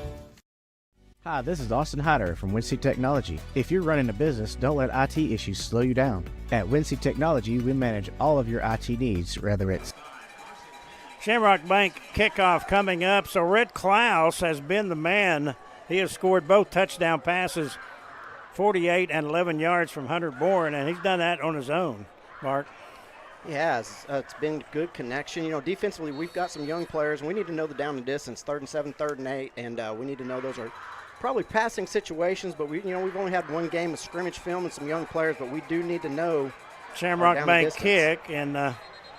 Hi, this is Austin Hyder from WinSea Technology. If you're running a business, don't let IT issues slow you down. At WinSea Technology, we manage all of your IT needs, whether it's Shamrock Bank kickoff coming up. So Red Klaus has been the man. He has scored both touchdown passes, 48 and 11 yards from Hunter Bourne, and he's done that on his own, Mark. He has. It's been good connection. You know, defensively, we've got some young players, and we need to know the down and distance, 3rd and 7, 3rd and 8, and we need to know those are probably passing situations, but we've only had one game of scrimmage film and some young players, but we do need to know. Shamrock Bank kick, and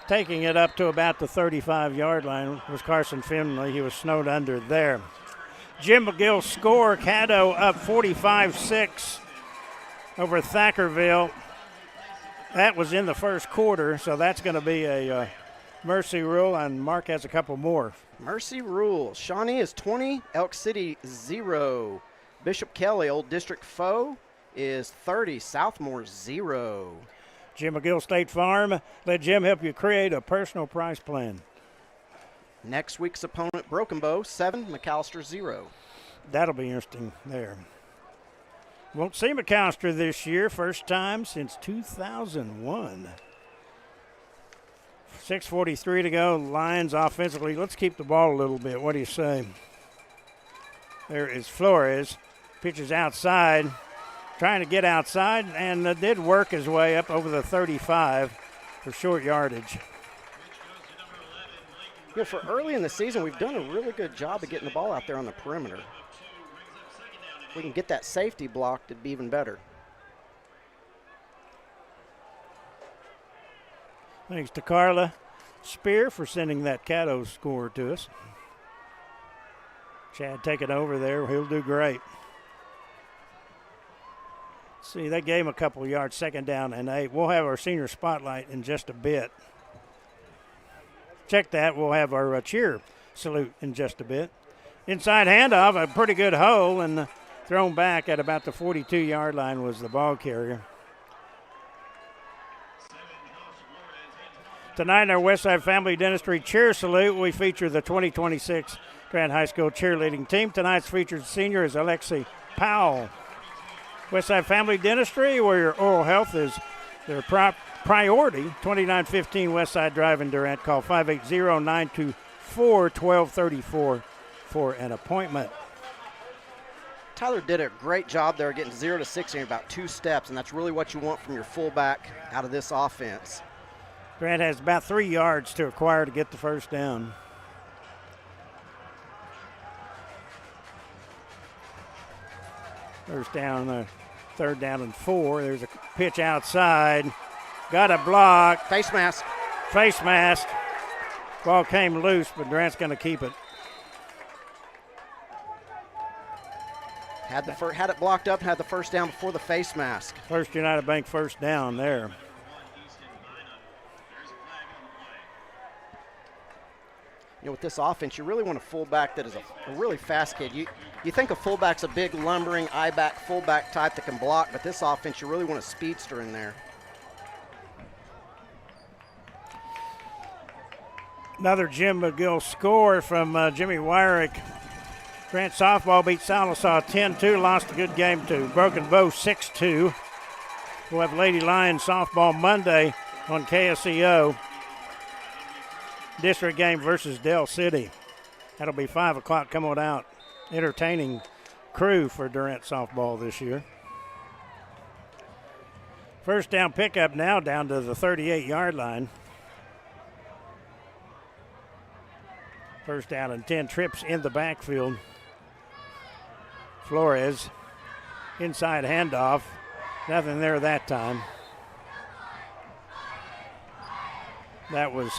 taking it up to about the 35-yard line was Carson Finley. He was snowed under there. Jim McGill score. Caddo up 45-6 over Thackerville. That was in the first quarter, so that's going to be a mercy rule, and Mark has a couple more. Mercy rule. Shawnee is 20, Elk City 0. Bishop Kelly, Old District foe, is 30, Southmore 0. Jim McGill State Farm. Let Jim help you create a personal price plan. Next week's opponent, Broken Bow 7, McAllister 0. That'll be interesting there. Won't see McAllister this year, first time since 2001. 6:43 to go. Lions offensively. Let's keep the ball a little bit. What do you say? There is Flores. Pitches outside. Trying to get outside, and did work his way up over the 35 for short yardage. You know, for early in the season, we've done a really good job of getting the ball out there on the perimeter. If we can get that safety blocked, it'd be even better. Thanks to Carla Spear for sending that Caddo score to us. Chad, take it over there. He'll do great. See, they gave him a couple of yards, 2nd down and 8. We'll have our senior spotlight in just a bit. Check that. We'll have our cheer salute in just a bit. Inside handoff, a pretty good hole, and thrown back at about the 42-yard line was the ball carrier. Tonight in our Westside Family Dentistry Cheer Salute, we feature the 2026 Durant High School cheerleading team. Tonight's featured senior is Alexi Powell. Westside Family Dentistry, where your oral health is their priority. 2915 Westside Drive in Durant. Call 580-924-1234 for an appointment. Tyler did a great job there getting 0 to 60 in about 2 steps, and that's really what you want from your fullback out of this offense. Grant has about 3 yards to acquire to get the first down. First down, 3rd down and 4. There's a pitch outside. Got a block. Face mask. Face mask. Ball came loose, but Durant's going to keep it. Had it blocked up, had the first down before the face mask. First United Bank first down there. You know, with this offense, you really want a fullback that is a really fast kid. You think a fullback's a big, lumbering, I-back, fullback type that can block, but this offense, you really want a speedster in there. Another Jim McGill score from Jimmy Wyrick. Durant softball beat Sallisaw 10-2, lost a good game to Broken Bow 6-2. We'll have Lady Lions softball Monday on KSEO. District game versus Dell City. That'll be 5 o'clock. Come on out. Entertaining crew for Durant softball this year. First down pickup now down to the 38-yard line. First down and 10, trips in the backfield. Flores, inside handoff. Nothing there that time. That was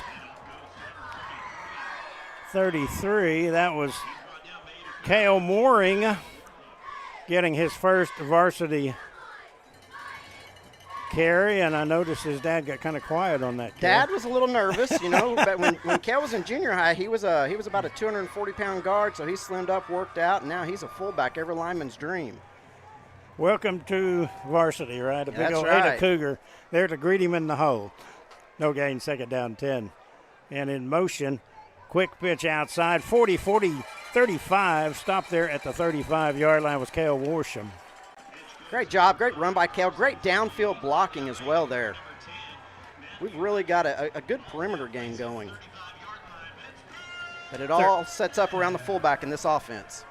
33. That was Cale Mooring getting his first varsity carry, and I noticed his dad got kind of quiet on that carry. Dad was a little nervous, but when Cale was in junior high, he was about a 240-pound guard, so he slimmed up, worked out, and now he's a fullback, every lineman's dream. Welcome to varsity, right? A big That's old right. Ada Cougar there to greet him in the hole. No gain, second down 10. And in motion, quick pitch outside, 40-40, 35. Stop there at the 35-yard line was Cale Worsham. Great job, great run by Cale, great downfield blocking as well there. We've really got a good perimeter game going. But it all sets up around the fullback in this offense.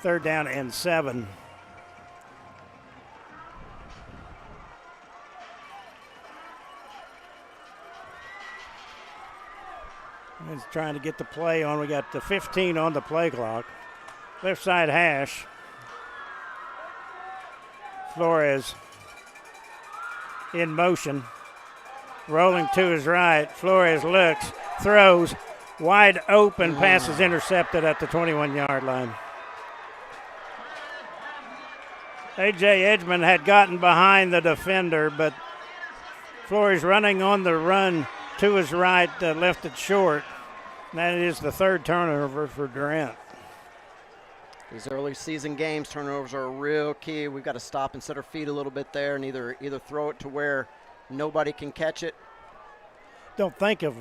Third down and 7. He's trying to get the play on. We got the 15 on the play clock. Left side hash. Flores in motion. Rolling to his right. Flores looks, throws, wide open, pass is intercepted at the 21-yard line. A.J. Edgman had gotten behind the defender, but Flores running on the run to his right left it short. And that is the third turnover for Durant. These early season games, turnovers are real key. We've got to stop and set our feet a little bit there and either throw it to where nobody can catch it. Don't think of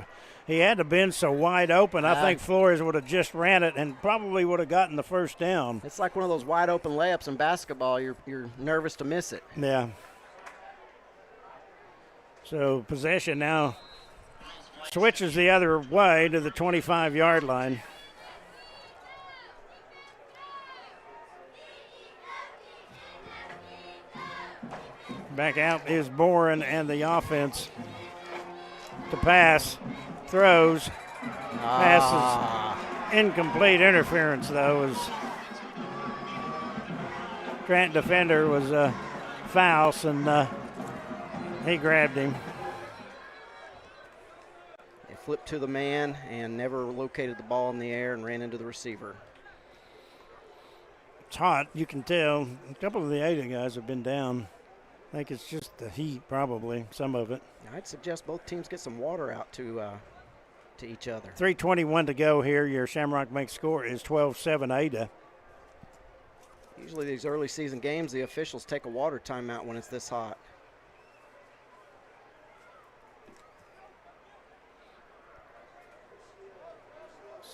he had to been so wide open. I think Flores would have just ran it and probably would have gotten the first down. It's like one of those wide open layups in basketball. You're nervous to miss it. Yeah. So possession now switches the other way to the 25-yard line. Back out is Boren and the offense to pass, throws, passes, incomplete interference though. As Grant defender was Faust and he grabbed him. They flipped to the man and never located the ball in the air and ran into the receiver. It's hot, you can tell. A couple of the Ada guys have been down. I think it's just the heat, probably, some of it. I'd suggest both teams get some water out to each other. 3:21 to go here. Your Shamrock Bank score is 12-7 Ada. Usually these early season games, the officials take a water timeout when it's this hot.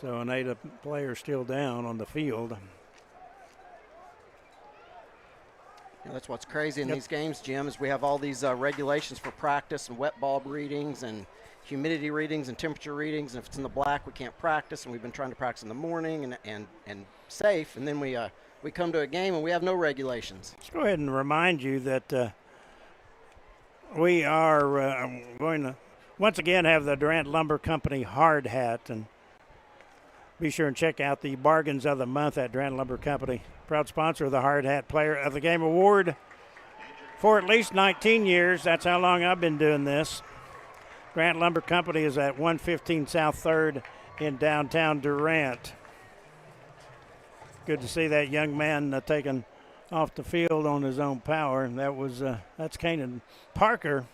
So an Ada player still down on the field. That's what's crazy in these games, Jim, is we have all these regulations for practice and wet bulb readings and humidity readings and temperature readings. And if it's in the black, we can't practice. And we've been trying to practice in the morning and safe. And then we come to a game and we have no regulations. Let's go ahead and remind you that we are going to once again have the Durant Lumber Company hard hat. And be sure and check out the bargains of the month at Durant Lumber Company. Proud sponsor of the Hard Hat Player of the Game Award for at least 19 years. That's how long I've been doing this. Durant Lumber Company is at 115 South 3rd in downtown Durant. Good to see that young man taken off the field on his own power. And that's Kanan Parker.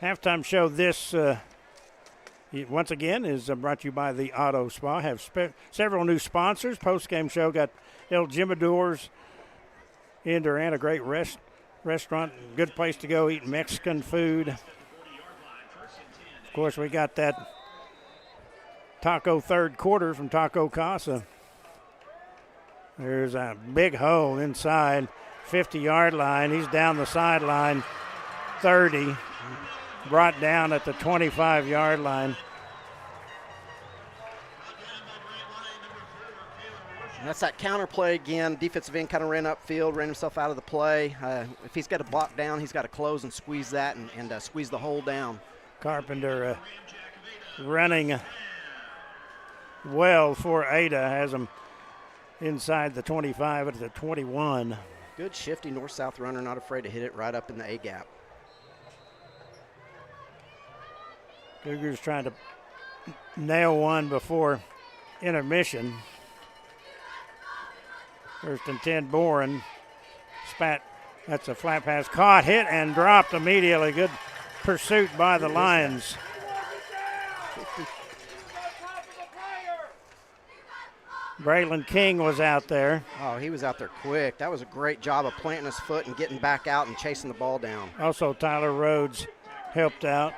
Halftime show this once again is brought to you by the Auto Spa. Have several new sponsors. Post-game show got El Jimadors in Durant, a great restaurant, good place to go eat Mexican food. Of course, we got that Taco third quarter from Taco Casa. There's a big hole inside, 50-yard line. He's down the sideline, 30. Brought down at the 25-yard line. And that's that counter play again. Defensive end kind of ran upfield, ran himself out of the play. If he's got to block down, he's got to close and squeeze that and squeeze the hole down. Carpenter running well for Ada, has him inside the 25 at the 21. Good shifty north-south runner, not afraid to hit it right up in the A-gap. Cougars trying to nail one before intermission. First and 10, Boren. Spat, that's a flat pass. Caught, hit, and dropped immediately. Good pursuit by the Lions. Braylon King was out there. Oh, he was out there quick. That was a great job of planting his foot and getting back out and chasing the ball down. Also, Tyler Rhodes helped out.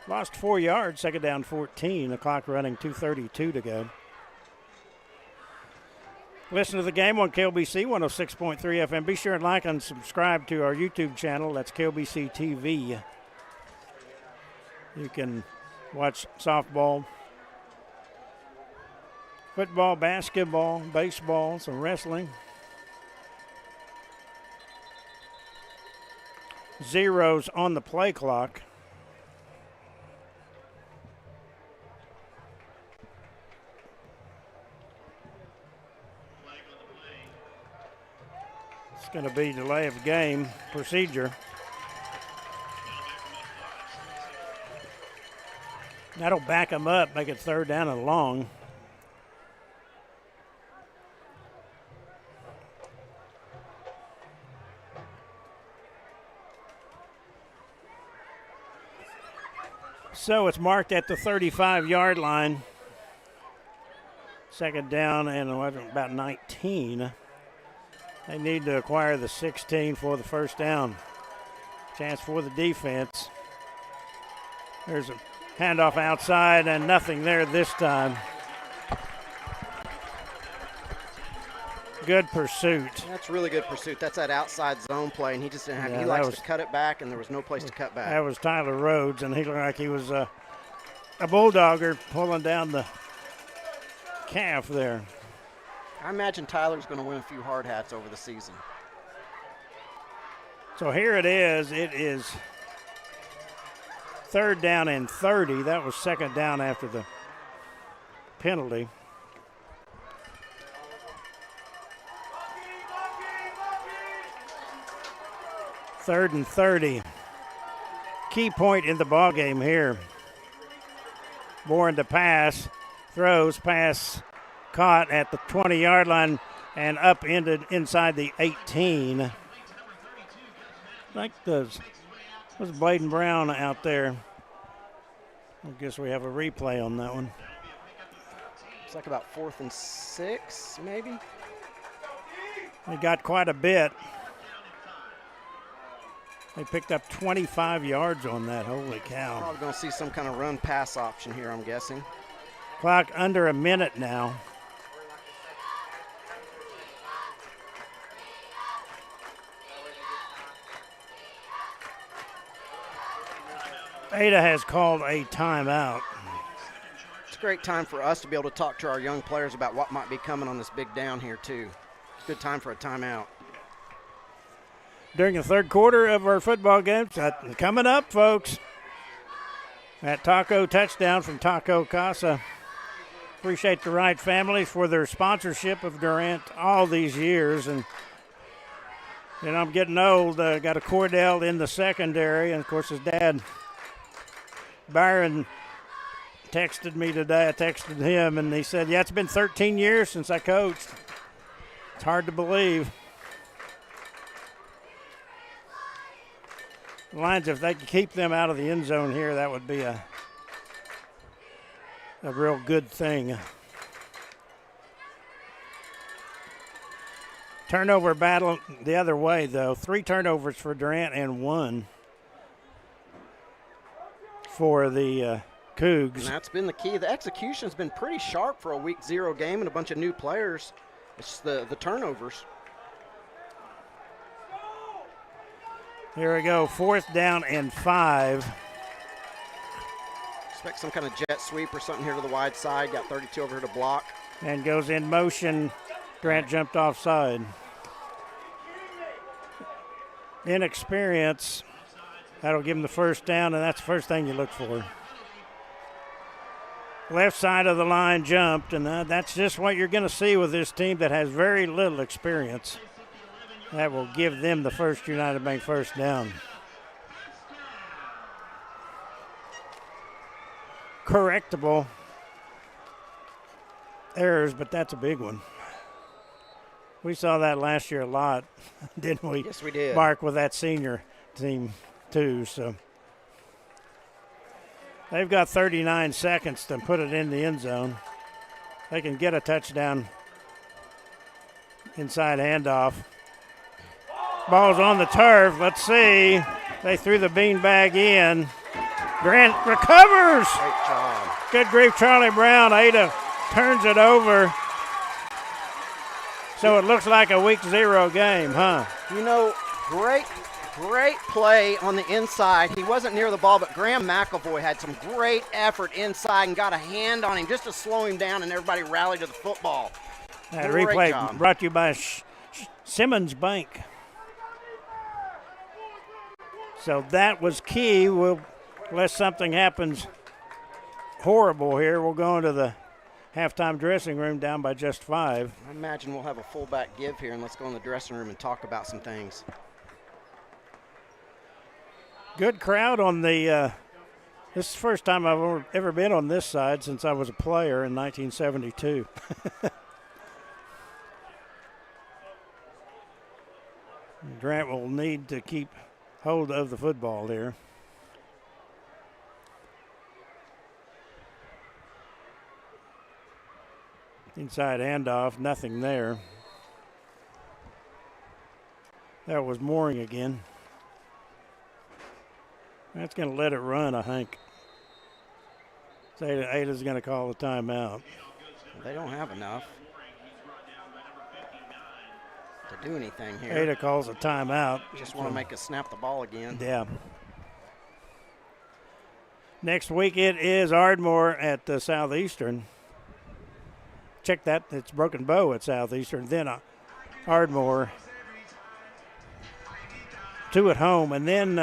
Lost 4 yards, second down 14. The clock running, 2:32 to go. Listen to the game on KLBC 106.3 FM. Be sure and like and subscribe to our YouTube channel. That's KLBC TV. You can watch softball, football, basketball, baseball, some wrestling. Zeros on the play clock. It's going to be delay of game procedure. That'll back them up, make it third down and long. So it's marked at the 35-yard line. Second down and about 19. They need to acquire the 16 for the first down. Chance for the defense. There's a handoff outside and nothing there this time. Good pursuit. That's really good pursuit. That's that outside zone play, and he just didn't have. He likes to cut it back, and there was no place to cut back. That was Tyler Rhodes, and he looked like he was a bulldogger pulling down the calf there. I imagine Tyler's going to win a few hard hats over the season. So here it is. It is third down and 30. That was second down after the penalty. Third and 30. Key point in the ball game here. Boren to pass, throws, pass caught at the 20-yard line and up ended inside the 18. I think was Bladen Brown out there. I guess we have a replay on that one. It's like about 4th and 6, maybe. They got quite a bit. They picked up 25 yards on that. Holy cow. Probably going to see some kind of run-pass option here, I'm guessing. Clock under a minute now. Ada has called a timeout. It's a great time for us to be able to talk to our young players about what might be coming on this big down here, too. Good time for a timeout. During the third quarter of our football game, coming up, folks. That Taco touchdown from Taco Casa. Appreciate the Wright families for their sponsorship of Durant all these years. And I'm getting old. Got a Cordell in the secondary, and, of course, his dad, Byron, texted me today. I texted him, and he said, yeah, it's been 13 years since I coached. It's hard to believe. The Lions, if they could keep them out of the end zone here, that would be a real good thing. Turnover battle the other way, though. 3 turnovers for Durant and 1. for the Cougs. And that's been the key. The execution's been pretty sharp for a week 0 game and a bunch of new players. It's the turnovers. Here we go, 4th down and 5. Expect some kind of jet sweep or something here to the wide side. Got 32 over here to block. And goes in motion. Grant jumped offside. Inexperience. That'll give him the first down, and that's the first thing you look for. Left side of the line jumped, and that's just what you're going to see with this team that has very little experience. That will give them the first United Bank first down. Correctable errors, but that's a big one. We saw that last year a lot, didn't we? Yes, we did. Mark, with that senior team too. So they've got 39 seconds to put it in the end zone. They can get a touchdown. Inside handoff. Ball's on the turf. Let's see. They threw the beanbag in. Grant recovers. Great job. Good grief, Charlie Brown. Ada turns it over. So it looks like a week 0 game, huh? You know, great play on the inside. He wasn't near the ball, but Graham McAvoy had some great effort inside and got a hand on him just to slow him down, and everybody rallied to the football. That Great replay job. brought to you by Simmons Bank. So that was key. Unless something happens horrible here, we'll go into the halftime dressing room down by just 5. I imagine we'll have a fullback give here, and let's go in the dressing room and talk about some things. Good crowd on the this is the first time I've ever been on this side since I was a player in 1972. Grant will need to keep hold of the football here. Inside handoff, nothing there. That was Mooring again. That's going to let it run, I think. So Ada's going to call the timeout. They don't have enough to do anything here. Ada calls a timeout. Just want to make us snap the ball again. Yeah. Next week it is Ardmore at Southeastern. Check that. It's Broken Bow at Southeastern. Then Ardmore. 2 at home. And then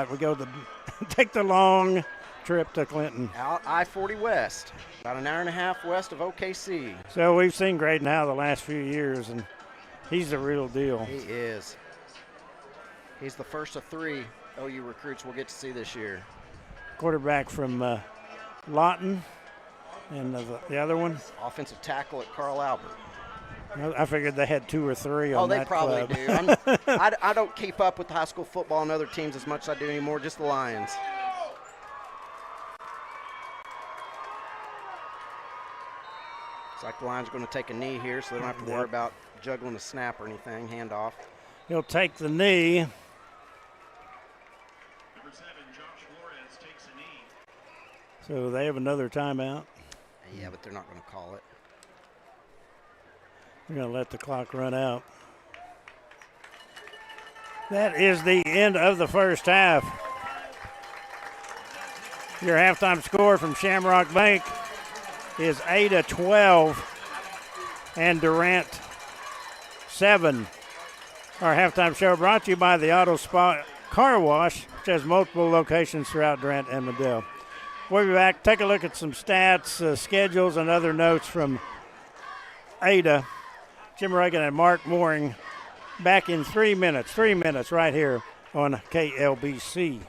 we go take the long trip to Clinton. Out I-40 West. About an hour and a half west of OKC. So we've seen Graydon Howe the last few years, and he's the real deal. He is. He's the first of 3 OU recruits we'll get to see this year. Quarterback from Lawton, and the other one? Offensive tackle at Carl Albert. I figured they had 2 or 3 on that club. Oh, they probably do. I don't keep up with high school football and other teams as much as I do anymore, just the Lions. It's like the Lions are going to take a knee here, so they don't have to worry about juggling a snap or anything. Handoff. He'll take the knee. So they have another timeout. Yeah, but they're not going to call it. We're going to let the clock run out. That is the end of the first half. Your halftime score from Shamrock Bank is Ada 12 and Durant 7. Our halftime show brought to you by the Auto Spa Car Wash, which has multiple locations throughout Durant and Medill. We'll be back. Take a look at some stats, schedules, and other notes from Ada. Jim Reagan and Mark Mooring back in 3 minutes. 3 minutes right here on KLBC.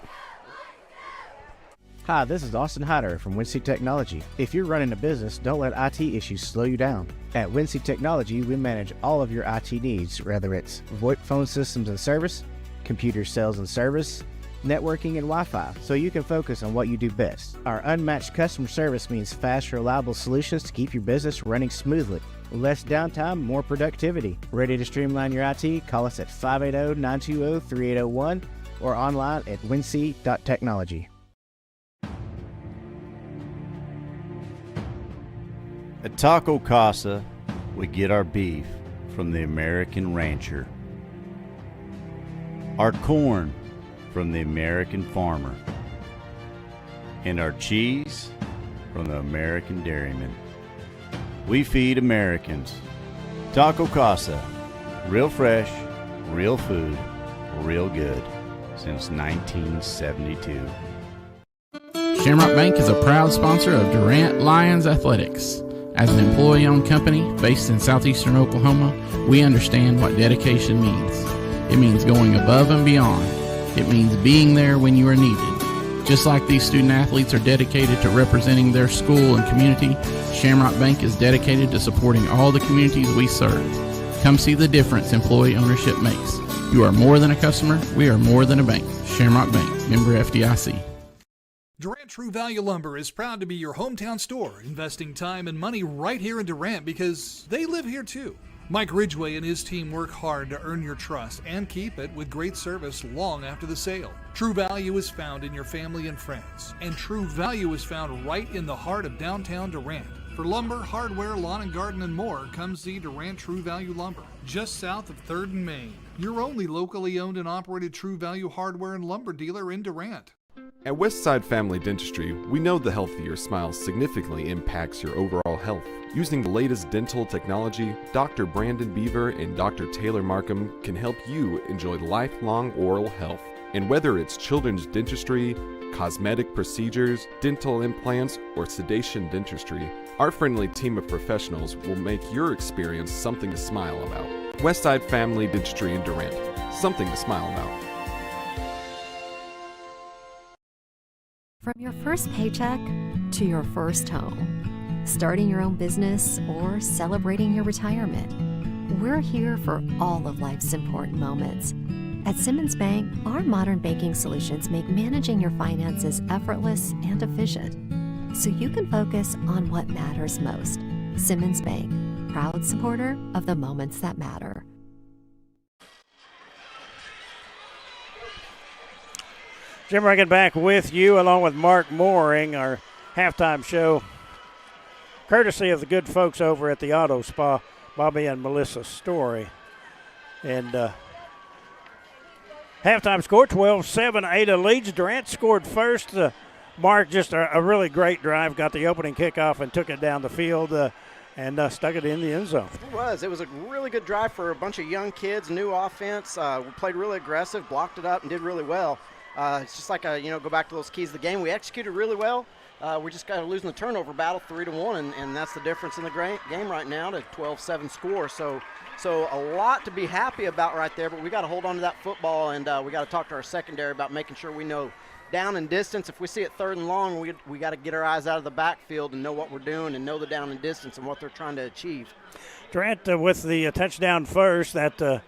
Hi, this is Austin Hyder from Wincy Technology. If you're running a business, don't let IT issues slow you down. At Wincy Technology, we manage all of your IT needs, whether it's VoIP phone systems and service, computer sales and service, networking, and Wi-Fi, so you can focus on what you do best. Our unmatched customer service means fast, reliable solutions to keep your business running smoothly. Less downtime, more productivity. Ready to streamline your IT? Call us at 580-920-3801 or online at wincy.technology. Taco Casa, we get our beef from the American rancher. Our corn from the American farmer. And our cheese from the American dairyman. We feed Americans. Taco Casa, real fresh, real food, real good, since 1972. Shamrock Bank is a proud sponsor of Durant Lions Athletics. As an employee-owned company based in southeastern Oklahoma, we understand what dedication means. It means going above and beyond. It means being there when you are needed. Just like these student athletes are dedicated to representing their school and community, Shamrock Bank is dedicated to supporting all the communities we serve. Come see the difference employee ownership makes. You are more than a customer. We are more than a bank. Shamrock Bank, member FDIC. Durant True Value Lumber is proud to be your hometown store, investing time and money right here in Durant because they live here too. Mike Ridgway and his team work hard to earn your trust and keep it with great service long after the sale. True value is found in your family and friends, and true value is found right in the heart of downtown Durant. For lumber, hardware, lawn and garden, and more, come see Durant True Value Lumber, just south of 3rd and Main. Your only locally owned and operated True Value hardware and lumber dealer in Durant. At Westside Family Dentistry, we know the healthier smile significantly impacts your overall health. Using the latest dental technology, Dr. Brandon Beaver and Dr. Taylor Markham can help you enjoy lifelong oral health. And whether it's children's dentistry, cosmetic procedures, dental implants, or sedation dentistry, our friendly team of professionals will make your experience something to smile about. Westside Family Dentistry in Durant, something to smile about. From your first paycheck to your first home, starting your own business or celebrating your retirement, we're here for all of life's important moments. At Simmons Bank, our modern banking solutions make managing your finances effortless and efficient, so you can focus on what matters most. Simmons Bank, proud supporter of the moments that matter. Jim Reagan back with you along with Mark Mooring, our halftime show, courtesy of the good folks over at the Auto Spa, Bobby and Melissa Story. And halftime score, 12-7, Ada leads. Durant scored first. Mark, just a really great drive, got the opening kickoff and took it down the field and stuck it in the end zone. It was a really good drive for a bunch of young kids, new offense. We played really aggressive, blocked it up, and did really well. It's just like, go back to those keys of the game. We executed really well. We just got losing the turnover battle 3-1, and that's the difference in the game right now, to 12-7 score. So a lot to be happy about right there, but we got to hold on to that football, and we got to talk to our secondary about making sure we know down and distance. If we see it 3rd and long, we got to get our eyes out of the backfield and know what we're doing and know the down and distance and what they're trying to achieve. Durant with the touchdown first, that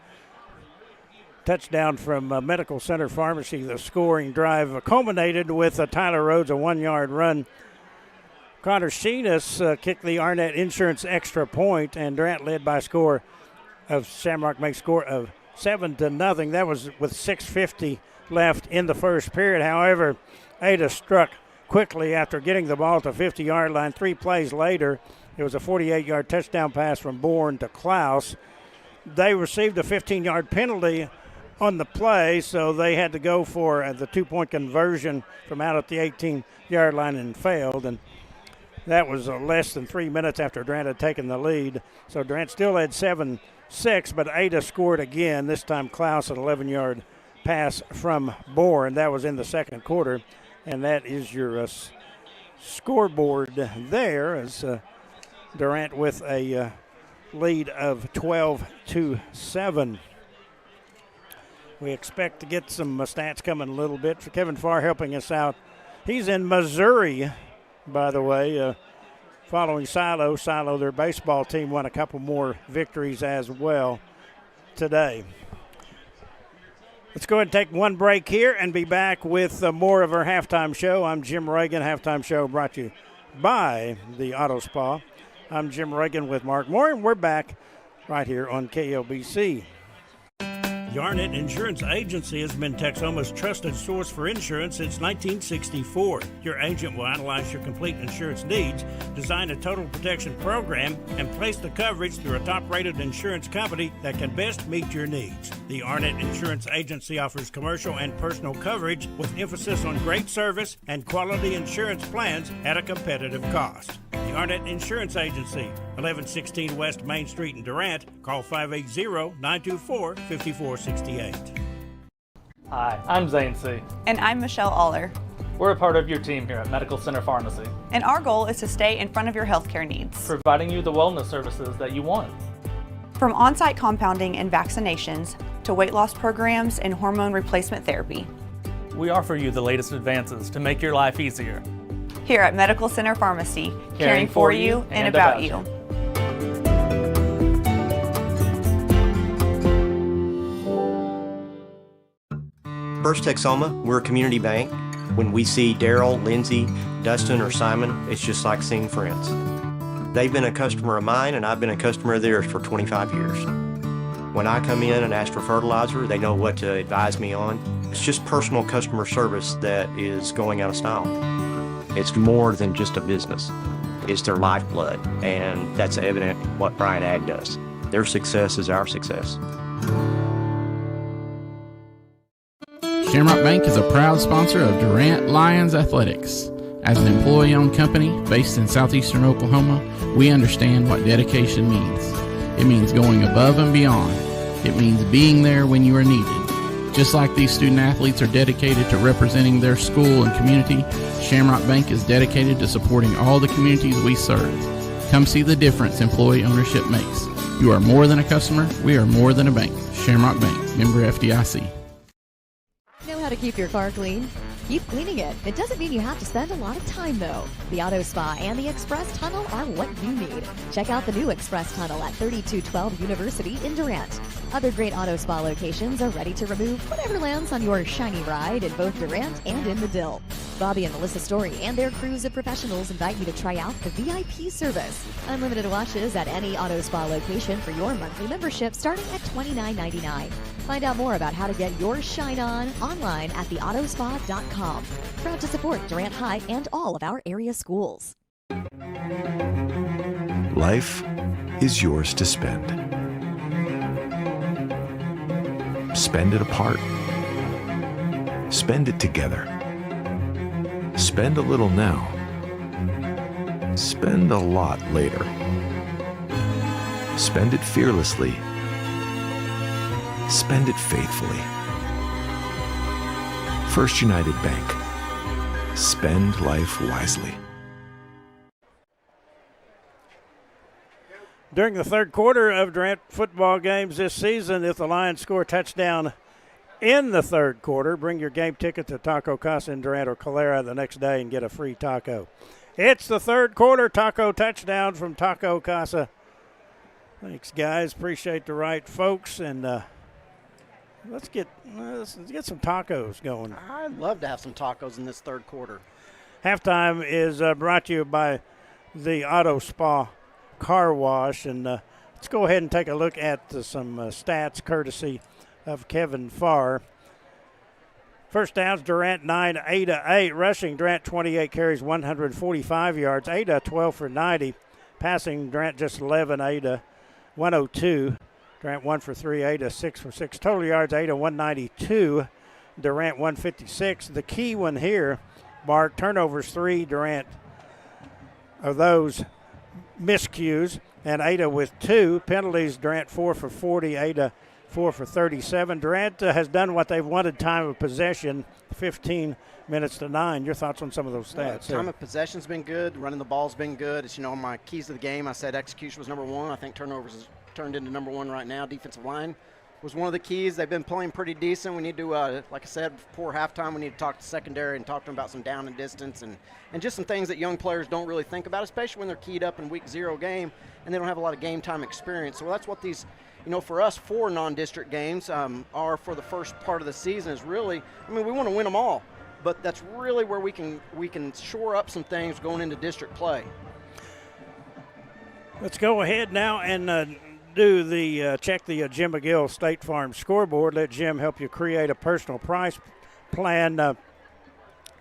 touchdown from Medical Center Pharmacy. The scoring drive culminated with Tyler Rhodes, a 1-yard run. Connor Sheenus kicked the Arnett Insurance extra point, and Durant led by a score of Shamrock makes score of 7-0. That was with 6:50 left in the first period. However, Ada struck quickly after getting the ball at the 50-yard line. 3 plays later, it was a 48-yard touchdown pass from Bourne to Klaus. They received a 15-yard penalty on the play, so they had to go for the 2-point conversion from out at the 18-yard line and failed. And that was less than 3 minutes after Durant had taken the lead. So Durant still had 7-6, but Ada scored again. This time Klaus, an 11-yard pass from Bourne. That was in the second quarter. And that is your scoreboard there, as Durant with a lead of 12-7. We expect to get some stats coming a little bit. For Kevin Farr helping us out. He's in Missouri, by the way, following Silo. Silo, their baseball team, won a couple more victories as well today. Let's go ahead and take one break here and be back with more of our halftime show. I'm Jim Reagan. Halftime show brought to you by the Auto Spa. I'm Jim Reagan with Mark Moore, and we're back right here on KLBC. The Arnett Insurance Agency has been Texoma's trusted source for insurance since 1964. Your agent will analyze your complete insurance needs, design a total protection program, and place the coverage through a top-rated insurance company that can best meet your needs. The Arnett Insurance Agency offers commercial and personal coverage with emphasis on great service and quality insurance plans at a competitive cost. The Arnett Insurance Agency, 1116 West Main Street in Durant. Call 580-924-5468. Hi, I'm Zane C. And I'm Michelle Aller. We're a part of your team here at Medical Center Pharmacy. And our goal is to stay in front of your healthcare needs, providing you the wellness services that you want. From on-site compounding and vaccinations to weight loss programs and hormone replacement therapy. We offer you the latest advances to make your life easier. Here at Medical Center Pharmacy, caring for you and about you. First Texoma, we're a community bank. When we see Daryl, Lindsay, Dustin, or Simon, it's just like seeing friends. They've been a customer of mine, and I've been a customer of theirs for 25 years. When I come in and ask for fertilizer, they know what to advise me on. It's just personal customer service that is going out of style. It's more than just a business. It's their lifeblood, and that's evident in what Bryant Ag does. Their success is our success. Shamrock Bank is a proud sponsor of Durant Lions Athletics. As an employee-owned company based in southeastern Oklahoma, we understand what dedication means. It means going above and beyond. It means being there when you are needed. Just like these student athletes are dedicated to representing their school and community, Shamrock Bank is dedicated to supporting all the communities we serve. Come see the difference employee ownership makes. You are more than a customer. We are more than a bank. Shamrock Bank, member FDIC. Know how to keep your car clean? Keep cleaning it. It doesn't mean you have to spend a lot of time, though. The Auto Spa and the Express Tunnel are what you need. Check out the new Express Tunnel at 3212 University in Durant. Other great Auto Spa locations are ready to remove whatever lands on your shiny ride in both Durant and in Medill. Bobby and Melissa Story and their crews of professionals invite you to try out the VIP service. Unlimited washes at any Auto Spa location for your monthly membership starting at $29.99. Find out more about how to get your shine on online at theautospa.com. Proud to support Durant High and all of our area schools. Life is yours to spend. Spend it apart. Spend it together. Spend a little now. Spend a lot later. Spend it fearlessly. Spend it faithfully. First United Bank. Spend life wisely. During the third quarter of Durant football games this season, if the Lions score a touchdown in the third quarter, bring your game ticket to Taco Casa in Durant or Calera the next day and get a free taco. It's the third quarter taco touchdown from Taco Casa. Thanks, guys. Appreciate the right folks, and let's get some tacos going. I'd love to have some tacos in this third quarter. Halftime is brought to you by the Auto Spa Car Wash, and let's go ahead and take a look at some stats courtesy of Kevin Farr. First downs, Durant 9, Ada 8. Rushing, Durant 28 carries, 145 yards. Ada 12 for 90. Passing, Durant just 11, Ada 102. Durant 1 for 3, Ada 6 for 6. Total yards, Ada 192. Durant 156. The key one here, Bart, turnovers 3, Durant are those miscues, and Ada with 2. Penalties, Durant 4 for 40, Ada 4 for 37. Durant has done what they've wanted, time of possession, 15 minutes to 9. Your thoughts on some of those stats? Time of possession's been good. Running the ball's been good. It's, my keys to the game, I said execution was number 1. I think turnovers has turned into number 1 right now. Defensive line was one of the keys. They've been playing pretty decent. We need to, like I said, before halftime, we need to talk to secondary and talk to them about some down and distance and just some things that young players don't really think about, especially when they're keyed up in week 0 game and they don't have a lot of game time experience. So that's what these, for us, 4 non-district games are for the first part of the season is really, we want to win them all, but that's really where we can shore up some things going into district play. Let's go ahead now and do the check the Jim McGill State Farm scoreboard. Let Jim help you create a personal price plan.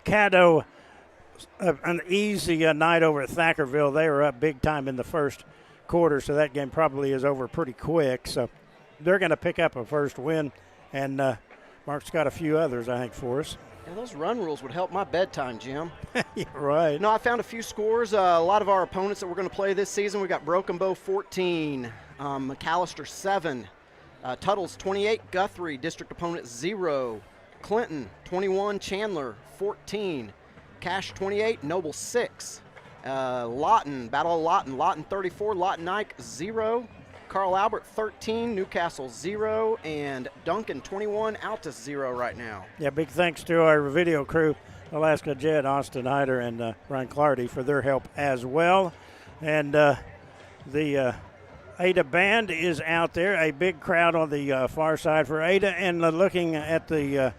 Caddo, an easy night over at Thackerville. They were up big time in the first quarter, so that game probably is over pretty quick. So they're going to pick up a first win, and Mark's got a few others, I think, for us. Yeah, those run rules would help my bedtime, Jim. Yeah, right. No, I found a few scores. A lot of our opponents that we're going to play this season, we got Broken Bow 14, McAllister 7, Tuttle's 28, Guthrie, district opponent 0, Clinton 21, Chandler 14, Cash 28, Noble 6, Lawton, Battle of Lawton 34, Lawton Ike 0, Carl Albert 13, Newcastle 0, and Duncan 21, Altus 0 right now. Yeah, big thanks to our video crew, Alaska Jed, Austin Hyder, and Ryan Clardy for their help as well. And the Ada band is out there, a big crowd on the far side for Ada, and looking at the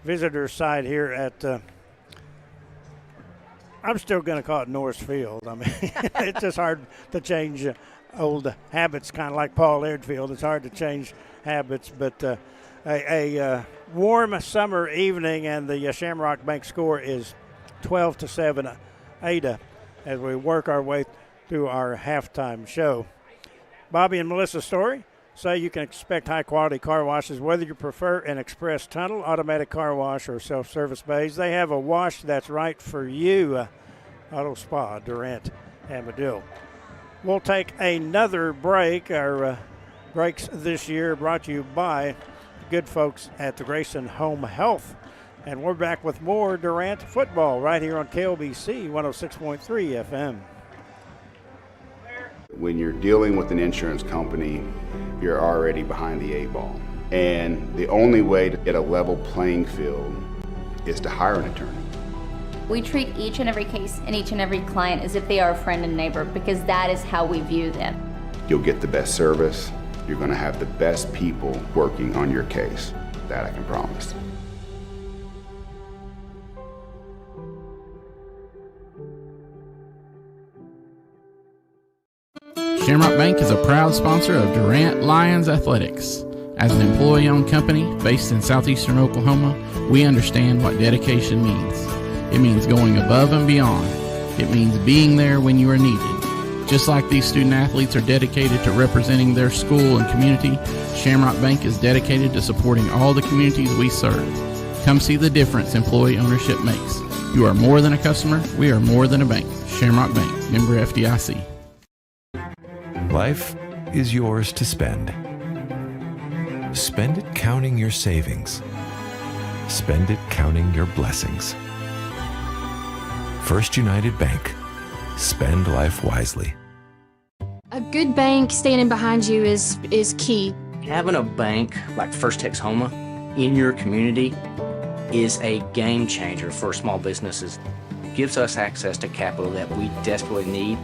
visitor side here at I'm still going to call it Norris Field. I mean, it's just hard to change old habits, kind of like Paul Laird Field. It's hard to change habits, but a warm summer evening, and the Shamrock Bank score is 12-7 Ada as we work our way through our halftime show. Bobby and Melissa Story say you can expect high-quality car washes whether you prefer an express tunnel, automatic car wash, or self-service bays. They have a wash that's right for you. Auto Spa, Durant Amadil. We'll take another break. Our breaks this year brought to you by the good folks at the Grayson Home Health. And we're back with more Durant football right here on KLBC 106.3 FM. When you're dealing with an insurance company, you're already behind the eight ball. And the only way to get a level playing field is to hire an attorney. We treat each and every case and each and every client as if they are a friend and neighbor, because that is how we view them. You'll get the best service. You're going to have the best people working on your case. That I can promise. Shamrock Bank is a proud sponsor of Durant Lions Athletics. As an employee-owned company based in southeastern Oklahoma, we understand what dedication means. It means going above and beyond. It means being there when you are needed. Just like these student athletes are dedicated to representing their school and community, Shamrock Bank is dedicated to supporting all the communities we serve. Come see the difference employee ownership makes. You are more than a customer. We are more than a bank. Shamrock Bank, member FDIC. Life is yours to spend. Spend it counting your savings. Spend it counting your blessings. First United Bank. Spend life wisely. A good bank standing behind you is key. Having a bank like First Texoma in your community is a game changer for small businesses. It gives us access to capital that we desperately need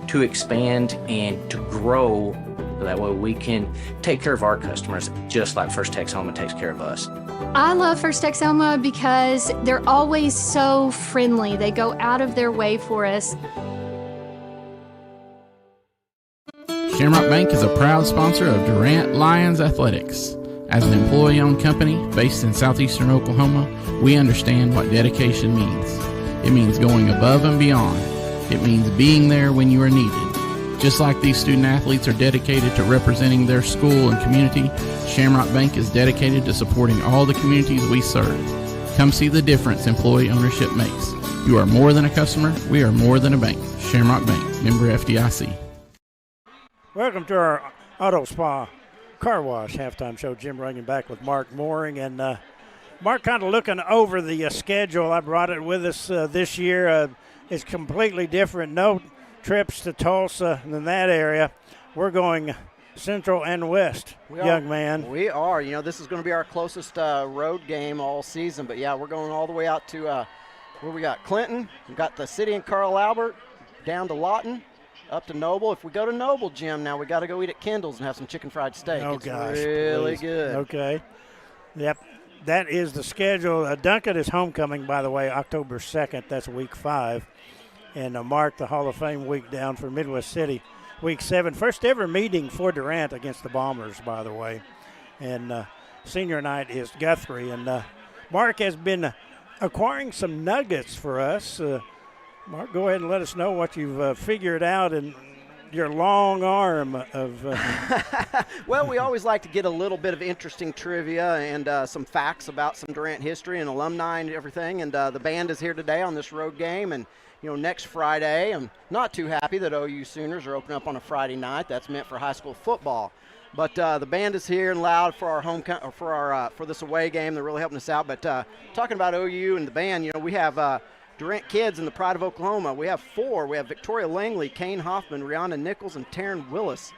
to expand and to grow. That way we can take care of our customers just like First Texoma takes care of us. I love First Texoma because they're always so friendly. They go out of their way for us. Shamrock Bank is a proud sponsor of Durant Lions Athletics. As an employee-owned company based in southeastern Oklahoma, we understand what dedication means. It means going above and beyond. It means being there when you are needed. Just like these student athletes are dedicated to representing their school and community, Shamrock Bank is dedicated to supporting all the communities we serve. Come see the difference employee ownership makes. You are more than a customer. We are more than a bank. Shamrock Bank, member FDIC. Welcome to our Auto Spa Car Wash halftime show. Jim Runyon back with Mark Mooring. And Mark kind of looking over the schedule. I brought it with us this year. It's completely different. No trips to Tulsa in that area. We're going central and west, young man. We are. You know, this is going to be our closest road game all season. But, yeah, we're going all the way out to where we got Clinton. We got the city and Carl Albert, down to Lawton, up to Noble. If we go to Noble, Jim, now we got to go eat at Kendall's and have some chicken fried steak. Oh, it's gosh, really please. good. Okay. Yep. That is the schedule. Duncan is homecoming, by the way, October 2nd. That's week 5. And mark the Hall of Fame week down for Midwest City Week 7. First ever meeting for Durant against the Bombers, by the way. And senior night is Guthrie. And Mark has been acquiring some nuggets for us. Mark, go ahead and let us know what you've figured out in your long arm of. Well, we always like to get a little bit of interesting trivia and some facts about some Durant history and alumni and everything. And the band is here today on this road game. And, next Friday, I'm not too happy that OU Sooners are opening up on a Friday night. That's meant for high school football. But the band is here and loud for our for this away game. They're really helping us out. But talking about OU and the band, we have Durant kids in the pride of Oklahoma. We have 4. We have Victoria Langley, Kane Hoffman, Rihanna Nichols, and Taryn Willis.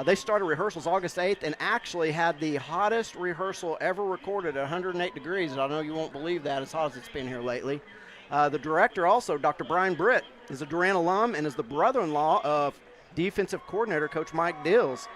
They started rehearsals August 8th and actually had the hottest rehearsal ever recorded at 108 degrees. I know you won't believe that, as hot as it's been here lately. The director also, Dr. Brian Britt, is a Durant alum and is the brother-in-law of defensive coordinator Coach Mike Dills.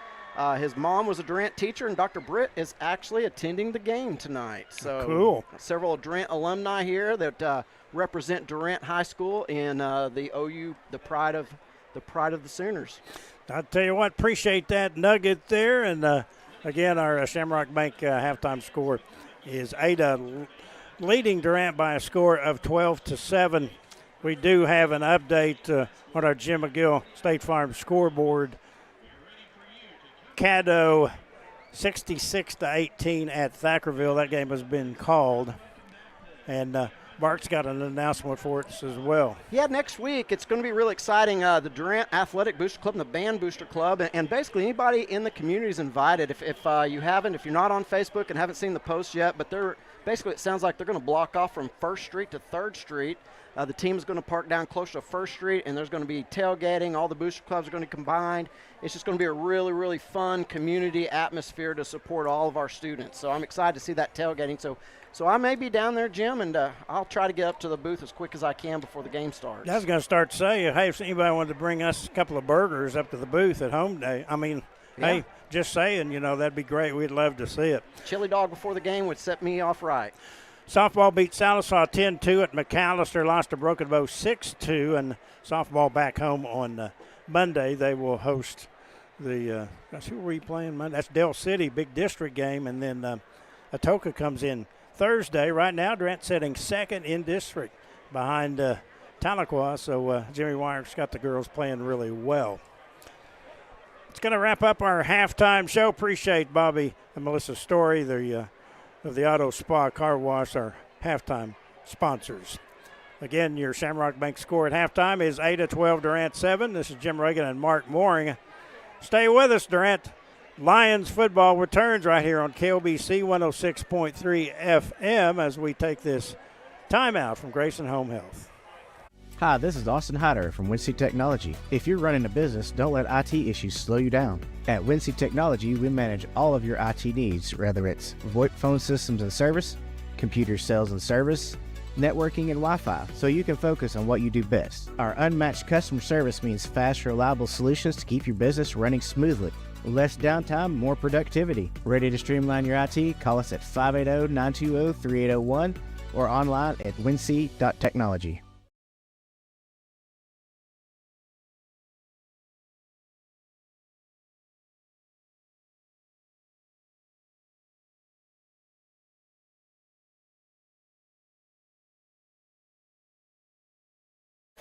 His mom was a Durant teacher, and Dr. Britt is actually attending the game tonight. So cool. Several Durant alumni here that represent Durant High School in the OU, the pride of the Sooners. I'll tell you what, appreciate that nugget there. And again, our Shamrock Bank halftime score is Ada leading Durant by a score of 12-7. We do have an update on our Jim McGill State Farm scoreboard. Caddo 66-18 at Thackerville. That game has been called. And Mark's got an announcement for us as well. Yeah, next week it's going to be really exciting. The Durant Athletic Booster Club and the Band Booster Club, and basically anybody in the community is invited. If you're not on Facebook and haven't seen the post yet, but it sounds like they're going to block off from 1st Street to 3rd Street. The team is going to park down close to 1st Street, and there's going to be tailgating. All the booster clubs are going to be combined. It's just going to be a really, really fun community atmosphere to support all of our students. So I'm excited to see that tailgating. So I may be down there, Jim, and I'll try to get up to the booth as quick as I can before the game starts. I was going to start to say, hey, if anybody wanted to bring us a couple of burgers up to the booth at home day, hey, just saying, that'd be great. We'd love to see it. Chili dog before the game would set me off right. Softball beat Sallisaw 10-2 at McAllister, lost to Broken Bow 6-2, and softball back home on Monday. They will host who were you playing Monday? That's Del City, big district game, and then Atoka comes in Thursday. Right now, Durant sitting 2nd in district behind Tahlequah, so Jimmy Wyer's got the girls playing really well. It's going to wrap up our halftime show. Appreciate Bobby and Melissa Story, of the Auto Spa Car Wash, our halftime sponsors. Again, your Shamrock Bank score at halftime is Ada 12, Durant 7. This is Jim Reagan and Mark Mooring. Stay with us. Durant Lions football returns right here on KLBC 106.3 FM as we take this timeout from Grayson Home Health. Hi, this is Austin Hyder from Wincy Technology. If you're running a business, don't let IT issues slow you down. At Wincy Technology, we manage all of your IT needs, whether it's VoIP phone systems and service, computer sales and service, networking and Wi-Fi, so you can focus on what you do best. Our unmatched customer service means fast, reliable solutions to keep your business running smoothly. Less downtime, more productivity. Ready to streamline your IT? Call us at 580-920-3801 or online at wincy.technology.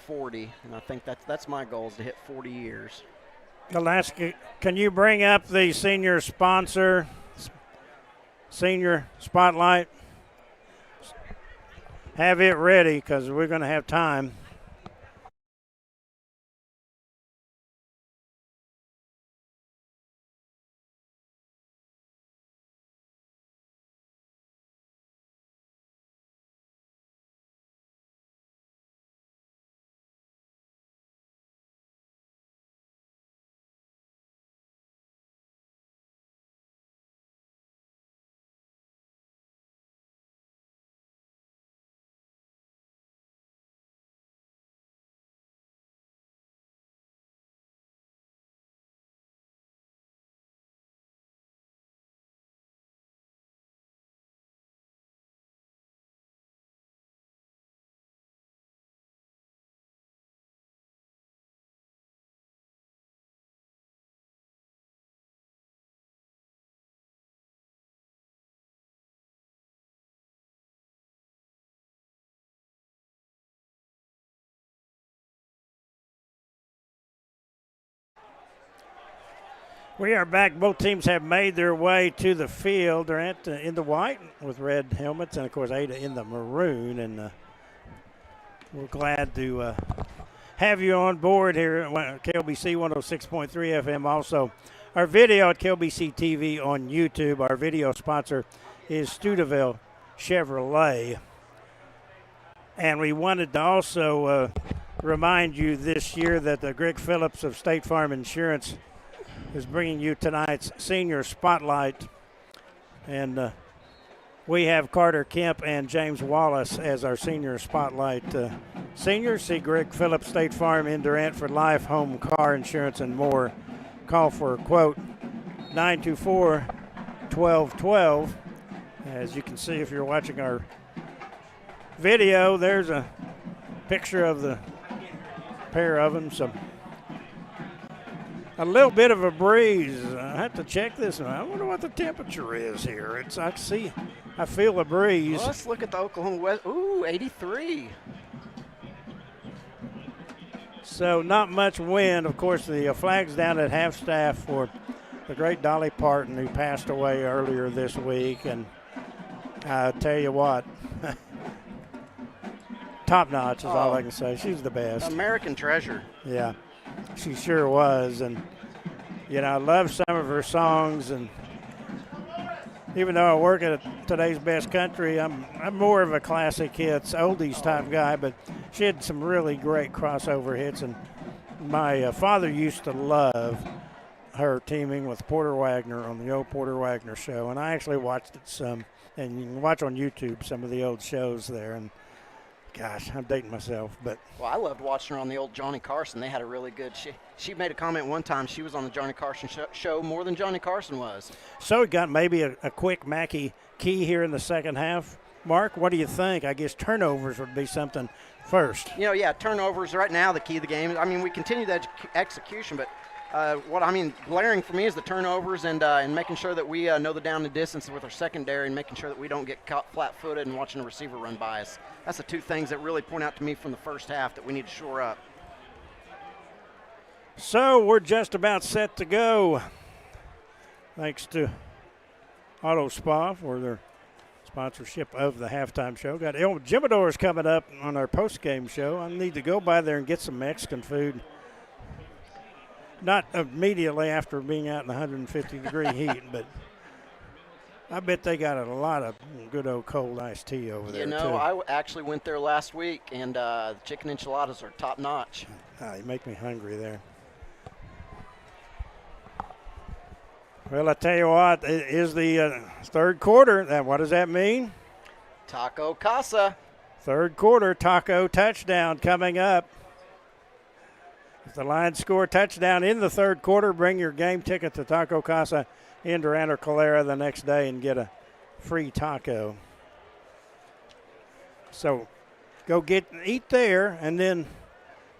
.40, and I think that's my goal, is to hit 40 years. Alaska, can you bring up the senior sponsor, senior spotlight? Have it ready because we're going to have time. We are back. Both teams have made their way to the field. Durant in the white with red helmets, and, of course, Ada in the maroon. And we're glad to have you on board here at KLBC 106.3 FM. Also, our video at KLBC TV on YouTube. Our video sponsor is Stuyvesant Chevrolet. And we wanted to also remind you this year that the Greg Phillips of State Farm Insurance is bringing you tonight's Senior Spotlight. And we have Carter Kemp and James Wallace as our Senior Spotlight seniors. See Greg Phillips, State Farm in Durant for life, home, car insurance, and more. Call for a quote, 924-1212. As you can see if you're watching our video, there's a picture of the pair of them. So a little bit of a breeze. I have to check this. I wonder what the temperature is here. I feel a breeze. Well, let's look at the Oklahoma West. Ooh, 83. So not much wind. Of course, the flag's down at half staff for the great Dolly Parton, who passed away earlier this week. And I tell you what, top notch is all I can say. She's the best. American treasure. Yeah, she sure was. And, I love some of her songs. And even though I work at Today's Best Country, I'm more of a classic hits, oldies type guy. But she had some really great crossover hits. And my father used to love her teaming with Porter Wagner on the old Porter Wagner show. And I actually watched it some. And you can watch on YouTube some of the old shows there. And gosh, I'm dating myself, but. Well, I loved watching her on the old Johnny Carson. They had a really good. She made a comment one time. She was on the Johnny Carson show more than Johnny Carson was. So we got maybe a quick Mackey key here in the second half. Mark, what do you think? I guess turnovers would be something first. Turnovers right now the key of the game. I mean, we continue the execution, but. Glaring for me is the turnovers and making sure that we know the down and distance with our secondary and making sure that we don't get caught flat-footed and watching a receiver run by us. That's the two things that really point out to me from the first half that we need to shore up. So we're just about set to go. Thanks to Auto Spa for their sponsorship of the halftime show. Got El Jimador's coming up on our post-game show. I need to go by there and get some Mexican food. Not immediately after being out in 150-degree heat, but I bet they got a lot of good old cold iced tea over there, too. I actually went there last week, and the chicken enchiladas are top-notch. You make me hungry there. Well, I tell you what, it is the third quarter. What does that mean? Taco Casa. Third quarter, Taco touchdown coming up. If the Lions score a touchdown in the third quarter, bring your game ticket to Taco Casa in Durant or Calera the next day and get a free taco. So go eat there, and then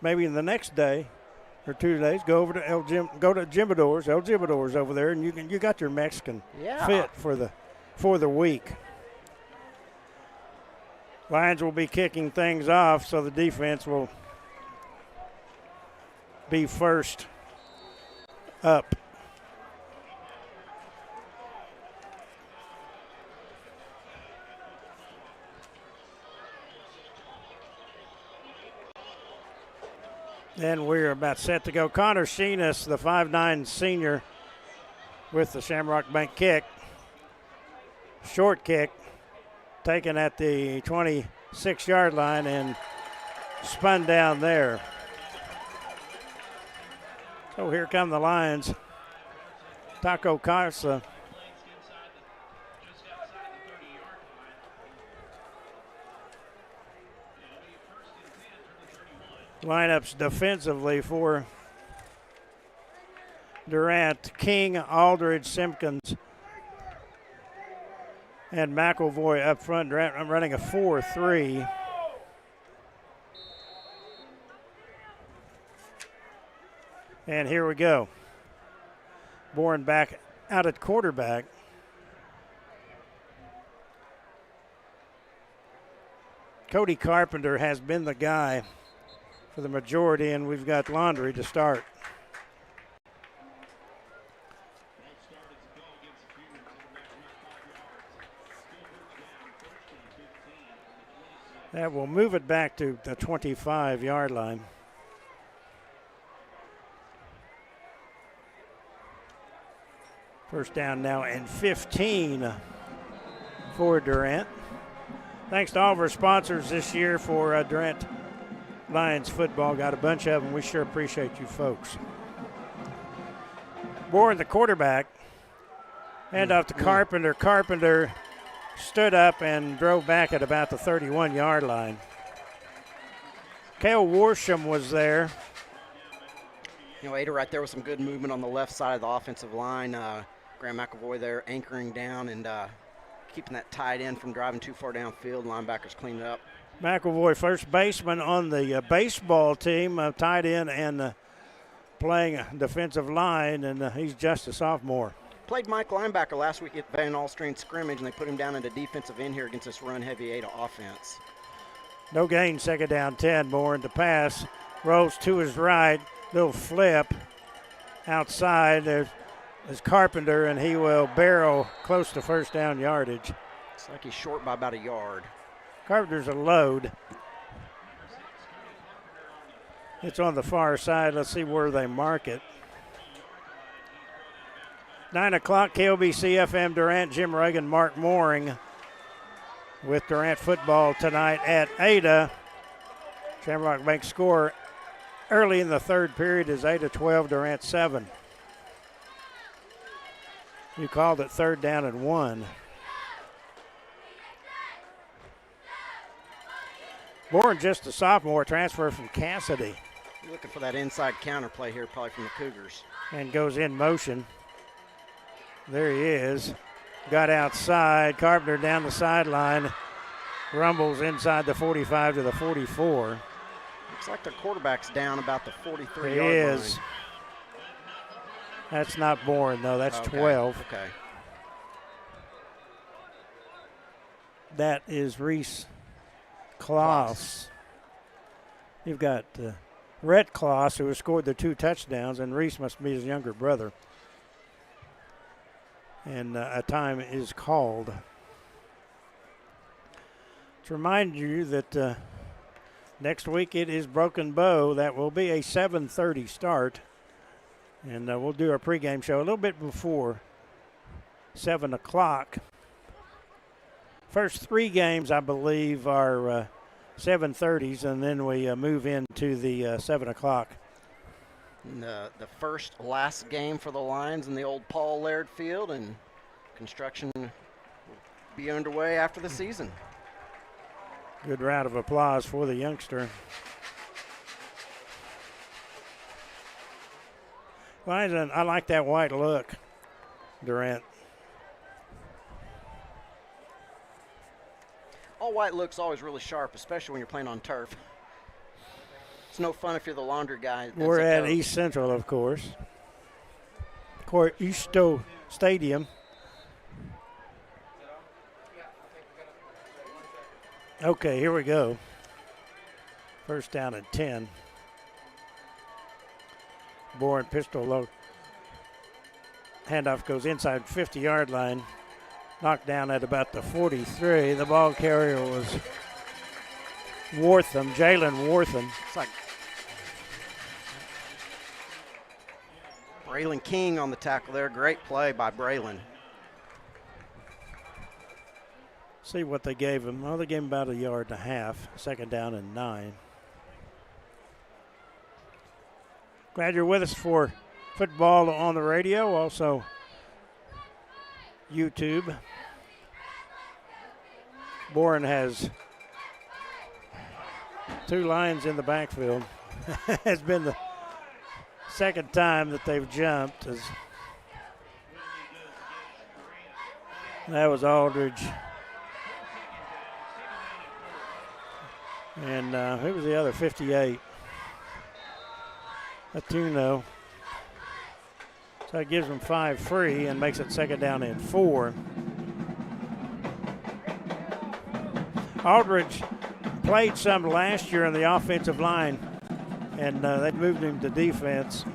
maybe the next day or 2 days, go over to El Jimador's over there, and you got your Mexican fit for the week. Lions will be kicking things off, so the defense will be first up. And we're about set to go. Connor Sheenus, the 5'9 senior, with the Shamrock Bank kick. Short kick, taken at the 26-yard line and spun down there. So here come the Lions. Taco Casa. Lineups defensively for Durant: King, Aldridge, Simpkins, and McElvoy up front. Durant running a 4-3. And here we go. Bourne back out at quarterback. Cody Carpenter has been the guy for the majority, and we've got Laundry to start. That will move it back to the 25-yard line. First down now and 15 for Durant. Thanks to all of our sponsors this year for Durant Lions football. Got a bunch of them. We sure appreciate you folks. Bourne, the quarterback, hand off to Carpenter. Carpenter stood up and drove back at about the 31-yard line. Cale Worsham was there. You know, Ada right there with some good movement on the left side of the offensive line. Graham McAvoy there anchoring down and keeping that tight end from driving too far downfield. Linebackers cleaned it up. McAvoy, first baseman on the baseball team, tight end and playing defensive line, and he's just a sophomore. Played Mike linebacker last week at Van Alstine scrimmage, and they put him down into defensive end here against this run-heavy Ada offense. No gain, second down 10. Bourne to pass. Rolls to his right. Little flip outside. There's Carpenter, and he will barrel close to first down yardage. Looks like he's short by about a yard. Carpenter's a load. It's on the far side. Let's see where they mark it. 9 o'clock, KOBC FM Durant, Jim Reagan, Mark Mooring with Durant football tonight at Ada. Shamrock Bank score early in the third period is Ada 12, Durant 7. You called it third down and 1. Bourne, just a sophomore, transfer from Cassidy. You're looking for that inside counter play here, probably from the Cougars. And goes in motion. There he is. Got outside. Carpenter down the sideline. Rumbles inside the 45 to the 44. Looks like the quarterback's down about the 43-yard line. He is. That's not Bourne, though. That's 12. Okay. That is Reese Kloss. You've got Rhett Kloss, who has scored the 2 touchdowns, and Reese must be his younger brother. And a time is called. To remind you that next week it is Broken Bow. That will be a 7:30 start. And we'll do our pregame show a little bit before 7 o'clock. First 3 games, I believe, are 7:30s, and then we move into the 7 o'clock. And the last game for the Lions in the old Paul Laird Field, and construction will be underway after the season. Good round of applause for the youngster. Lions, I like that white look, Durant. All white looks always really sharp, especially when you're playing on turf. It's no fun if you're the laundry guy. We're at East Central, of course. Easto Stadium. Okay, here we go. First down and 10. Bourne pistol low. Handoff goes inside 50-yard line. Knocked down at about the 43. The ball carrier was Wortham, Jalen Wortham. It's like Braylon King on the tackle there. Great play by Braylon. See what they gave him. Well, they gave him about 1.5 yards. Second down and 9. Glad you're with us for football on the radio. Also, YouTube. Bourne has 2 Lions in the backfield. Has been the second time that they've jumped. That was Aldridge. And who was the other? 58. Atuno. So it gives them 5 free and makes it second down and 4. Aldridge played some last year on the offensive line, and they moved him to defense.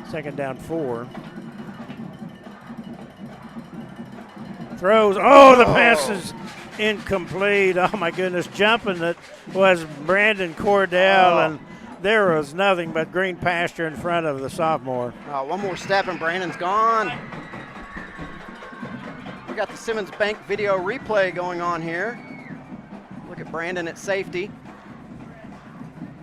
Second down 4. Throws. Oh, the pass is incomplete. Oh, my goodness. Jumping that was Brandon Cordell, and there was nothing but green pasture in front of the sophomore. One more step, and Brandon's gone. We got the Simmons Bank video replay going on here. Look at Brandon at safety.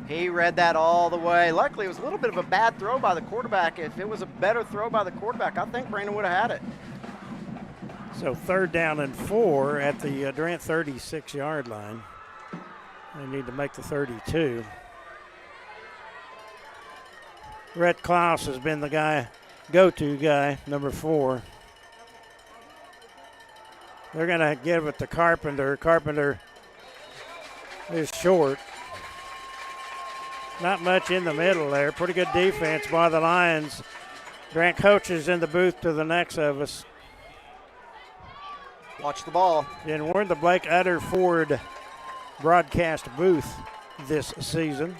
He read that all the way. Luckily, it was a little bit of a bad throw by the quarterback. If it was a better throw by the quarterback, I think Brandon would have had it. So 3rd down and 4 at the Durant 36-yard line. They need to make the 32. Rhett Klaus has been the go-to guy, number 4. They're going to give it to Carpenter. Carpenter is short. Not much in the middle there. Pretty good defense by the Lions. Durant coaches in the booth to the next of us. Watch the ball. And we're in the Blake Utter Ford broadcast booth this season.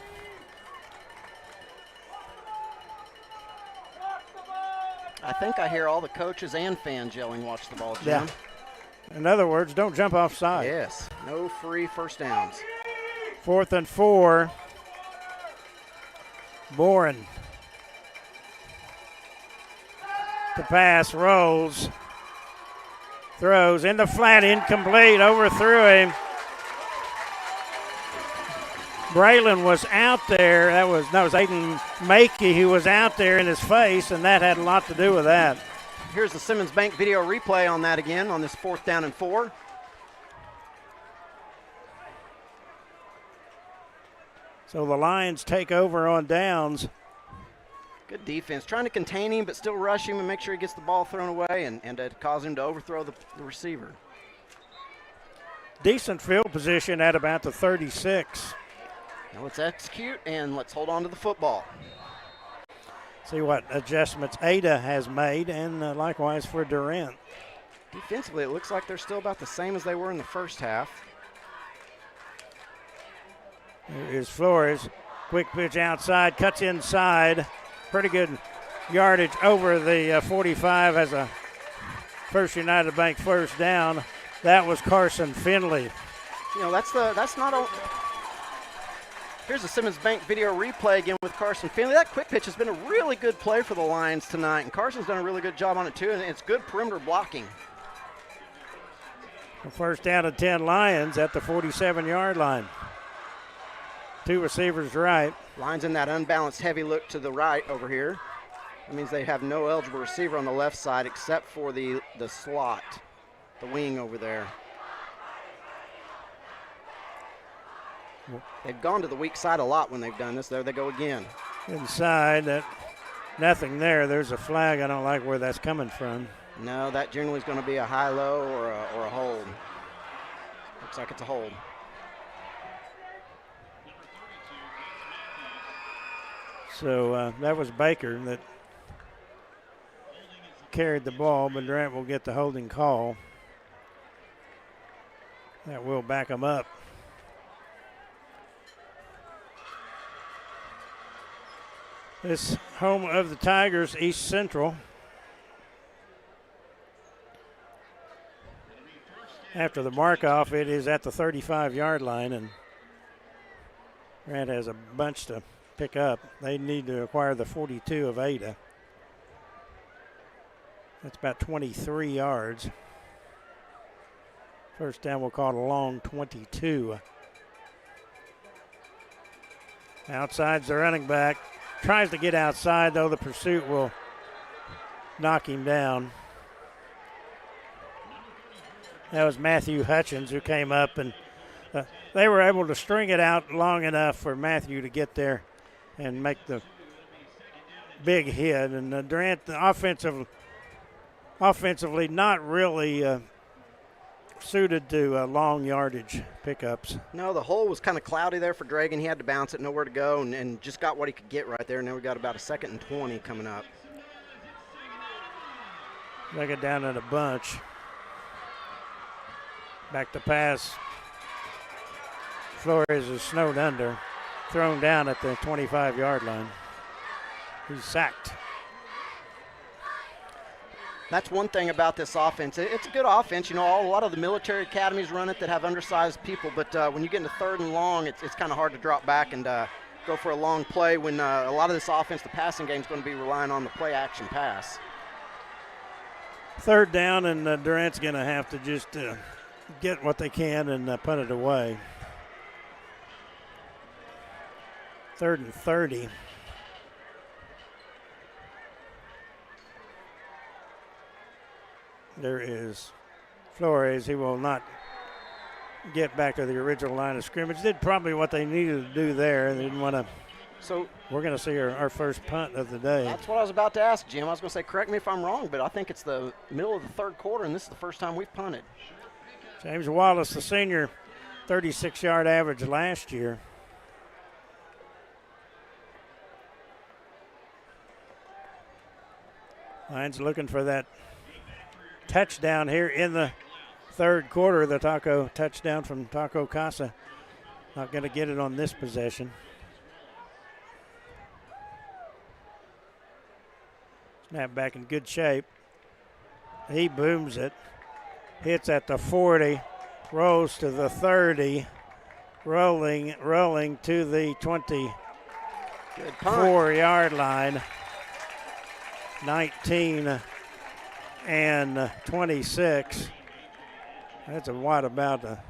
I think I hear all the coaches and fans yelling, watch the ball, Jim. Yeah. In other words, don't jump offside. Yes, no free first downs. 4th and 4. Boren. The pass rolls. Throws in the flat, incomplete, overthrew him. Braylon was out there. That was Aiden Makey who was out there in his face, and that had a lot to do with that. Here's the Simmons Bank video replay on that again on this 4th down and 4. So the Lions take over on downs. Good defense, trying to contain him but still rush him and make sure he gets the ball thrown away and cause him to overthrow the receiver. Decent field position at about the 36. Now let's execute and let's hold on to the football. See what adjustments Ada has made, and likewise for Durant. Defensively, it looks like they're still about the same as they were in the first half. Here's Flores. Quick pitch outside, cuts inside. Pretty good yardage over the 45 as a First United Bank first down. That was Carson Finley. You know, that's not a. Here's the Simmons Bank video replay again with Carson Finley. That quick pitch has been a really good play for the Lions tonight, and Carson's done a really good job on it too, and it's good perimeter blocking. First down and 10 Lions at the 47-yard line. 2 receivers right. Lions in that unbalanced heavy look to the right over here. That means they have no eligible receiver on the left side except for the slot, the wing over there. They've gone to the weak side a lot when they've done this. There they go again. Inside, nothing there. There's a flag. I don't like where that's coming from. No, that generally is going to be a high-low or a hold. Looks like it's a hold. So that was Baker that carried the ball, but Durant will get the holding call. That will back them up. This home of the Tigers, East Central. After the mark-off, it is at the 35-yard line, and Durant has a bunch to pick up. They need to acquire the 42 of Ada. That's about 23 yards. First down, we'll call it a long 22. Outside's the running back. Tries to get outside, though the pursuit will knock him down. That was Matthew Hutchins who came up, and they were able to string it out long enough for Matthew to get there and make the big hit. And Durant, offensively not really suited to long yardage pickups. No, the hole was kind of cloudy there for Dragon. He had to bounce it, nowhere to go, and just got what he could get right there. And then we got about a 2nd and 20 coming up. They get down in a bunch. Back to pass. Flores is snowed under. Thrown down at the 25-yard line. He's sacked. That's one thing about this offense. It's a good offense. You know, a lot of the military academies run it that have undersized people, but when you get into 3rd and long, it's kind of hard to drop back and go for a long play when a lot of this offense, the passing game, is going to be relying on the play-action pass. 3rd down, and Durant's going to have to just get what they can and punt it away. 3rd and 30. There is Flores. He will not get back to the original line of scrimmage. Did probably what they needed to do there. They didn't want to. So we're going to see our first punt of the day. That's what I was about to ask, Jim. I was going to say, correct me if I'm wrong, but I think it's the middle of the 3rd quarter, and this is the first time we've punted. James Wallace, the senior, 36-yard average last year. Lions looking for that touchdown here in the 3rd quarter. The Taco touchdown from Taco Casa. Not going to get it on this possession. Snap back in good shape. He booms it. Hits at the 40. Rolls to the 30. Rolling to the 24-yard line. 19 and 26. That's about a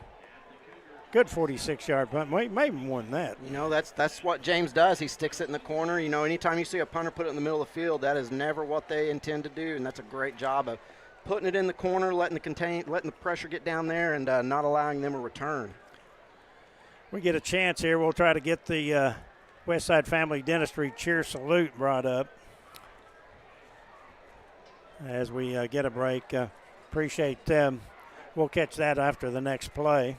good 46-yard punt. Maybe more than that. You know, that's what James does. He sticks it in the corner. You know, anytime you see a punter put it in the middle of the field, that is never what they intend to do, and that's a great job of putting it in the corner, letting the pressure get down there, and not allowing them a return. We get a chance here. We'll try to get the Westside Family Dentistry cheer salute brought up as we get a break. Appreciate them. We'll catch that after the next play.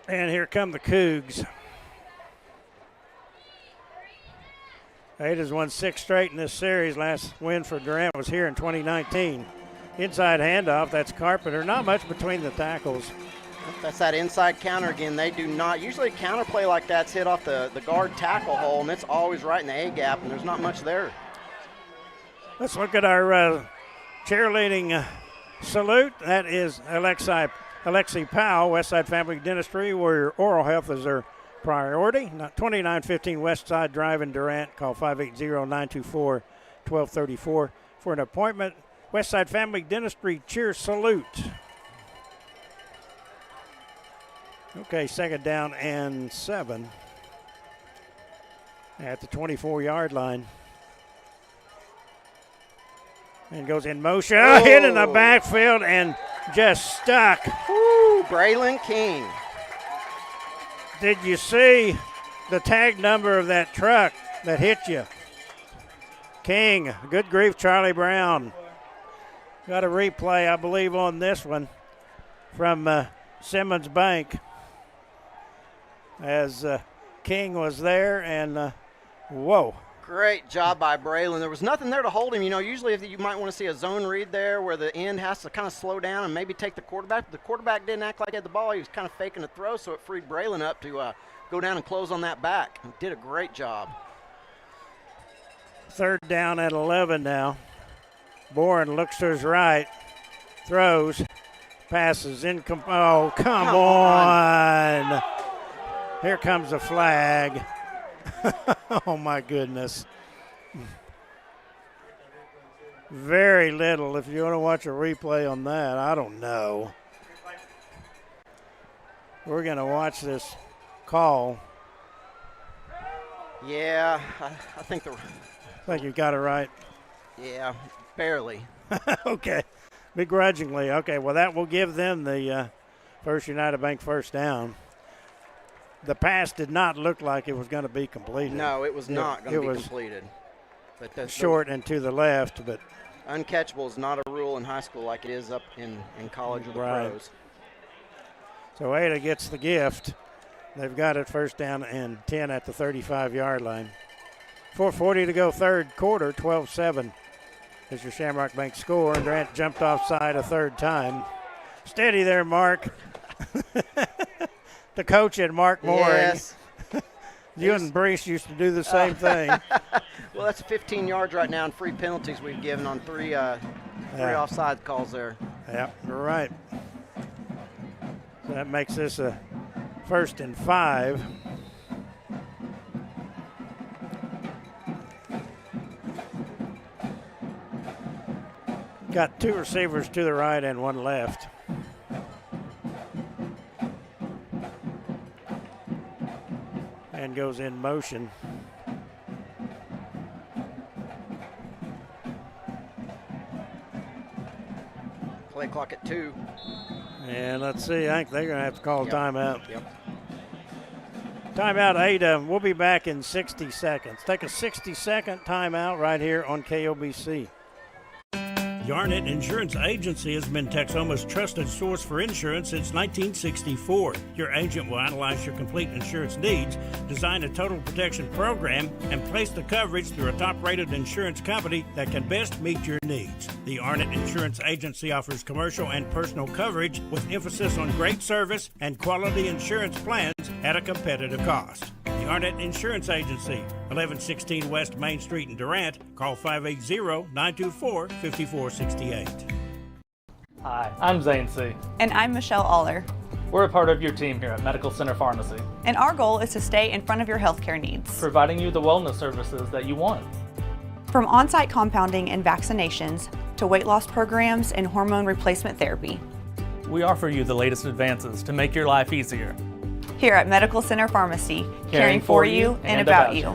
And here come the Cougs. Ada's won 6 straight in this series. Last win for Durant was here in 2019. Inside handoff, that's Carpenter. Not much between the tackles. That's that inside counter again. They do not. Usually a counter play like that's hit off the guard tackle hole, and it's always right in the A-gap, and there's not much there. Let's look at our cheerleading salute. That is Alexi Powell, Westside Family Dentistry, where oral health is their priority. 2915 Westside Drive in Durant. Call 580-924-1234 for an appointment. Westside Family Dentistry cheer salute. Okay, 2nd down and 7 at the 24-yard line. And goes in motion. Hit in the backfield and just stuck. Woo, Braylon King. Did you see the tag number of that truck that hit you? King, good grief, Charlie Brown. Got a replay, I believe, on this one from Simmons Bank. As King was there, and whoa. Great job by Braylon. There was nothing there to hold him. You know, usually if you might want to see a zone read there where the end has to kind of slow down and maybe take the quarterback. The quarterback didn't act like he had the ball. He was kind of faking a throw, so it freed Braylon up to go down and close on that back. He did a great job. 3rd down at 11 now. Bourne looks to his right, throws, passes, oh, come on. Here comes a flag. Oh, my goodness. Very little. If you want to watch a replay on that, I don't know. We're going to watch this call. Yeah, I think you got it right. Yeah, barely. Okay. Begrudgingly. Okay, well, that will give them the First United Bank first down. The pass did not look like it was going to be completed. No, it was not going to be completed. But that's short and to the left, but uncatchable is not a rule in high school like it is up in college or the pros. So Ada gets the gift. They've got it 1st down and 10 at the 35-yard line. 4:40 to go, 3rd quarter, 12-7 is your Shamrock Bank score. And Durant jumped offside a 3rd time. Steady there, Mark. The coach and Mark Mooring. Yes. You and Brees used to do the same thing. Well, that's 15 yards right now and free penalties we've given on three offside calls there. Yeah, you're right. So that makes this a 1st and 5. Got 2 receivers to the right and 1 left. And goes in motion. Play clock at 2. And let's see, I think they're going to have to call a timeout. Yep. Timeout, Ada. We'll be back in 60 seconds. Take a 60-second timeout right here on KOBC. Yarnett Insurance Agency has been Texoma's trusted source for insurance since 1964. Your agent will analyze your complete insurance needs, design a total protection program, and place the coverage through a top-rated insurance company that can best meet your needs. The Yarnett Insurance Agency offers commercial and personal coverage with emphasis on great service and quality insurance plans at a competitive cost. The Yarnett Insurance Agency, 1116 West Main Street in Durant. Call 580-924-5468. Hi, I'm Zane C. And I'm Michelle Aller. We're a part of your team here at Medical Center Pharmacy. And our goal is to stay in front of your healthcare needs, providing you the wellness services that you want. From on-site compounding and vaccinations to weight loss programs and hormone replacement therapy. We offer you the latest advances to make your life easier. Here at Medical Center Pharmacy, caring for you and about you.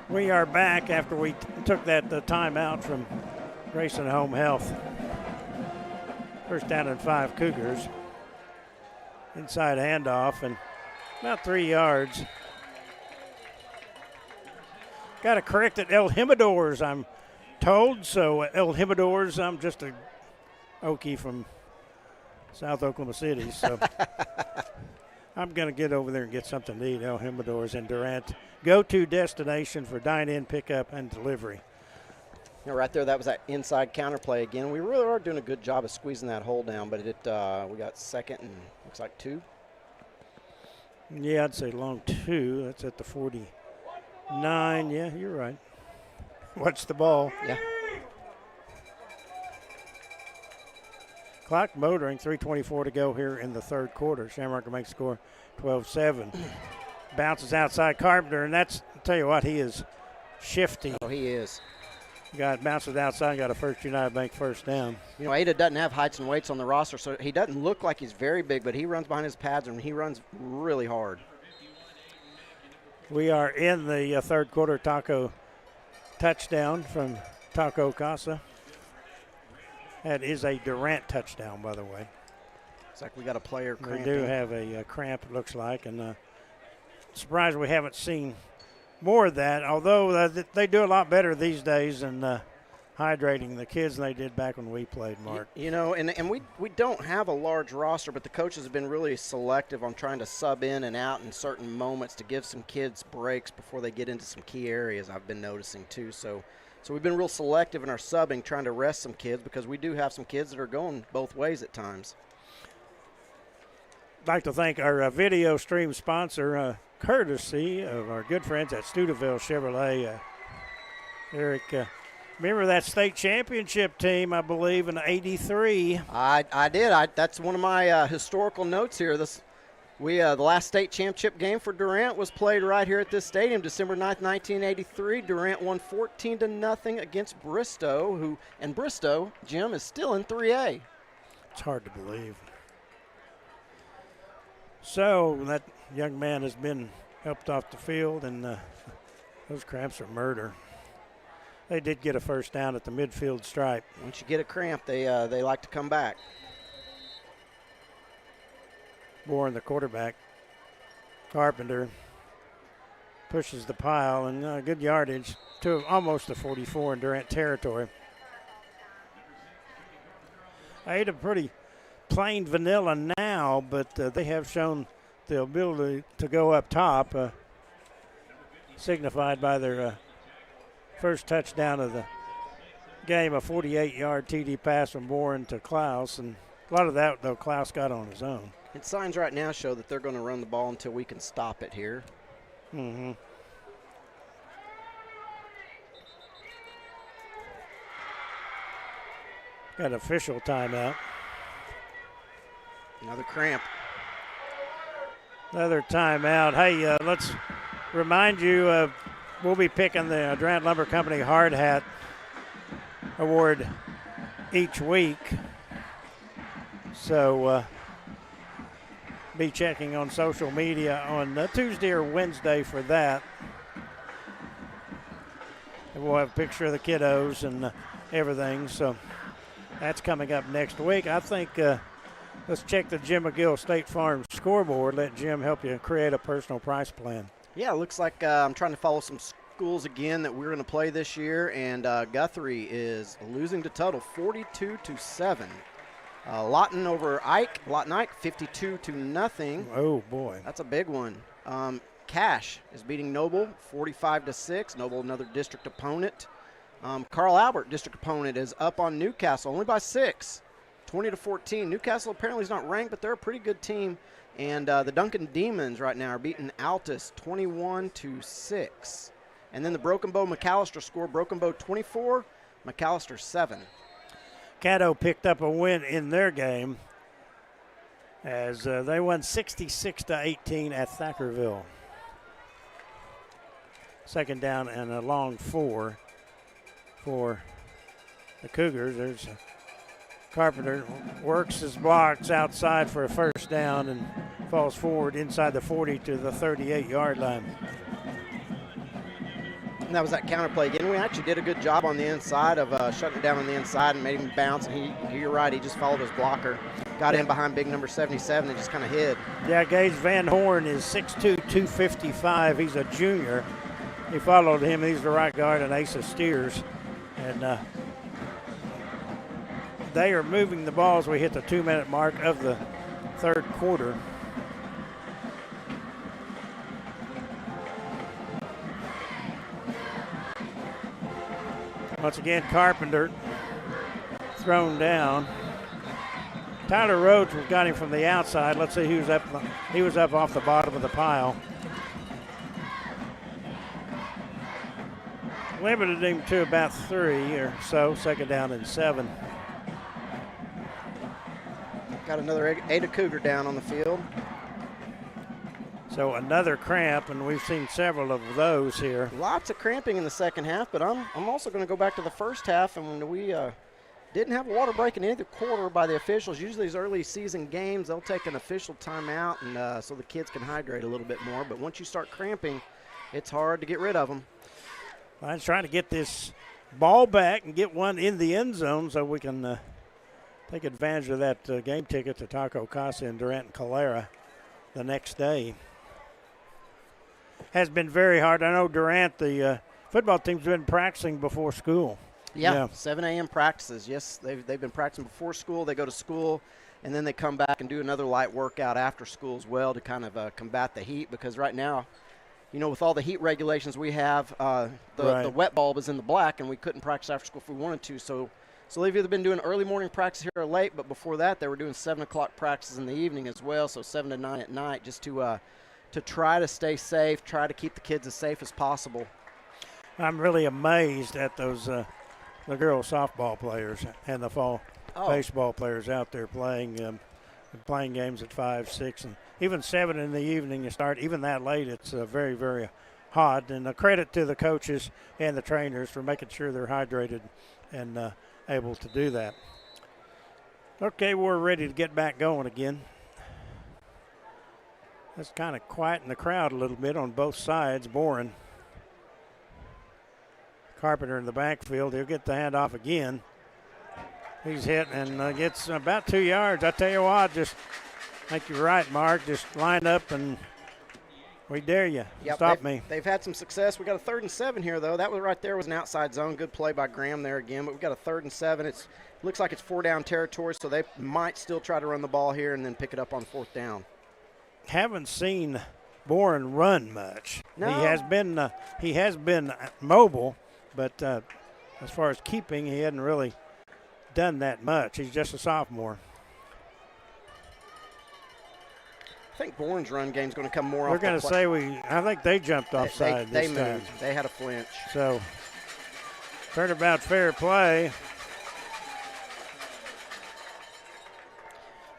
We are back after we took that timeout from Grayson Home Health. 1st down and 5 Cougars. Inside handoff and about 3 yards. Got to correct it, El Jimadors, I'm told. So El Jimadors, I'm just a Okie from South Oklahoma City. So I'm going to get over there and get something to eat. El Jimadors in Durant. Go-to destination for dine-in, pickup, and delivery. You know, right there, that was that inside counterplay again. We really are doing a good job of squeezing that hole down, but we got 2nd and looks like 2. Yeah, I'd say long 2. That's at the 49. Yeah, you're right. Watch the ball. Yeah. Clock motoring, 3:24 to go here in the 3rd quarter. Shamrock will make the score 12-7. Bounces outside Carpenter, and that's, I'll tell you what, he is shifty. Oh, he is. Bounces outside, got a First United Bank 1st down. You know, Ada doesn't have heights and weights on the roster, so he doesn't look like he's very big, but he runs behind his pads, and he runs really hard. We are in the 3rd quarter. Taco touchdown from Taco Casa. That is a Durant touchdown, by the way. It's like we got a player cramping. We do have a cramp, it looks like, and surprised we haven't seen more of that, although they do a lot better these days in hydrating the kids than they did back when we played, Mark. You know, and we don't have a large roster, but the coaches have been really selective on trying to sub in and out in certain moments to give some kids breaks before they get into some key areas, I've been noticing too. So we've been real selective in our subbing, trying to rest some kids because we do have some kids that are going both ways at times. I'd like to thank our video stream sponsor, courtesy of our good friends at Steubenville Chevrolet. Eric, remember that state championship team, I believe, in '83? I did. That's one of my historical notes here. The last state championship game for Durant was played right here at this stadium, December 9th, 1983. Durant won 14-0 against Bristow, and Bristow, Jim, is still in 3A. It's hard to believe. So that young man has been helped off the field, and those cramps are murder. They did get a 1st down at the midfield stripe. Once you get a cramp, they like to come back. Bourne, the quarterback. Carpenter pushes the pile, and good yardage to almost the 44 in Durant territory. I ate a pretty plain vanilla now, but they have shown the ability to go up top, signified by their first touchdown of the game a 48-yard TD pass from Boren to Klaus, and a lot of that, though, Klaus got on his own. And signs right now show that they're going to run the ball until we can stop it here. Mm-hmm. Got official timeout. Another cramp. Another timeout. Hey, let's remind you, we'll be picking the Durant Lumber Company Hard Hat Award each week. So be checking on social media on Tuesday or Wednesday for that. And we'll have a picture of the kiddos and everything. So that's coming up next week. I think let's check the Jim McGill State Farm scoreboard. Let Jim help you create a personal price plan. Yeah, it looks like I'm trying to follow some schools again that we're going to play this year, and Guthrie is losing to Tuttle 42-7. Lawton over Ike. Lawton Ike 52-0. Oh boy, that's a big one. Cash is beating Noble 45-6. Noble, another district opponent. Carl Albert, district opponent, is up on Newcastle only by 6, 20-14. Newcastle apparently is not ranked, but they're a pretty good team. And the Duncan Demons right now are beating Altus 21-6. And then the Broken Bow McAllister score, Broken Bow 24, McAllister 7. Caddo picked up a win in their game as they won 66-18 at Thackerville. Second down and a long 4 for the Cougars. There's Carpenter works his blocks outside for a first down and falls forward inside the 40 to the 38-yard line. And that was that counter play again. We actually did a good job on the inside of shutting it down on the inside and made him bounce. And you're right, he just followed his blocker. Got in behind big number 77 and just kind of hid. Yeah, Gage Van Horn is 6'2", 255. He's a junior. He followed him. He's the right guard and Asa Steers. And they are moving the ball as we hit the 2-minute mark of the third quarter. Once again, Carpenter thrown down. Tyler Rhodes got him from the outside. Let's see who's up. He was up off the bottom of the pile. Limited him to about 3 or so, second down and 7. Got another Ada Cougar down on the field. So another cramp, and we've seen several of those here. Lots of cramping in the second half, but I'm also going to go back to the first half, and we didn't have a water break in either quarter by the officials. Usually these early season games, they'll take an official timeout, and so the kids can hydrate a little bit more. But once you start cramping, it's hard to get rid of them. I'm trying to get this ball back and get one in the end zone so we can take advantage of that game ticket to Taco Casa in Durant and Calera the next day. Has been very hard. I know Durant, the football team's been practicing before school. Yeah. 7 a.m. practices. Yes, they've been practicing before school. They go to school, and then they come back and do another light workout after school as well to kind of combat the heat, because right now, you know, with all the heat regulations we have, the wet bulb is in the black, and we couldn't practice after school if we wanted to. So they've either been doing early morning practice here or late, but before that they were doing 7 o'clock practices in the evening as well, so 7 to 9 at night, just to try to stay safe, try to keep the kids as safe as possible. I'm really amazed at those the girls softball players and the fall baseball players out there playing games at 5, 6, and even 7 in the evening. You start even that late. It's very, very hot. And a credit to the coaches and the trainers for making sure they're hydrated and able to do that. Okay, we're ready to get back going again. That's kind of quieten the crowd a little bit on both sides. Boren. Carpenter in the backfield. He'll get the handoff again. He's hit and gets about 2 yards. I tell you what, just I think you're right, Mark. Just line up and we dare you. Yep, Stop me. They've had some success. We got a 3rd and 7 here, though. That was right there was an outside zone. Good play by Graham there again. But we've got a 3rd and 7. It looks like it's 4-down territory, so they might still try to run the ball here and then pick it up on 4th down. Haven't seen Boren run much. No. He has been mobile, but as far as keeping, he hadn't really done that much. He's just a sophomore. I think Bourne's run game's going to come more We're off. going to say I think they jumped offside they this time. moved. They had a flinch. So, turnabout fair play.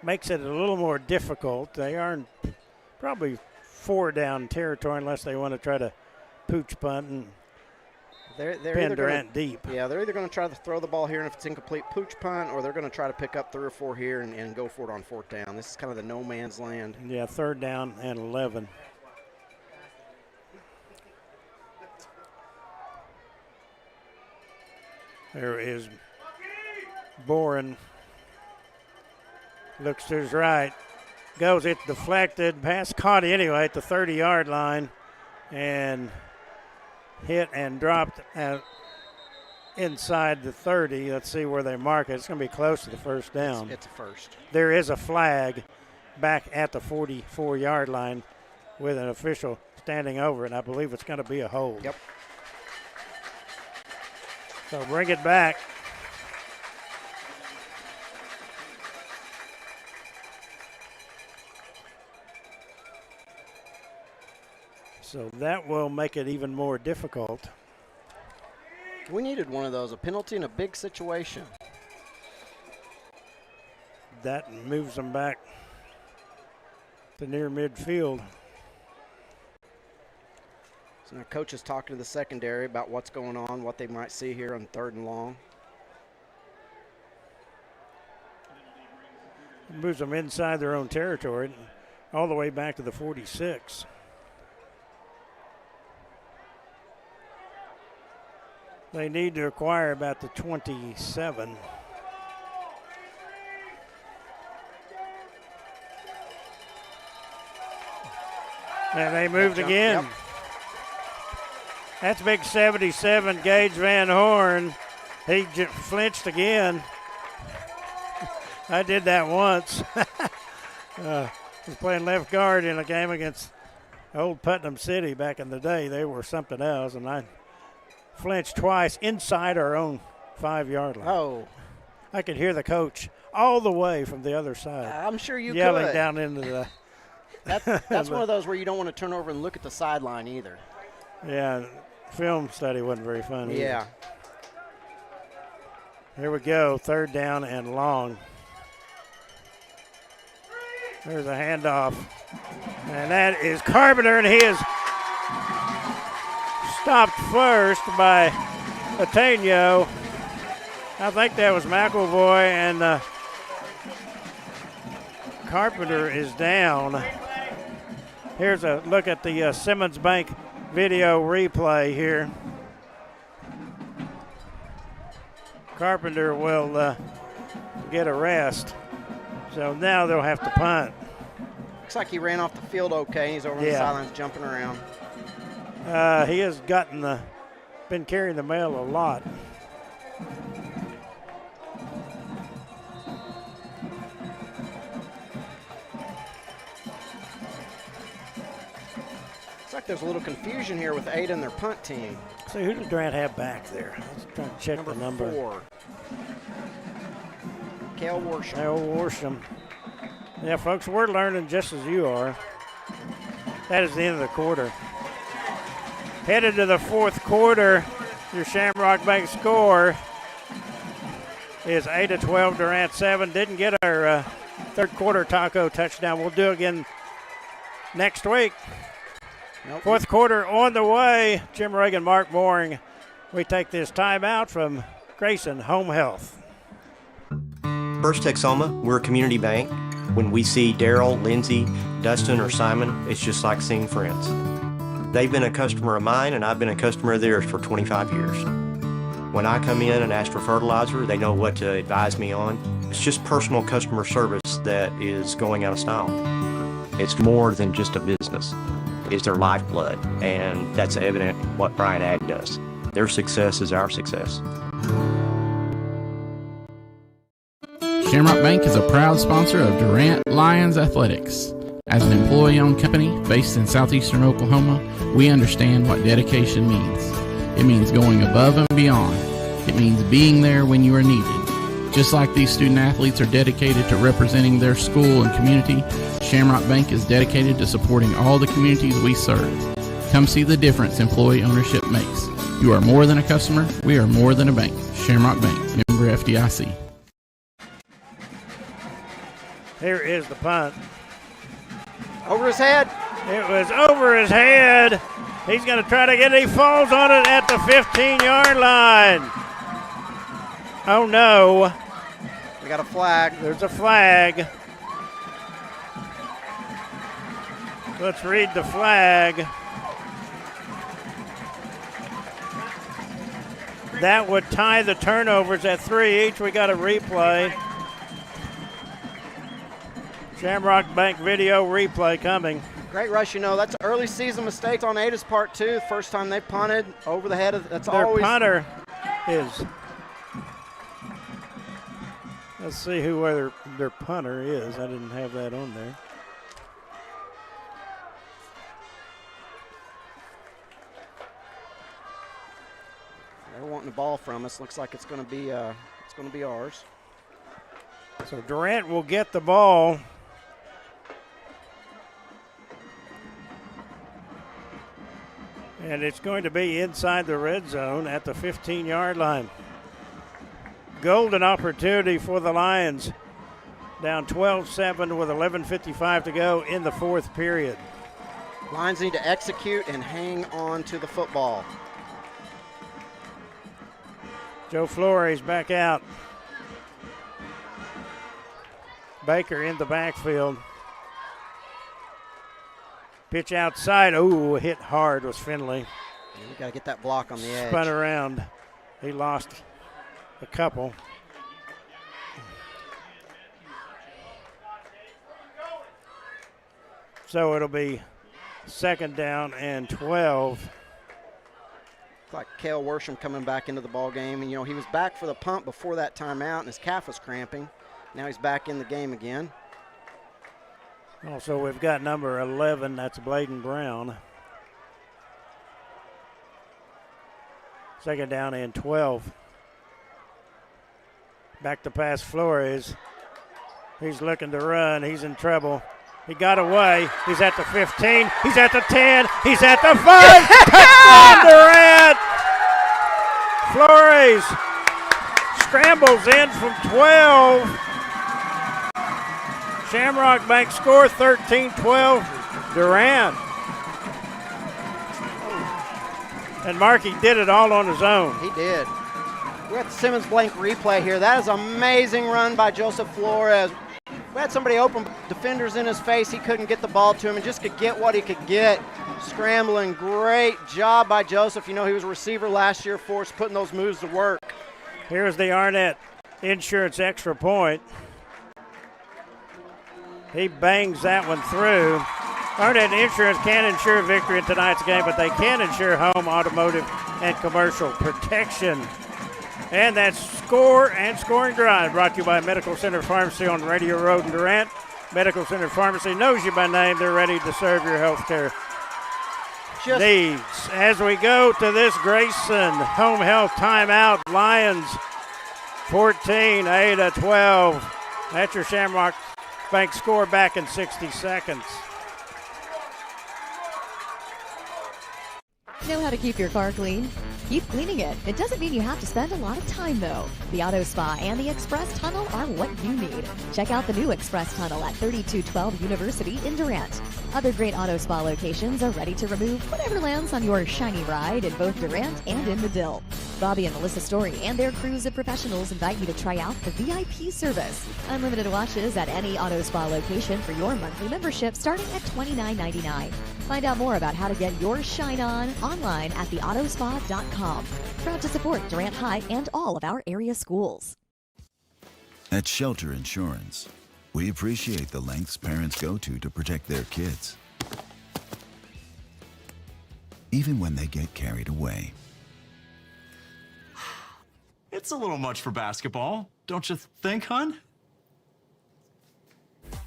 Makes it a little more difficult. They are in probably 4 down territory unless they want to try to pooch punt and pin Durant deep. Yeah, they're either going to try to throw the ball here, and if it's incomplete, pooch punt, or they're going to try to pick up 3 or 4 here and go for it on 4th down. This is kind of the no man's land. Yeah, 3rd down and 11. There is Boren. Looks to his right. Goes it deflected. Pass caught anyway at the 30-yard line. And hit and dropped inside the 30. Let's see where they mark it. It's going to be close to the 1st down. It's a first. There is a flag back at the 44-yard line with an official standing over it. I believe it's going to be a hold. Yep. So bring it back. So that will make it even more difficult. We needed one of those, a penalty in a big situation. That moves them back to near midfield. So now coach is talking to the secondary about what's going on, what they might see here on 3rd and long. Moves them inside their own territory, all the way back to the 46. They need to acquire about the 27. And they moved again. Yep. That's big 77, Gage Van Horn. He flinched again. I did that once. I was playing left guard in a game against Old Putnam City back in the day. They were something else, and I flinched twice inside our own 5-yard line. Oh. I could hear the coach all the way from the other side. I'm sure you yelling could. Down into the. That's one of those where you don't want to turn over and look at the sideline either. Yeah, film study wasn't very fun either. Yeah. Here we go, 3rd down and long. There's a handoff. And that is Carpenter, and he is stopped first by Ateno. I think that was McElvoy, and Carpenter is down. Here's a look at the Simmons Bank video replay here. Carpenter will get a rest. So now they'll have to punt. Looks like he ran off the field okay. He's over on the sidelines jumping around. He has been carrying the mail a lot. Looks like there's a little confusion here with Ada and their punt team. So who does Durant have back there? Let's try to check the number. 4. Cale Worsham. Cale Worsham. Yeah, folks, we're learning just as you are. That is the end of the quarter. Headed to the 4th quarter, your Shamrock Bank score is Ada 12, Durant 7. Didn't get our 3rd quarter taco touchdown. We'll do it again next week. Nope. 4th quarter on the way. Jim Reagan, Mark Mooring. We take this timeout from Grayson Home Health. First Texoma, we're a community bank. When we see Daryl, Lindsay, Dustin, or Simon, it's just like seeing friends. They've been a customer of mine, and I've been a customer of theirs for 25 years. When I come in and ask for fertilizer, they know what to advise me on. It's just personal customer service that is going out of style. It's more than just a business. It's their lifeblood, and that's evident in what Bryant Ag does. Their success is our success. Shamrock Bank is a proud sponsor of Durant Lions Athletics. As an employee-owned company based in southeastern Oklahoma, we understand what dedication means. It means going above and beyond. It means being there when you are needed. Just like these student athletes are dedicated to representing their school and community, Shamrock Bank is dedicated to supporting all the communities we serve. Come see the difference employee ownership makes. You are more than a customer. We are more than a bank. Shamrock Bank, member FDIC. Here is the punt. Over his head. It was over his head. He's going to try to get it. He falls on it at the 15-yard line. Oh, no. We got a flag. There's a flag. Let's read the flag. That would tie the turnovers at 3 each. We got a replay. Shamrock Bank video replay coming. Great rush, that's early season mistakes on Ada's part too. First time they punted over the head of that's their always punter is. Let's see who their punter is. I didn't have that on there. They're wanting the ball from us. Looks like it's going to be ours. So Durant will get the ball. And it's going to be inside the red zone at the 15-yard line. Golden opportunity for the Lions. Down 12-7 with 11:55 to go in the fourth period. Lions need to execute and hang on to the football. Joe Flores back out. Baker in the backfield. Pitch outside. Ooh, hit hard was Finley. We got to get that block on the edge. Spun around. He lost a couple. So it'll be second down and 12. Looks like Cale Worsham coming back into the ball game. And, he was back for the punt before that timeout, and his calf was cramping. Now he's back in the game again. Also, we've got number 11. That's Bladen Brown. Second down and 12. Back to pass Flores. He's looking to run. He's in trouble. He got away. He's at the 15. He's at the 10. He's at the 5. Touchdown, Durant! Flores scrambles in from 12. Shamrock Bank score 13-12. Durant. And Markey did it all on his own. He did. We got the Simmons blank replay here. That is an amazing run by Joseph Flores. We had somebody open, defenders in his face. He couldn't get the ball to him and just could get what he could get. Scrambling. Great job by Joseph. He was a receiver last year for us, putting those moves to work. Here's the Arnett Insurance extra point. He bangs that one through. Arnett Insurance can't insure victory in tonight's game, but they can insure home, automotive, and commercial protection. And that's Score and Scoring Drive, brought to you by Medical Center Pharmacy on Radio Road in Durant. Medical Center Pharmacy knows you by name. They're ready to serve your health care needs. As we go to this Grayson home health timeout, Lions 14, Ada 12. That's your Shamrock Bank score back in 60 seconds. Know how to keep your car clean? Keep cleaning it. It doesn't mean you have to spend a lot of time, though. The Auto Spa and the Express Tunnel are what you need. Check out the new Express Tunnel at 3212 University in Durant. Other great Auto Spa locations are ready to remove whatever lands on your shiny ride in both Durant and in Medill. Bobby and Melissa Story and their crews of professionals invite you to try out the VIP service. Unlimited washes at any Auto Spa location for your monthly membership starting at $29.99. Find out more about how to get your shine on online at theautospa.com. Proud to support Durant High and all of our area schools. At Shelter Insurance, we appreciate the lengths parents go to protect their kids, even when they get carried away. It's a little much for basketball, don't you think, hon?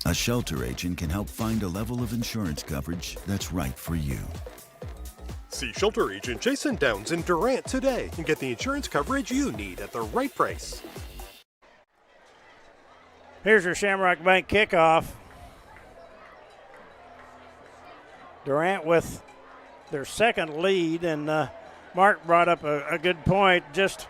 A shelter agent can help find a level of insurance coverage that's right for you. See Shelter Agent Jason Downs in Durant today and get the insurance coverage you need at the right price. Here's your Shamrock Bank kickoff. Durant with their second lead, and Mark brought up a good point. Just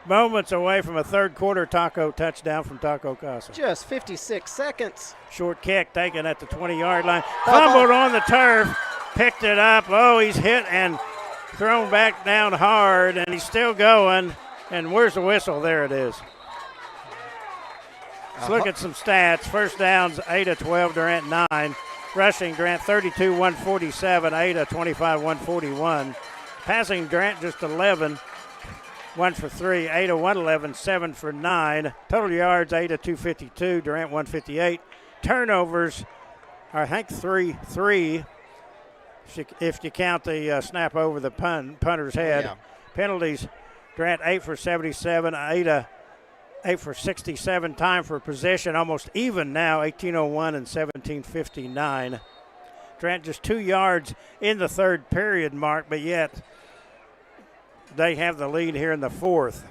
moments away from a third quarter taco touchdown from Taco Casa. Just 56 seconds. Short kick taken at the 20-yard line. Fumbled on the turf. Picked it up. Oh, he's hit and thrown back down hard, and he's still going. And where's the whistle? There it is. Let's look at some stats. First downs, Ada 12, Durant 9. Rushing, Durant 32, 147. Ada 25, 141. Passing, Durant just 11. 1 for 3. Ada 111, 7 for 9. Total yards, Ada 252, Durant 158. Turnovers, I think 3 if you count the snap over the punter's head. Yeah. Penalties, Durant 8 for 77. Ada 8 for 67. Time for possession, almost even now, 18:01 and 17:59. Durant just 2 yards in the third period, Mark, but yet they have the lead here in the fourth.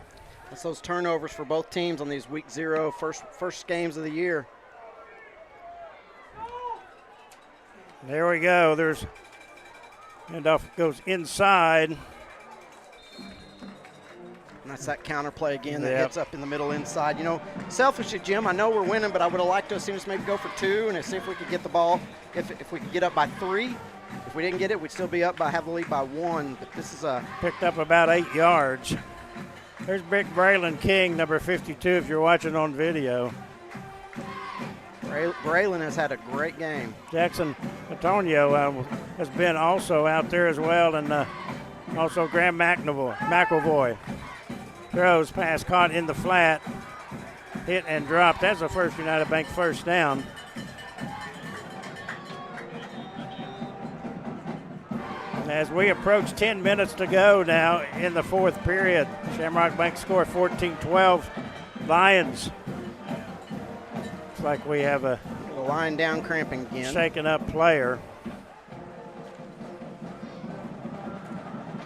That's those turnovers for both teams on these week 0 first games of the year. There we go. There's handoff goes inside. And that's that counter play again that gets up in the middle inside. You know, selfishly, Jim, I know we're winning, but I would have liked to have seen us maybe go for 2 and see if we could get the ball. If we could get up by 3. If we didn't get it, we'd still be up by, have the lead by 1. But this is picked up about 8 yards. There's Big Braylon King, number 52, if you're watching on video. Braylon has had a great game. Jackson Antonio has been also out there as well, and also Graham McElvoy. Throws, pass caught in the flat, hit and dropped. That's the First United Bank first down. As we approach 10 minutes to go now in the fourth period, Shamrock Bank score 14-12. Lions. Looks like we have a line down cramping again. Shaken up player.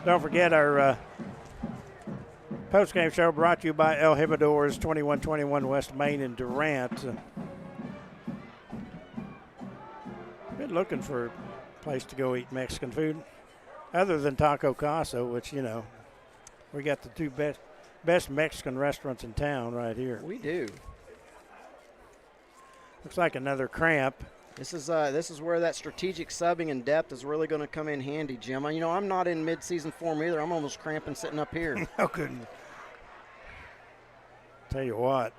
Don't forget our post-game show brought to you by El Hibidor's 2121 West Main in Durant. Been looking for a place to go eat Mexican food other than Taco Casa, which, you know, we got the 2 best Mexican restaurants in town right here. We do. Looks like another cramp. This is where that strategic subbing and depth is really going to come in handy, Jim. You know, I'm not in mid-season form either. I'm almost cramping sitting up here. How couldn't? Tell you what,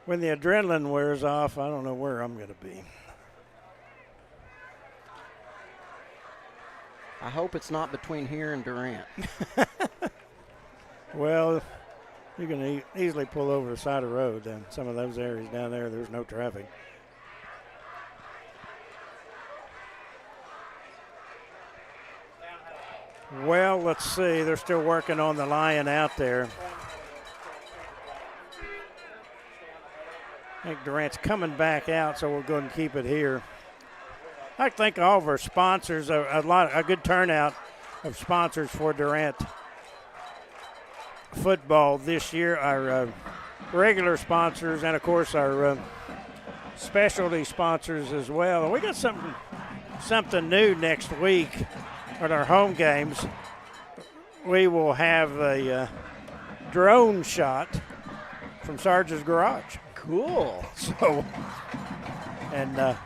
when the adrenaline wears off, I don't know where I'm going to be. I hope it's not between here and Durant. Well, you can easily pull over the side of the road. And some of those areas down there, there's no traffic. Well, let's see. They're still working on the lion out there. I think Durant's coming back out, so we'll go ahead and keep it here. I thank all of our sponsors. A good turnout of sponsors for Durant football this year. Our regular sponsors and, of course, our specialty sponsors as well. And we got something new next week at our home games. We will have a drone shot from Sarge's Garage. Cool. So, and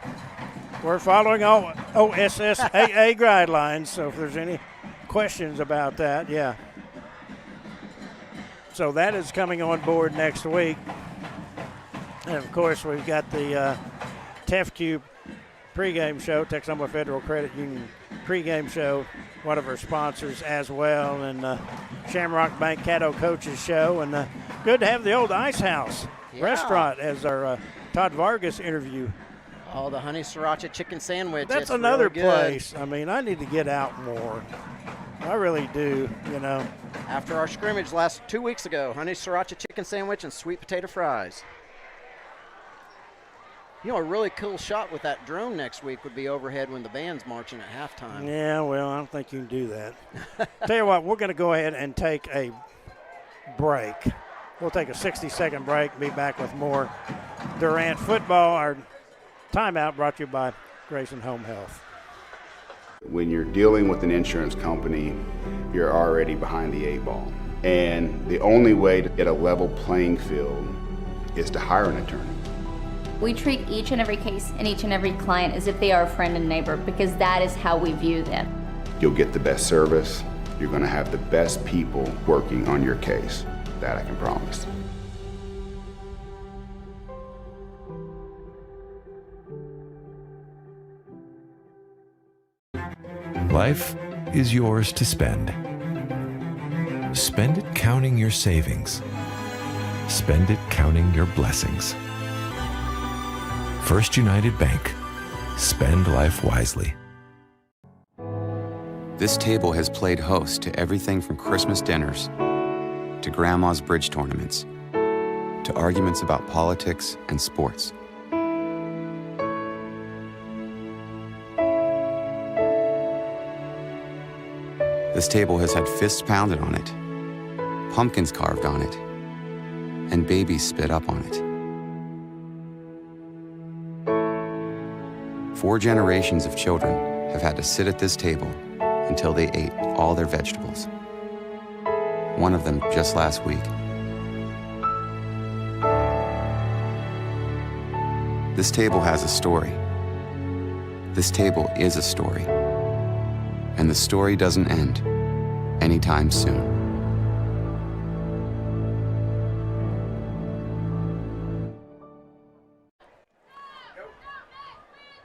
we're following all OSSAA guidelines, so if there's any questions about that, yeah. So that is coming on board next week. And, of course, we've got the TEFQ pregame show, Texoma Federal Credit Union pregame show, one of our sponsors as well, and Shamrock Bank Caddo Coaches show. And good to have the old Ice House restaurant as our Todd Vargas interview. Oh, the honey sriracha chicken sandwich. That's another place. I mean, I need to get out more. I really do, you know. After our scrimmage last 2 weeks ago, honey sriracha chicken sandwich and sweet potato fries. You know, a really cool shot with that drone next week would be overhead when the band's marching at halftime. Yeah, well, I don't think you can do that. Tell you what, we're going to go ahead and take a break. We'll take a 60-second break, be back with more Durant football. Our timeout brought to you by Grayson Home Health. When you're dealing with an insurance company, you're already behind the eight ball. And the only way to get a level playing field is to hire an attorney. We treat each and every case and each and every client as if they are a friend and neighbor because that is how we view them. You'll get the best service. You're going to have the best people working on your case. That I can promise. Life is yours to spend. Spend it counting your savings. Spend it counting your blessings. First United Bank. Spend life wisely. This table has played host to everything from Christmas dinners to grandma's bridge tournaments to arguments about politics and sports. This table has had fists pounded on it, pumpkins carved on it, and babies spit up on it. 4 generations of children have had to sit at this table until they ate all their vegetables. One of them just last week. This table has a story. This table is a story. And the story doesn't end anytime soon.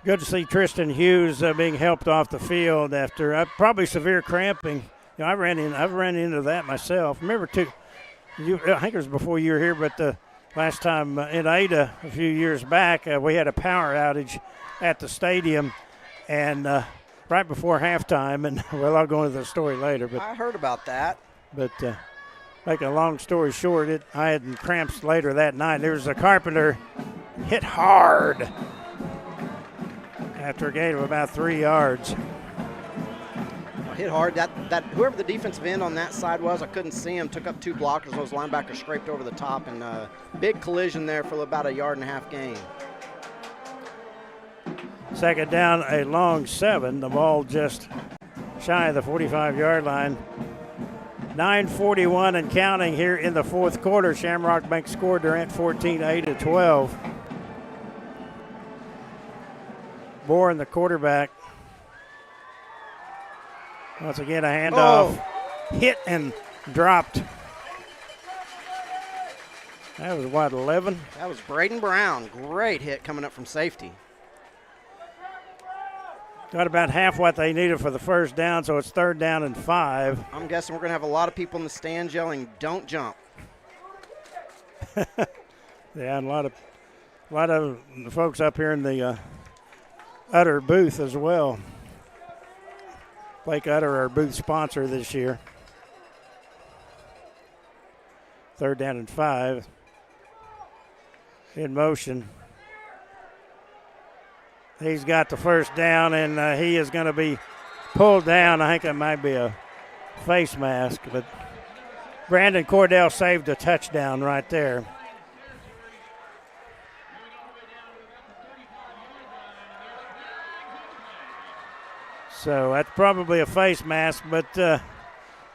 Good to see Tristan Hughes being helped off the field after probably severe cramping. You know, I've ran into that myself. Remember, I think it was before you were here, but the last time in Ada a few years back, we had a power outage at the stadium, and right before halftime, and well, I'll go into the story later. But I heard about that. But make a long story short, I had cramps later that night. There was a carpenter hit hard after a gain of about 3 yards. Hit hard. That whoever the defensive end on that side was, I couldn't see him. Took up 2 blockers. Those linebackers scraped over the top, and big collision there for about a 1.5 yard gain. Second down, a long 7. The ball just shy of the 45-yard line. 9:41 and counting here in the fourth quarter. Shamrock Bank scored Durant 14, Ada 12. Bourne, the quarterback. Once again, a handoff. Hit and dropped. That was, 11? That was Braden Brown. Great hit coming up from safety. Got about half what they needed for the first down, so it's 3rd down and 5. I'm guessing we're going to have a lot of people in the stands yelling, "Don't jump." Yeah, and a lot of the folks up here in the Utter booth as well. Blake Utter, our booth sponsor this year. 3rd down and 5. In motion. He's got the first down, and he is going to be pulled down. I think that might be a face mask, but Brandon Cordell saved a touchdown right there. So that's probably a face mask, but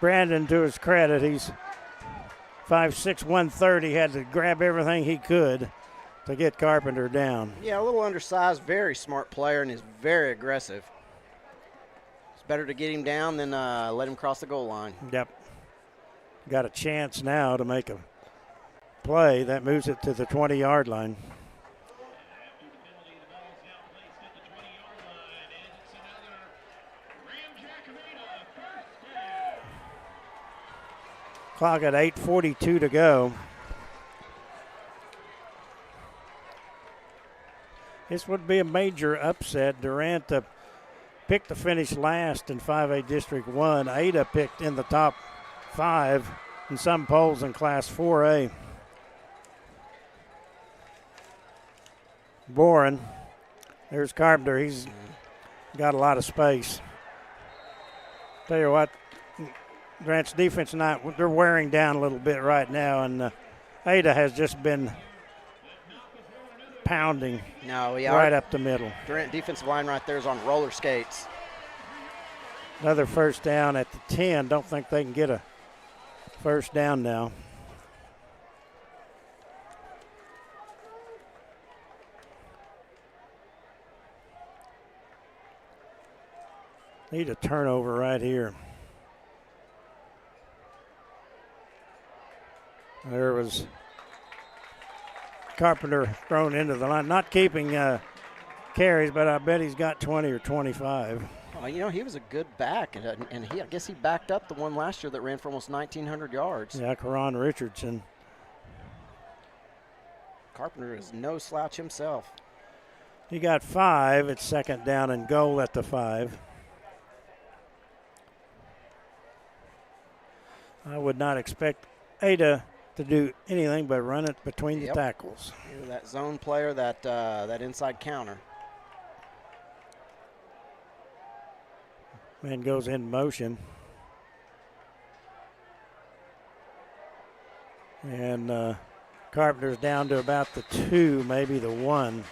Brandon, to his credit, he's 5'6", 130, had to grab everything he could to get Carpenter down. Yeah, a little undersized, very smart player, and is very aggressive. It's better to get him down than let him cross the goal line. Yep. Got a chance now to make a play. That moves it to the 20-yard line. Clock at 8:42 to go. This would be a major upset. Durant picked to finish last in 5A District 1. Ada picked in the top 5 in some polls in Class 4A. Boren. There's Carpenter. He's got a lot of space. Tell you what, Grant's defense tonight, they're wearing down a little bit right now, and Ada has just been pounding right up the middle. Durant defensive line right there is on roller skates. Another first down at the 10. Don't think they can get a first down now. Need a turnover right here. There was Carpenter thrown into the line, not keeping carries, but I bet he's got 20 or 25. Well, you know, he was a good back, and I guess he backed up the one last year that ran for almost 1,900 yards. Yeah, Karan Richardson. Carpenter is no slouch himself. He got 5. It's second down and goal at the 5. I would not expect Ada to do anything but run it between the tackles. That zone player, that inside counter. Man goes in motion. And Carpenter's down to about the 2, maybe the 1.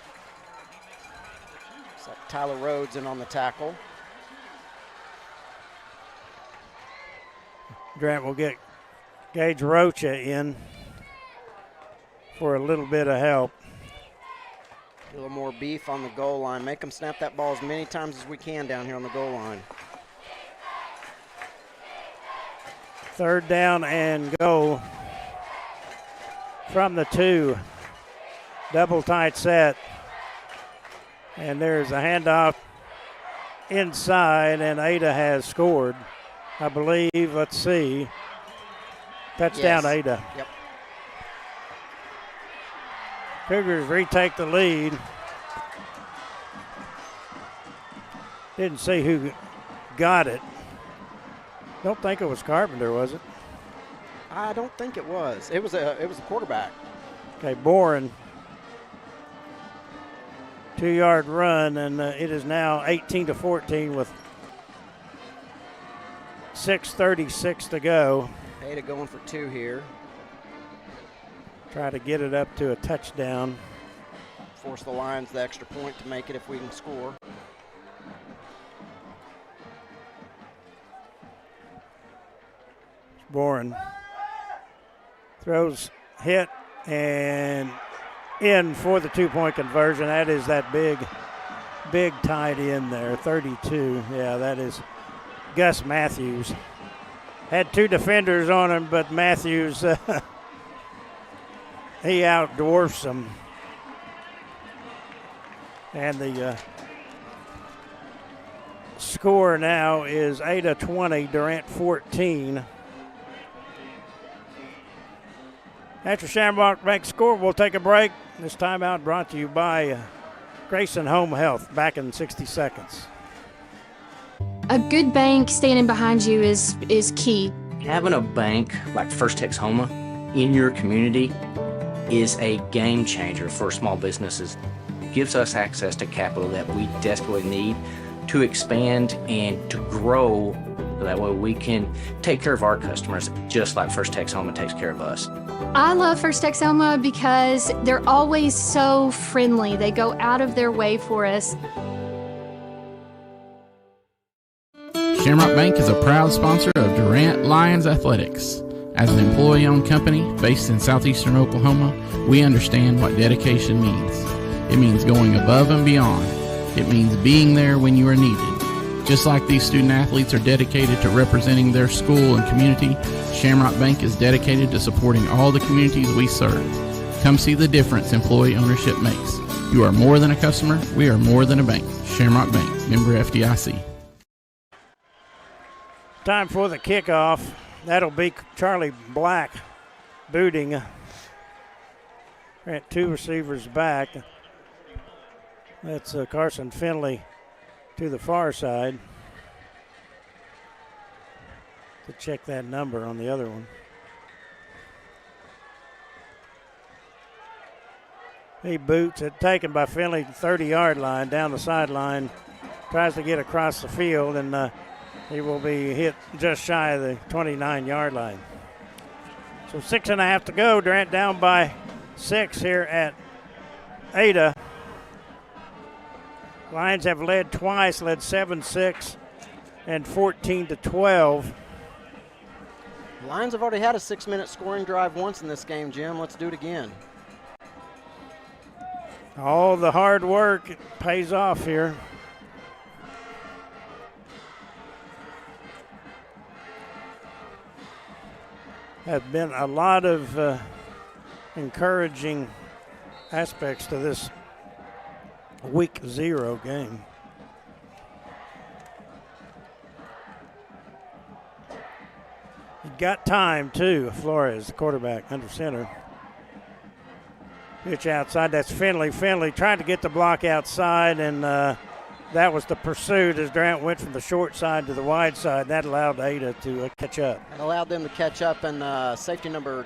It's like Tyler Rhodes in on the tackle. Grant will get Gage Rocha in for a little bit of help. A little more beef on the goal line. Make them snap that ball as many times as we can down here on the goal line. Third down and goal from the 2. Double tight set. And there's a handoff inside, and Ada has scored. I believe, let's see, touchdown Ada. Yep. Cougars retake the lead. Didn't see who got it. Don't think it was Carpenter, was it? I don't think it was. It was a quarterback. Okay, Boren. 2-yard run, and it is now 18-14 with 6:36 to go. Ada going for 2 here. Try to get it up to a touchdown. Force the Lions the extra point to make it if we can score. Boren throws, hit, and in for the 2-point conversion. That is that big tight end there, 32. Yeah, that is Gus Matthews. Had 2 defenders on him, but Matthews, he outdwarfs them. And the score now is Ada 20, Durant 14. After Shamrock Bank score, we'll take a break. This timeout brought to you by Grayson Home Health. Back in 60 seconds. A good bank standing behind you is key. Having a bank like First Texoma in your community is a game changer for small businesses. It gives us access to capital that we desperately need to expand and to grow. That way we can take care of our customers just like First Texoma takes care of us. I love First Texoma because they're always so friendly. They go out of their way for us. Shamrock Bank is a proud sponsor of Durant Lions Athletics. As an employee-owned company based in southeastern Oklahoma, we understand what dedication means. It means going above and beyond. It means being there when you are needed. Just like these student athletes are dedicated to representing their school and community, Shamrock Bank is dedicated to supporting all the communities we serve. Come see the difference employee ownership makes. You are more than a customer. We are more than a bank. Shamrock Bank, member FDIC. Time for the kickoff. That'll be Charlie Black booting. At 2 receivers back. That's Carson Finley to the far side. To check that number on the other one. He boots it, taken by Finley, 30-yard line, down the sideline. Tries to get across the field, and he will be hit just shy of the 29-yard line. So 6.5 to go. Durant down by 6 here at Ada. Lions have led twice, led 7-6 and 14-12. Lions have already had a 6-minute scoring drive once in this game, Jim. Let's do it again. All the hard work pays off here. Have been a lot of encouraging aspects to this week 0 game. He got time too. Flores, the quarterback, under center. Pitch outside, that's Finley. Finley tried to get the block outside, and that was the pursuit as Durant went from the short side to the wide side. That allowed Ada to catch up. It allowed them to catch up, and safety number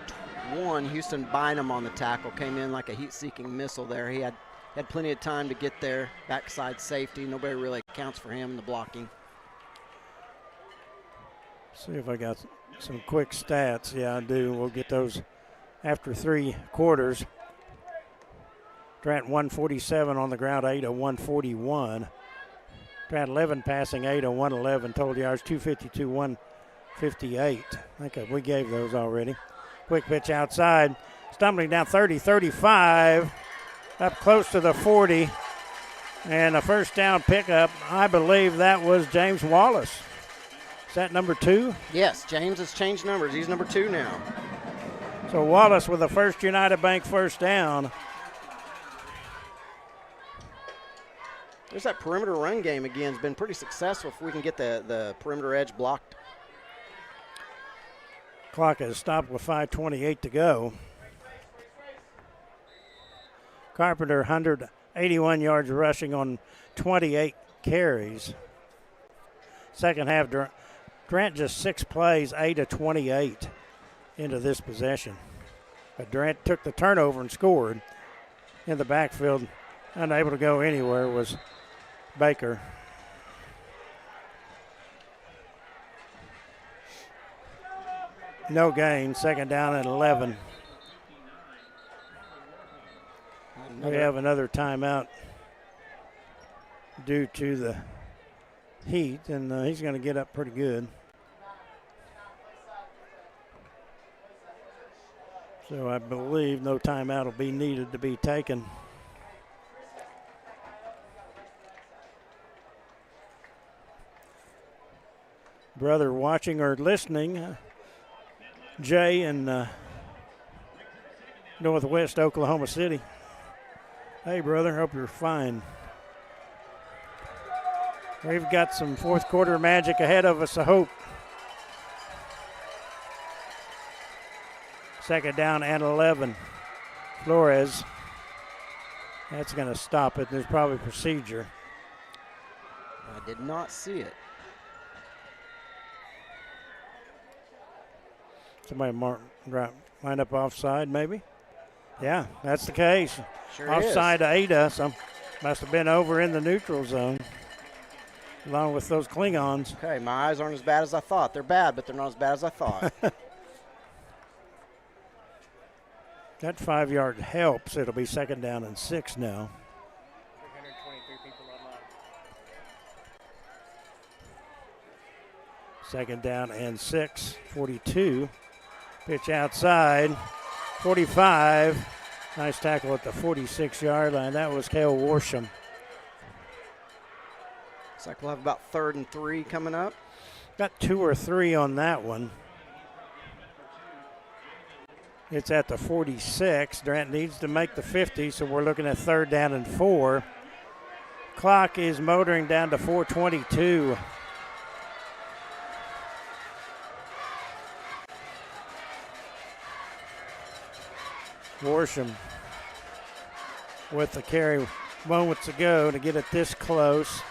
1, Houston Bynum, on the tackle, came in like a heat-seeking missile there. He had plenty of time to get there, backside safety. Nobody really accounts for him in the blocking. See if I got some quick stats. Yeah, I do. We'll get those after 3 quarters. Durant 147 on the ground, Ada 141. Durant 11 passing, Ada 111 total yards, 252, 158. I think we gave those already. Quick pitch outside, stumbling down 30, 35, up close to the 40, and a first down pickup. I believe that was James Wallace. Is that number 2? Yes, James has changed numbers. He's number 2 now. So Wallace with the first United Bank first down. There's that perimeter run game again. It's been pretty successful if we can get the perimeter edge blocked. Clock has stopped with 5:28 to go. Carpenter, 181 yards rushing on 28 carries. Second half, Durant just 6 plays, 8-28 into this possession. But Durant took the turnover and scored. In the backfield, unable to go anywhere, was Baker. No gain, second down at 11. We have another timeout due to the heat, and he's going to get up pretty good. So I believe no timeout will be needed to be taken. Brother watching or listening, Jay in Northwest Oklahoma City. Hey, brother, hope you're fine. We've got some fourth quarter magic ahead of us, I hope. Second down and 11. Flores. That's going to stop it. There's probably procedure. I did not see it. Somebody line up offside, maybe? Yeah, that's the case. Sure Offside is. to Ada, so must have been over in the neutral zone, along with those Klingons. Okay, my eyes aren't as bad as I thought. They're bad, but they're not as bad as I thought. That 5-yard helps. It'll be second down and 6 now. 323 people online. Second down and 6, 42. Pitch outside, 45. Nice tackle at the 46-yard line. That was Cale Worsham. Looks like we'll have about 3rd and 3 coming up. Got 2 or 3 on that one. It's at the 46. Durant needs to make the 50, so we're looking at 3rd down and 4. Clock is motoring down to 4:22. Worsham with the carry moments ago to get it this close.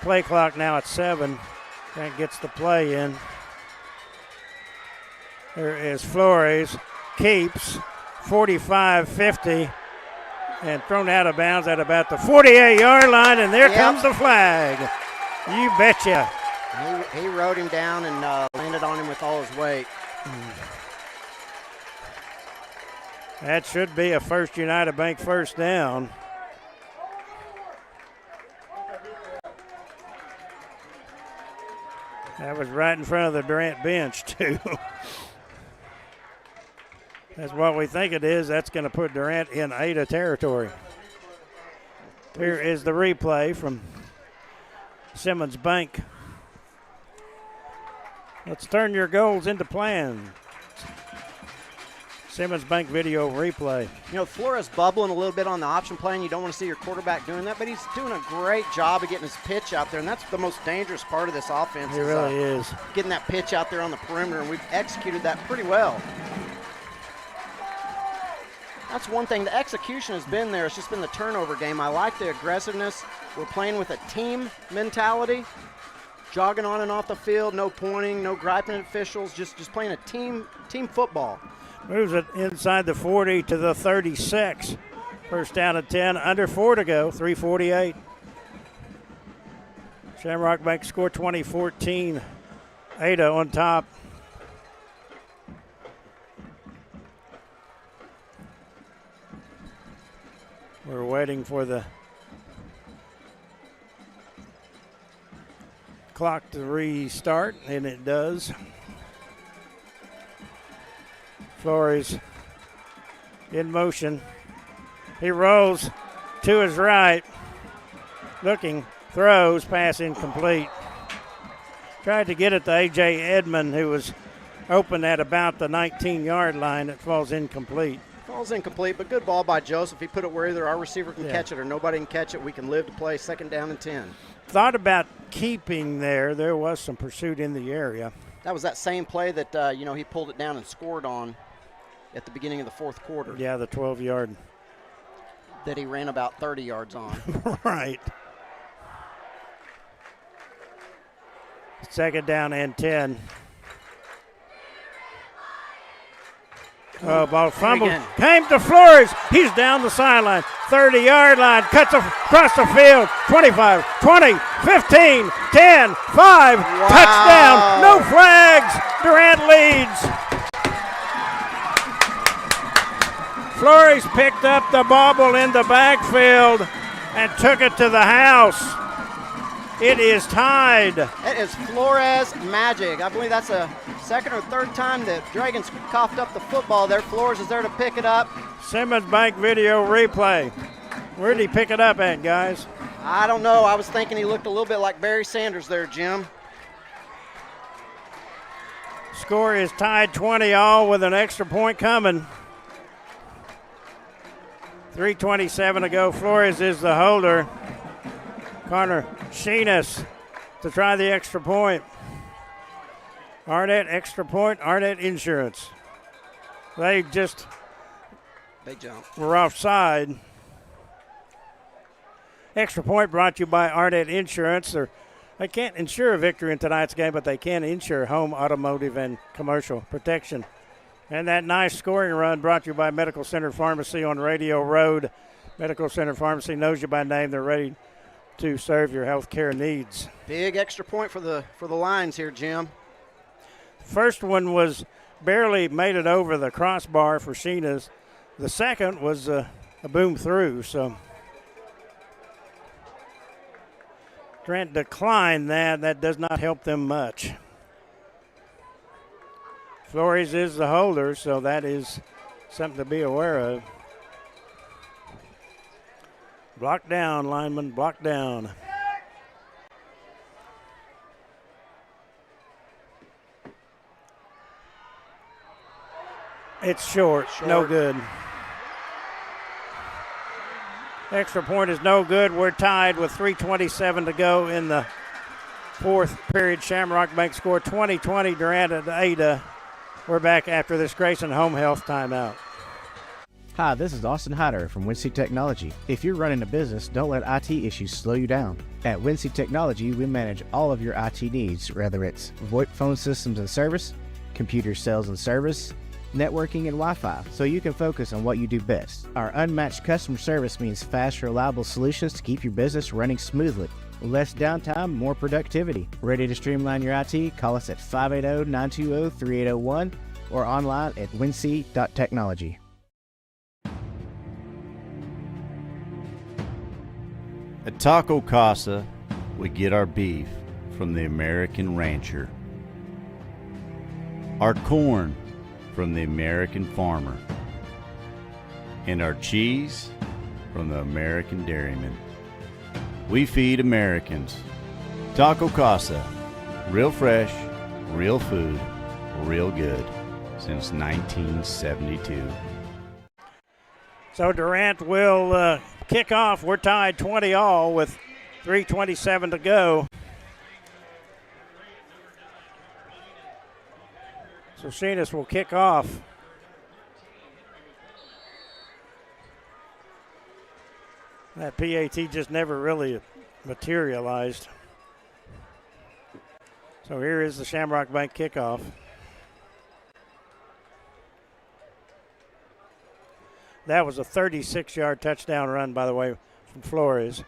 Play clock now at 7. Durant gets the play in. There is Flores, keeps 45-50, and thrown out of bounds at about the 48-yard line, and there comes the flag. You betcha. He rode him down and landed on him with all his weight. That should be a First United Bank first down. That was right in front of the Durant bench, too. That's what we think it is. That's going to put Durant in Ada territory. Here is the replay from Simmons Bank. Let's turn your goals into plans. Simmons Bank video replay. You know, Flores bubbling a little bit on the option play, and you don't want to see your quarterback doing that, but he's doing a great job of getting his pitch out there, and that's the most dangerous part of this offense. He really is. Getting that pitch out there on the perimeter, and we've executed that pretty well. That's one thing. The execution has been there. It's just been the turnover game. I like the aggressiveness. We're playing with a team mentality, jogging on and off the field, no pointing, no griping at officials, just playing a team football. Moves it inside the 40 to the 36. First down at 10, under 4 to go, 3:48. Shamrock Bank score 20-14. Ada on top. We're waiting for the clock to restart, and it does. Flores in motion. He rolls to his right. Looking, throws, pass incomplete. Tried to get it to A.J. Edmond, who was open at about the 19-yard line. It falls incomplete. Falls incomplete, but good ball by Joseph. He put it where either our receiver can catch it or nobody can catch it. We can live to play second down and 10. Thought about keeping there. There was some pursuit in the area. That was that same play that, he pulled it down and scored on at the beginning of the fourth quarter. Yeah, the 12-yard. That he ran about 30 yards on. Right. Second down and 10. Ball fumbled. Came to Flores. He's down the sideline. 30-yard line. Cuts across the field. 25, 20, 15, 10, 5. Wow. Touchdown. No flags. Durant leads. Flores picked up the bobble in the backfield and took it to the house. It is tied. It is Flores magic. I believe that's a second or third time that Dragons coughed up the football there. Flores is there to pick it up. Simmons Bank video replay. Where did he pick it up at, guys? I don't know. I was thinking he looked a little bit like Barry Sanders there, Jim. Score is tied 20-all with an extra point coming. 3:27 to go. Flores is the holder. Connor Sheenus to try the extra point. Arnett extra point, Arnett Insurance. They jumped. Were offside. Extra point brought to you by Arnett Insurance. They can't insure a victory in tonight's game, but they can insure home, automotive, and commercial protection. And that nice scoring run brought to you by Medical Center Pharmacy on Radio Road. Medical Center Pharmacy knows you by name. They're ready to serve your health care needs. Big extra point for the Lions here, Jim. First one was barely made it over the crossbar for Sheena's. The second was a boom through, so Grant declined that. That does not help them much. Flores is the holder, so that is something to be aware of. Block down, lineman, block down. It's short, no good. Extra point is no good. We're tied with 3:27 to go in the fourth period. Shamrock Bank score 20-20, Durant AT Ada. We're back after this Grayson Home Health timeout. Hi, this is Austin Hyder from Wincy Technology. If you're running a business, don't let IT issues slow you down. At Wincy Technology, we manage all of your IT needs, whether it's VoIP phone systems and service, computer sales and service, networking, and Wi-Fi, so you can focus on what you do best. Our unmatched customer service means fast, reliable solutions to keep your business running smoothly. Less downtime, more productivity. Ready to streamline your IT? Call us at 580-920-3801 or online at winc.technology. At Taco Casa, we get our beef from the American rancher, our corn from the American farmer, and our cheese from the American dairyman. We feed Americans. Taco Casa, real fresh, real food, real good, since 1972. So Durant will kick off. We're tied 20-all with 3:27 to go. So Sheenus will kick off. That PAT just never really materialized. So here is the Shamrock Bank kickoff. That was a 36-yard touchdown run, by the way, from Flores.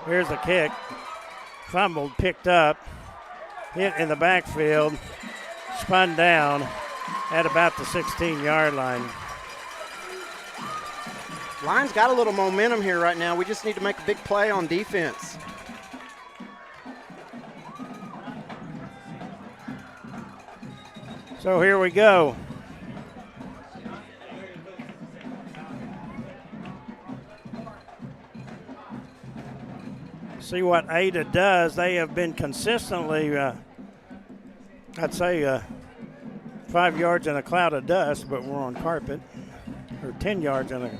Here's the kick. Fumbled, picked up, hit in the backfield, spun down at about the 16-yard line. Lions got a little momentum here right now. We just need to make a big play on defense. So here we go. See what Ada does. They have been consistently, I'd say, 5 yards in a cloud of dust, but we're on carpet. Or 10 yards in a.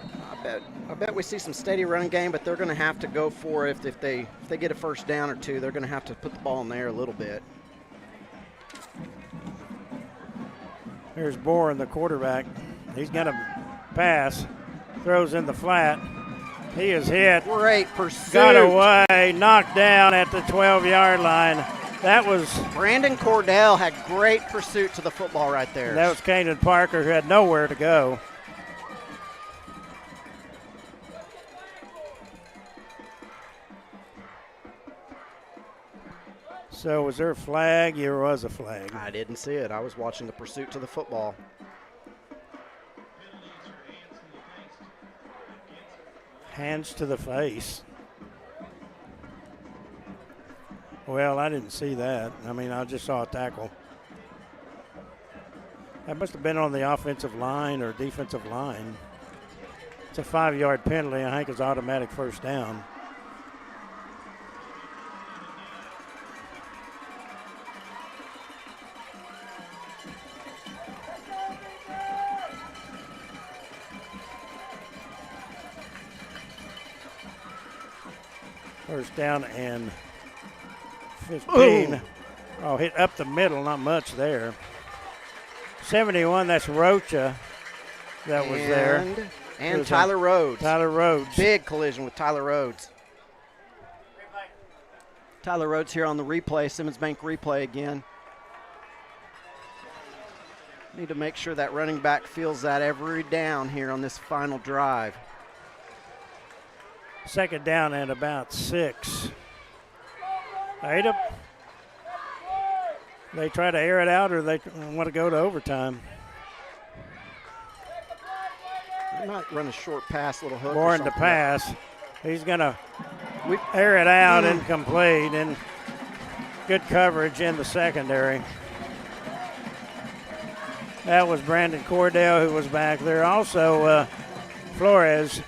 I bet we see some steady run game, but they're going to have to go for it. If they get a first down or two, they're going to have to put the ball in there a little bit. Here's Boren, the quarterback. He's going to pass. Throws in the flat. He is hit. Great pursuit. Got away. Knocked down at the 12-yard line. That was. Brandon Cordell had great pursuit to the football right there. That was Kanan Parker, who had nowhere to go. So was there a flag? There was a flag. I didn't see it. I was watching the pursuit to the football. Hands to the face. Well, I didn't see that. I mean, I just saw a tackle. That must have been on the offensive line or defensive line. It's a 5-yard penalty. I think it's automatic first down. First down and 15. Oh, hit up the middle, not much there. 71, that's Rocha that was there. And Tyler Rhodes. Tyler Rhodes. Big collision with Tyler Rhodes. Tyler Rhodes here on the replay, Simmons Bank replay again. Need to make sure that running back feels that every down here on this final drive. Second down and about 6. Ada, they try to air it out or they want to go to overtime. They might run a short pass, little hook. Boren to pass. He's going to air it out, incomplete, and good coverage in the secondary. That was Brandon Cordell who was back there. Also, Flores.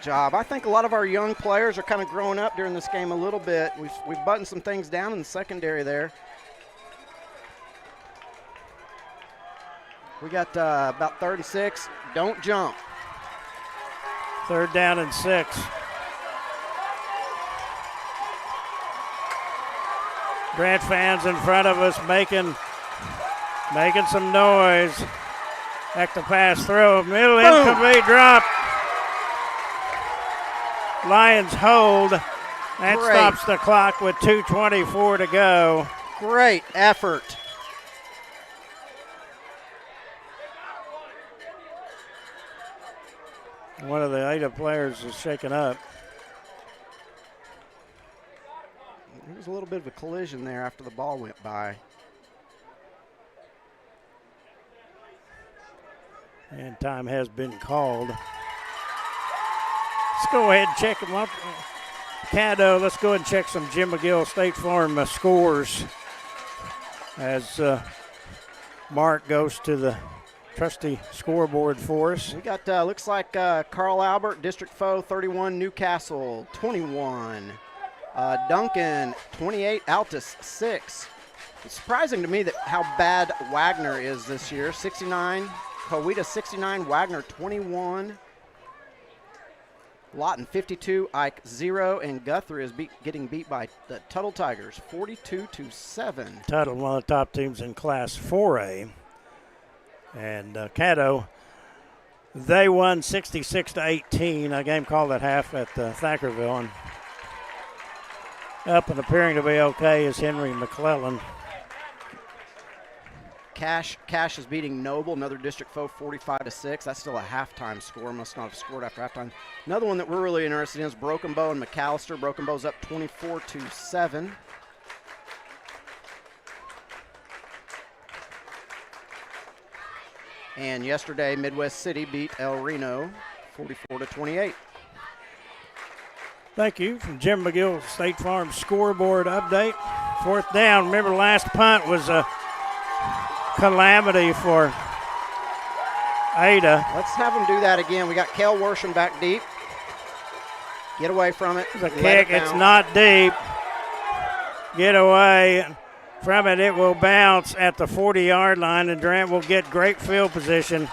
Job. I think a lot of our young players are kind of growing up during this game a little bit. We've buttoned some things down in the secondary there. We got about 3rd and 6. Don't jump. 3rd down and 6. Grant fans in front of us making some noise. Back to pass throw. Middle incomplete drop. Lions hold That stops the clock with 2:24 to go. Great effort. One of the Ada players is shaken up. There was a little bit of a collision there after the ball went by. And time has been called. Let's go ahead and check them up. Caddo, let's go ahead and check some Jim McGill State Farm scores as Mark goes to the trusty scoreboard for us. We got, looks like Carl Albert, District Foe, 31, Newcastle, 21. Duncan, 28, Altus, 6. It's surprising to me that how bad Wagner is this year, 69. Coweta, 69, Wagner, 21. Lawton, 52, Ike, 0, and Guthrie is getting beat by the Tuttle Tigers, 42-7. Tuttle, one of the top teams in Class 4A. And Caddo, they won 66-18, a game called at half at Thackerville. And up and appearing to be okay is Henry McClellan. Cash is beating Noble, another District Foe, 45-6. That's still a halftime score. Must not have scored after halftime. Another one that we're really interested in is Broken Bow and McAllister. Broken Bow's up 24-7. And yesterday, Midwest City beat El Reno 44-28. Thank you from Jim McGill State Farm scoreboard update. Fourth down. Remember, last punt was a calamity for Ada. Let's have them do that again. We got Kel Worsham back deep. Get away from it. The kick, it's not deep. Get away from it. It will bounce at the 40-yard line, and Durant will get great field position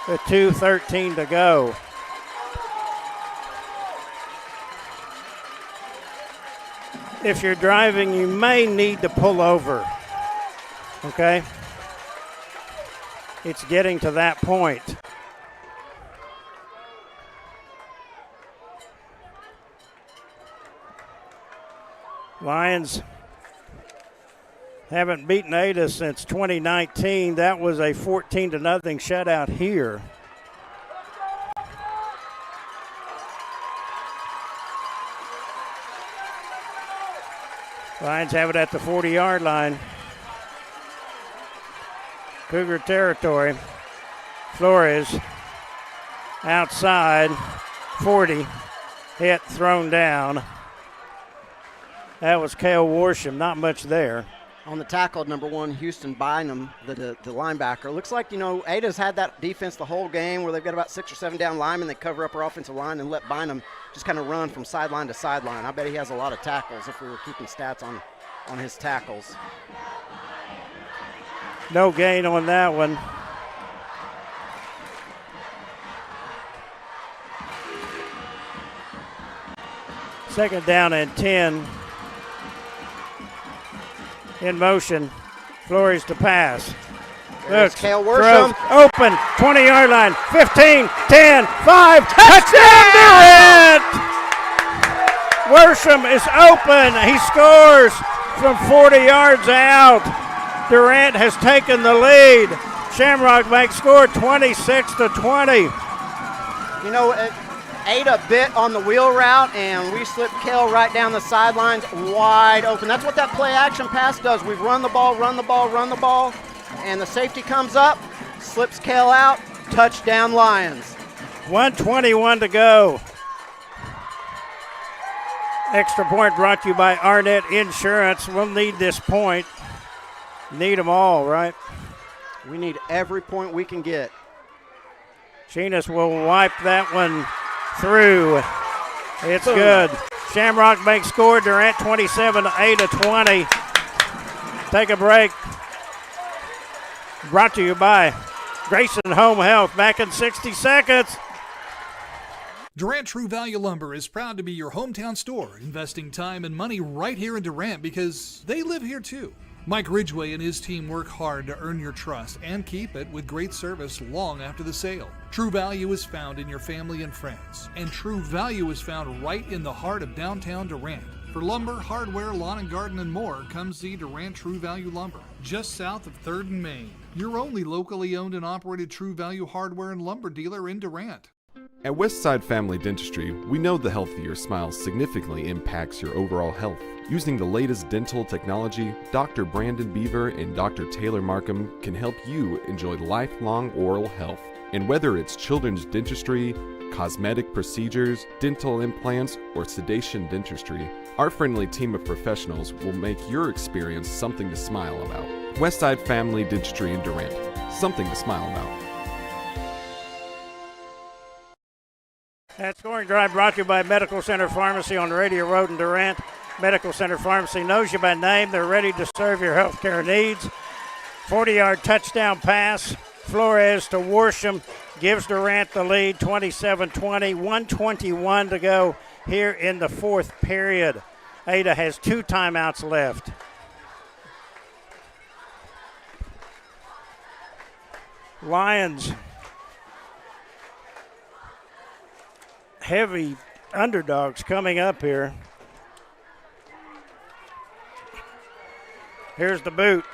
with 2:13 to go. If you're driving, you may need to pull over, okay? It's getting to that point. Lions haven't beaten Ada since 2019. That was a 14-0 shutout here. Lions have it at the 40-yard line. Cougar territory. Flores outside, 40, hit, thrown down. That was Cale Worsham, not much there. On the tackle, number 1, Houston Bynum, the linebacker. Looks like, Ada's had that defense the whole game where they've got about 6 or 7 down linemen. They cover up our offensive line and let Bynum just kind of run from sideline to sideline. I bet he has a lot of tackles if we were keeping stats on his tackles. No gain on that one. Second down and 10. In motion. Flores to pass. Looks, Cale Worsham. Open. 20-yard line. 15, 10, 5. Touchdown Durant! Worsham is open. He scores from 40 yards out. Durant has taken the lead. Shamrock Bank scored 26-20. Ada bit on the wheel route, and we slipped Kel right down the sidelines wide open. That's what that play action pass does. We run the ball, and the safety comes up, slips Kel out, touchdown Lions. 1:21 to go. Extra point brought to you by Arnett Insurance. We'll need this point. Need them all, right? We need every point we can get. Sheenus will wipe that one through. It's Boom. Good. Shamrock Bank scored. Durant 27, Ada 20. Take a break. Brought to you by Grayson Home Health. Back in 60 seconds. Durant True Value Lumber is proud to be your hometown store, investing time and money right here in Durant because they live here too. Mike Ridgway and his team work hard to earn your trust and keep it with great service long after the sale. True Value is found in your family and friends, and True Value is found right in the heart of downtown Durant. For lumber, hardware, lawn and garden, and more, come see Durant True Value Lumber, just south of 3rd and Main. Your only locally owned and operated True Value hardware and lumber dealer in Durant. At Westside Family Dentistry, we know the health of your smile significantly impacts your overall health. Using the latest dental technology, Dr. Brandon Beaver and Dr. Taylor Markham can help you enjoy lifelong oral health. And whether it's children's dentistry, cosmetic procedures, dental implants, or sedation dentistry, our friendly team of professionals will make your experience something to smile about. Westside Family Dentistry in Durant, something to smile about. That scoring drive brought to you by Medical Center Pharmacy on Radio Road in Durant. Medical Center Pharmacy knows you by name. They're ready to serve your healthcare needs. 40-yard touchdown pass. Flores to Worsham gives Durant the lead, 27-20, 1:21 to go here in the fourth period. Ada has 2 timeouts left. Lions, heavy underdogs coming up here. Here's the boot.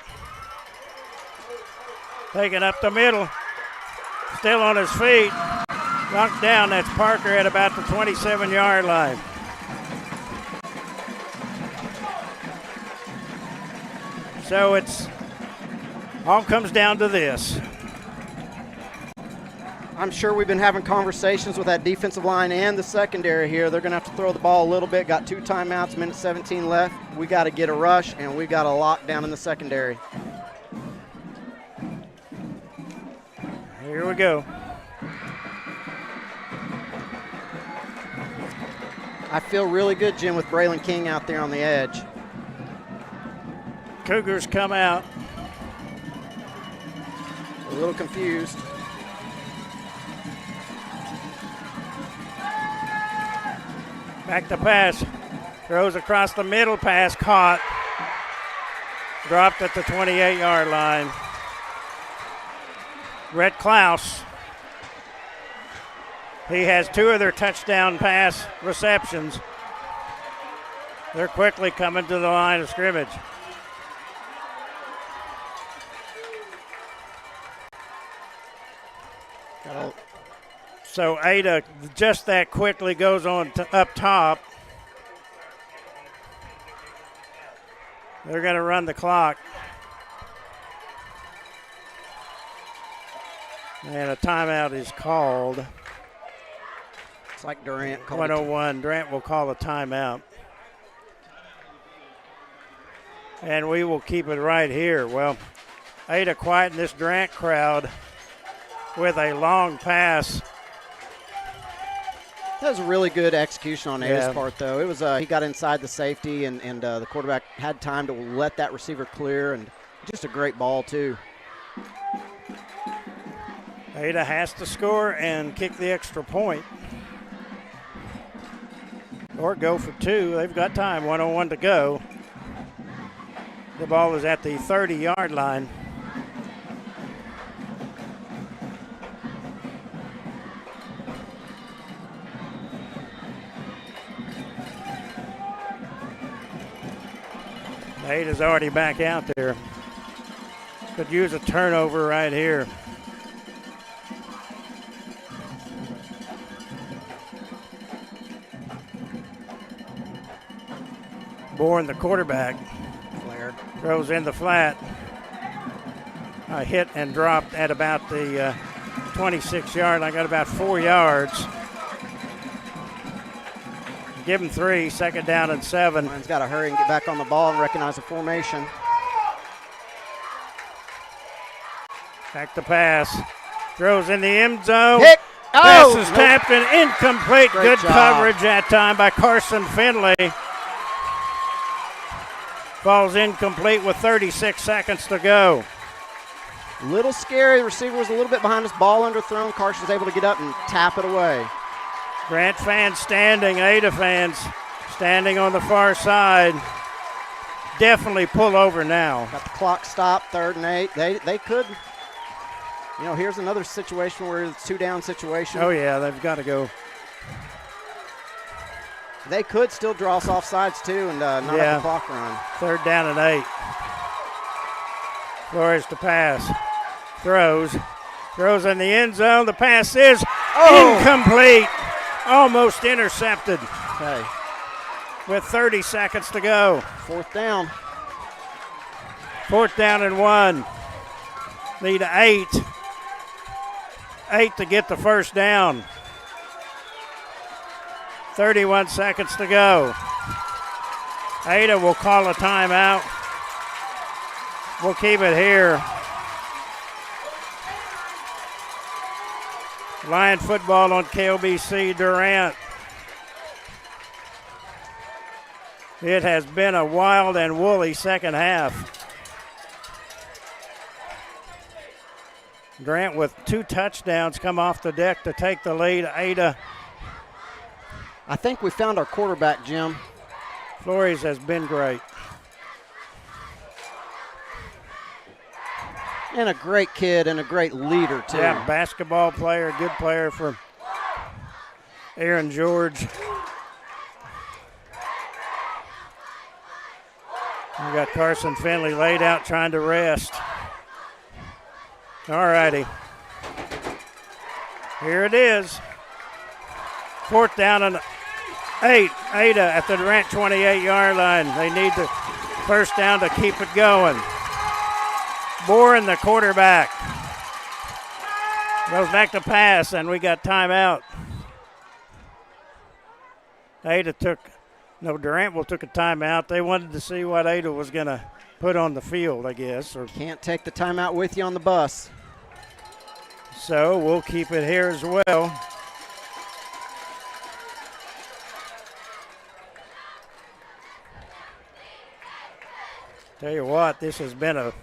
Taking up the middle. Still on his feet. Knocked down. That's Parker at about the 27-yard line. So it's all comes down to this. I'm sure we've been having conversations with that defensive line and the secondary here. They're going to have to throw the ball a little bit. Got 2 timeouts, minute 17 left. We got to get a rush, and we got to lock down in the secondary. Here we go. I feel really good, Jim, with Braylon King out there on the edge. Cougars come out. A little confused. Back to pass. Throws across the middle, pass caught. Dropped at the 28-yard line. Rhett Klaus. He has 2 of their touchdown pass receptions. They're quickly coming to the line of scrimmage. So Ada just that quickly goes on up top. They're going to run the clock. And a timeout is called. It's like Durant called 101. Durant will call a timeout. And we will keep it right here. Well, Ada quieting this Durant crowd with a long pass. That was a really good execution on Ada's part, though. It was he got inside the safety, and the quarterback had time to let that receiver clear, and just a great ball, too. Ada has to score and kick the extra point. Or go for 2. They've got time, 1:01 to go. The ball is at the 30-yard line. Ada's already back out there. Could use a turnover right here. Bourne, the quarterback, throws in the flat. Hit and dropped at about the 26-yard line. Got about 4 yards. Give him 3, 2nd down and 7. Lions got to hurry and get back on the ball and recognize the formation. Back to pass. Throws in the end zone. Pick. Pass is tapped and incomplete. Great Good job. coverage that time by Carson Finley. Falls incomplete with 36 seconds to go. Little scary. The receiver was a little bit behind his ball underthrown. Carson's able to get up and tap it away. Grant fans standing, Ada fans standing on the far side. Definitely pull over now. Got the clock stopped, 3rd and 8. They could, here's another situation where it's 2-down situation. Oh, yeah, they've got to go. They could still draw us off sides, too, and not have the clock run. 3rd down and 8. Flores to pass. Throws in the end zone. The pass is incomplete. Almost intercepted. Okay. With 30 seconds to go. 4th down. 4th down and 1. Need 8. 8 to get the first down. 31 seconds to go. Ada will call a timeout. We'll keep it here. Lion football on KLBC Durant. It has been a wild and woolly second half. Durant with 2 touchdowns come off the deck to take the lead. Ada. I think we found our quarterback, Jim. Flores has been great. And a great kid and a great leader, too. Yeah, basketball player, good player for Aaron George. We got Carson Finley laid out trying to rest. All righty. Here it is. 4th down and 8. Ada at the Durant 28-yard line. They need the first down to keep it going. Boren, the quarterback. Goes back to pass, and we got timeout. Durant took a timeout. They wanted to see what Ada was going to put on the field, I guess. Or can't take the timeout with you on the bus. So we'll keep it here as well. Tell you what, this has been a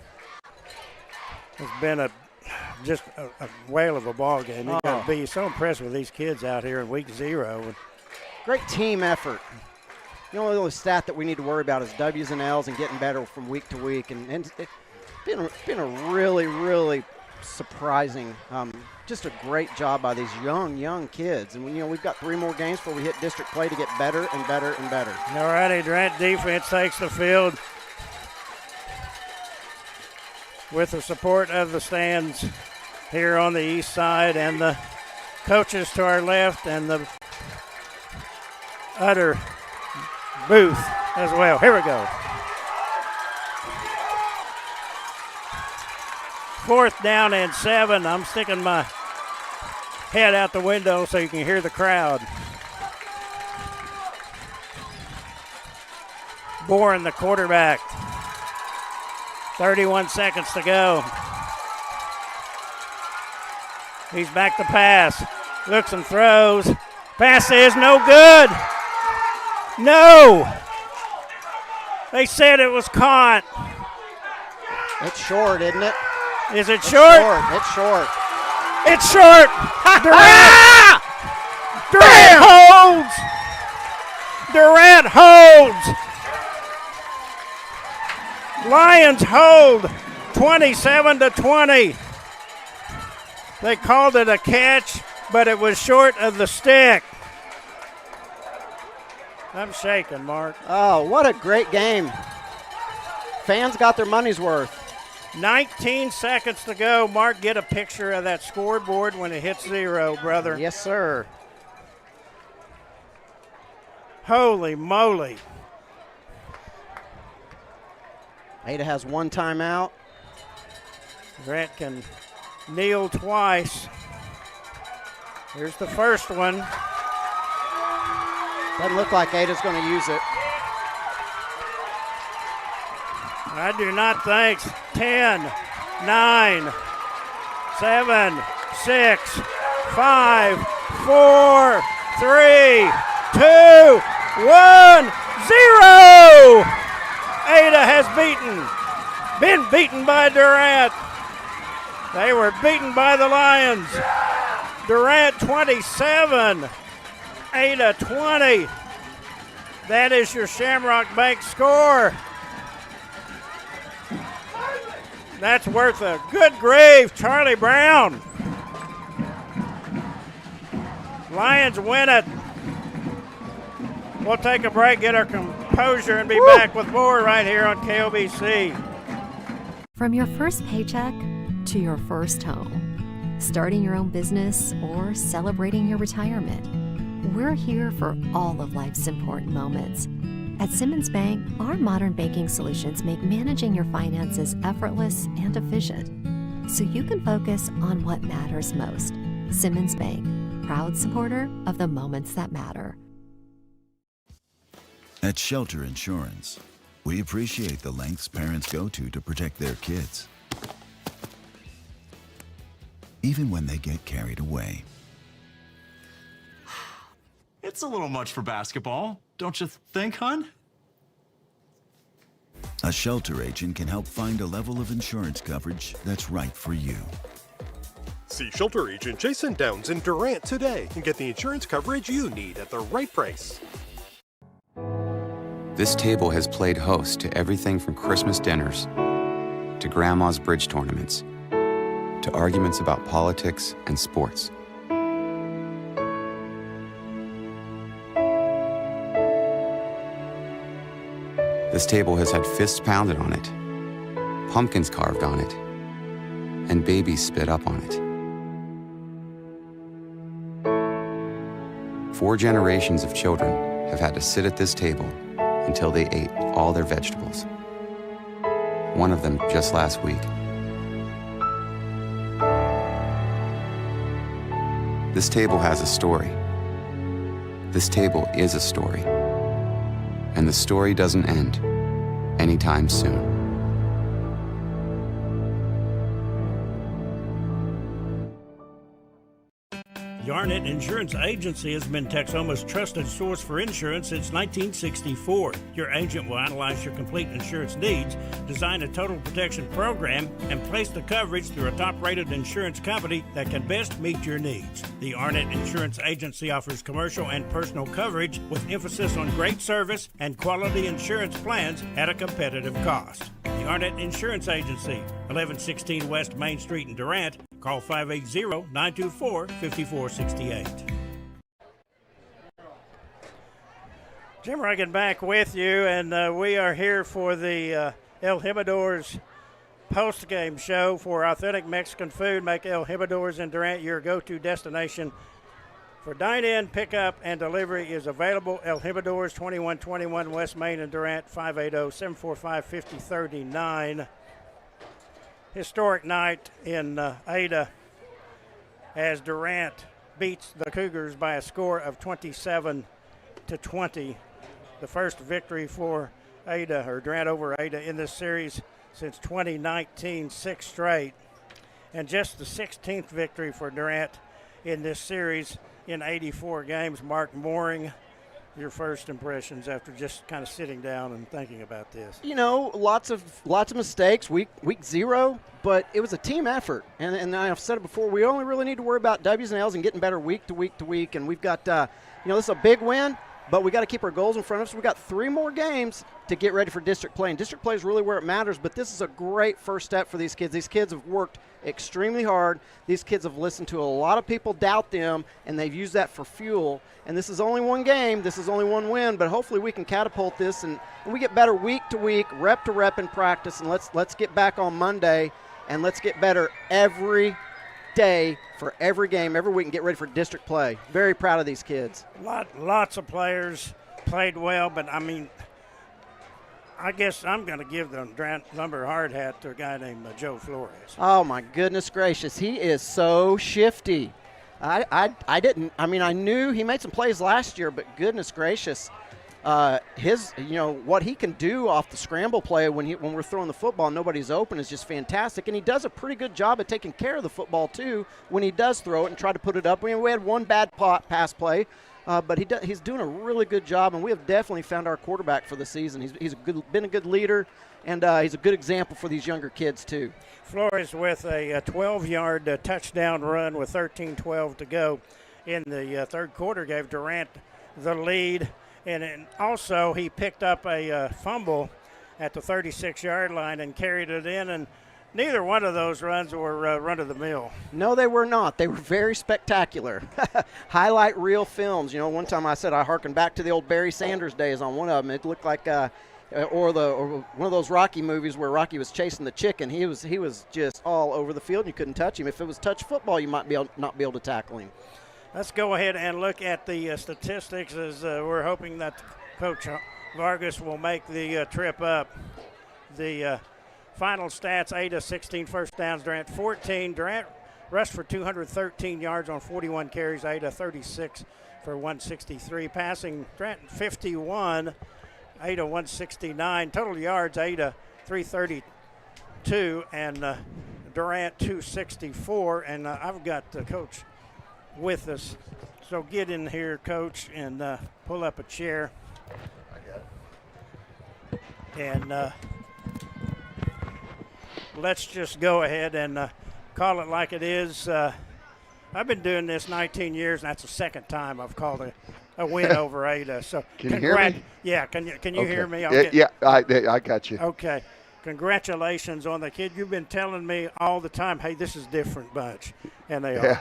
whale of a ball game. You've got to be so impressed with these kids out here in week 0. Great team effort. The only stat that we need to worry about is W's and L's and getting better from week to week. And it's been a really, really surprising, just a great job by these young kids. And we've got 3 more games before we hit district play to get better and better and better. All righty, Durant defense takes the field with the support of the stands here on the east side and the coaches to our left and the other booth as well. Here we go. 4th down and 7. I'm sticking my head out the window so you can hear the crowd. Boren, the quarterback. 31 seconds to go. He's back to pass. Looks and throws. Pass is no good. No. They said it was caught. It's short, isn't it? Is it short? It's short. It's short. Durant holds. Durant holds. Lions hold 27-20. They called it a catch, but it was short of the stick. I'm shaking, Mark. Oh, what a great game. Fans got their money's worth. 19 seconds to go. Mark, get a picture of that scoreboard when it hits 0, brother. Yes, sir. Holy moly. Ada has 1 timeout. Grant can kneel twice. Here's the first one. Doesn't look like Ada's going to use it. I do not think. 10, 9, 7, 6, 5, 4, 3, 2, 1, 0. Ada has been beaten by Durant. They were beaten by the Lions. Durant 27, Ada 20. That is your Shamrock Bank score. That's worth a good grave, Charlie Brown. Lions win it We'll take a break, get our composure, and be back with more right here on KOBC. From your first paycheck to your first home, starting your own business or celebrating your retirement, we're here for all of life's important moments. At Simmons Bank, our modern banking solutions make managing your finances effortless and efficient, so you can focus on what matters most. Simmons Bank, proud supporter of the moments that matter. At Shelter Insurance, we appreciate the lengths parents go to protect their kids, even when they get carried away. It's a little much for basketball, don't you think, hon? A shelter agent can help find a level of insurance coverage that's right for you. See Shelter Agent Jason Downs in Durant today and get the insurance coverage you need at the right price. This table has played host to everything from Christmas dinners to grandma's bridge tournaments to arguments about politics and sports. This table has had fists pounded on it, pumpkins carved on it, and babies spit up on it. 4 generations of children have had to sit at this table until they ate all their vegetables. One of them just last week. This table has a story. This table is a story. And the story doesn't end anytime soon. The Arnett Insurance Agency has been Texoma's trusted source for insurance since 1964. Your agent will analyze your complete insurance needs, design a total protection program, and place the coverage through a top-rated insurance company that can best meet your needs. The Arnett Insurance Agency offers commercial and personal coverage with emphasis on great service and quality insurance plans at a competitive cost. The Arnett Insurance Agency, 1116 West Main Street in Durant. Call 580-924-5468. Jim Reagan back with you, and we are here for the El Jimador's post-game show for authentic Mexican food. Make El Jimador's in Durant your go-to destination for dine-in, pickup, and delivery is available. El Jimador's, 2121 West Main in Durant, 580-745-5039. Historic night in Ada as Durant beats the Cougars by a score of 27-20. The first victory for Ada, or Durant over Ada, in this series since 2019, 6 straight. And just the 16th victory for Durant in this series in 84 games. Mark Mooring, your first impressions after just kind of sitting down and thinking about this? You know, lots of mistakes. Week 0, but it was a team effort. And I've said it before. We only really need to worry about W's and L's and getting better week to week to week. And we've got, this is a big win, but we got to keep our goals in front of us. We got 3 more games to get ready for district play. And district play is really where it matters. But this is a great first step for these kids. These kids have worked extremely hard. These kids have listened to a lot of people doubt them, and they've used that for fuel. And this is only one game. This is only one win, but hopefully we can catapult this and we get better week to week, rep to rep in practice. And let's get back on Monday, and let's get better every day for every game, every week, and get ready for district play. Very proud of these kids. Lots of players played well, but I mean, I guess I'm going to give the Durant Lumber hard hat to a guy named Joe Flores. Oh, my goodness gracious. He is so shifty. I knew he made some plays last year, but goodness gracious, what he can do off the scramble play when we're throwing the football and nobody's open is just fantastic. And he does a pretty good job of taking care of the football, too, when he does throw it and try to put it up. We had one bad pass play. But he's doing a really good job, and we have definitely found our quarterback for the season. He's been a good leader, and he's a good example for these younger kids, too. Flores with a 12-yard touchdown run with 13:12 to go in the third quarter gave Durant the lead. And also he picked up a fumble at the 36-yard line and carried it in. And Neither one of those runs were run-of-the-mill. No, they were not. They were very spectacular. Highlight reel films. You know, one time I said I hearkened back to the old Barry Sanders days on one of them. It looked like or one of those Rocky movies where Rocky was chasing the chicken. He was just all over the field. You couldn't touch him. If it was touch football, you might not be able to tackle him. Let's go ahead and look at the statistics as we're hoping that Coach Vargas will make the trip up. The final stats: Ada 16 first downs, Durant 14. Durant rushed for 213 yards on 41 carries. Ada 36 for 163. Passing, Durant 51. Ada 169. Total yards, Ada 332 and Durant 264. And I've got Coach with us. So get in here, Coach, and pull up a chair. And let's just go ahead and call it like it is. I've been doing this 19 years, and that's the second time I've called a win over Ada. So can you hear me? Yeah, can you okay. hear me? I got you. Okay. Congratulations on the kid. You've been telling me all the time, hey, this is different bunch. And they are.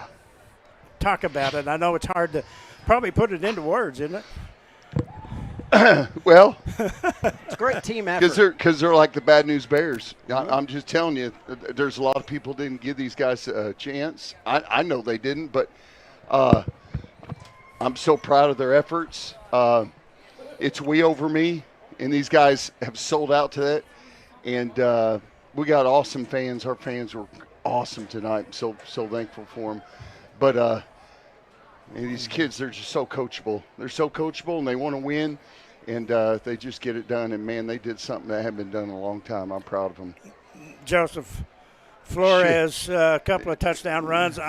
Talk about it. I know it's hard to probably put it into words, isn't it? Well, it's a great team effort. Because they're like the Bad News Bears. I'm just telling you, there's a lot of people didn't give these guys a chance. I know they didn't, but I'm so proud of their efforts. It's we over me, and these guys have sold out to that. And we got awesome fans. Our fans were awesome tonight. I'm so thankful for them. But these kids, they're just so coachable. They're so coachable, and they want to win, and they just get it done. And, man, they did something that hadn't been done in a long time. I'm proud of them. Joseph Flores, a couple of touchdown runs.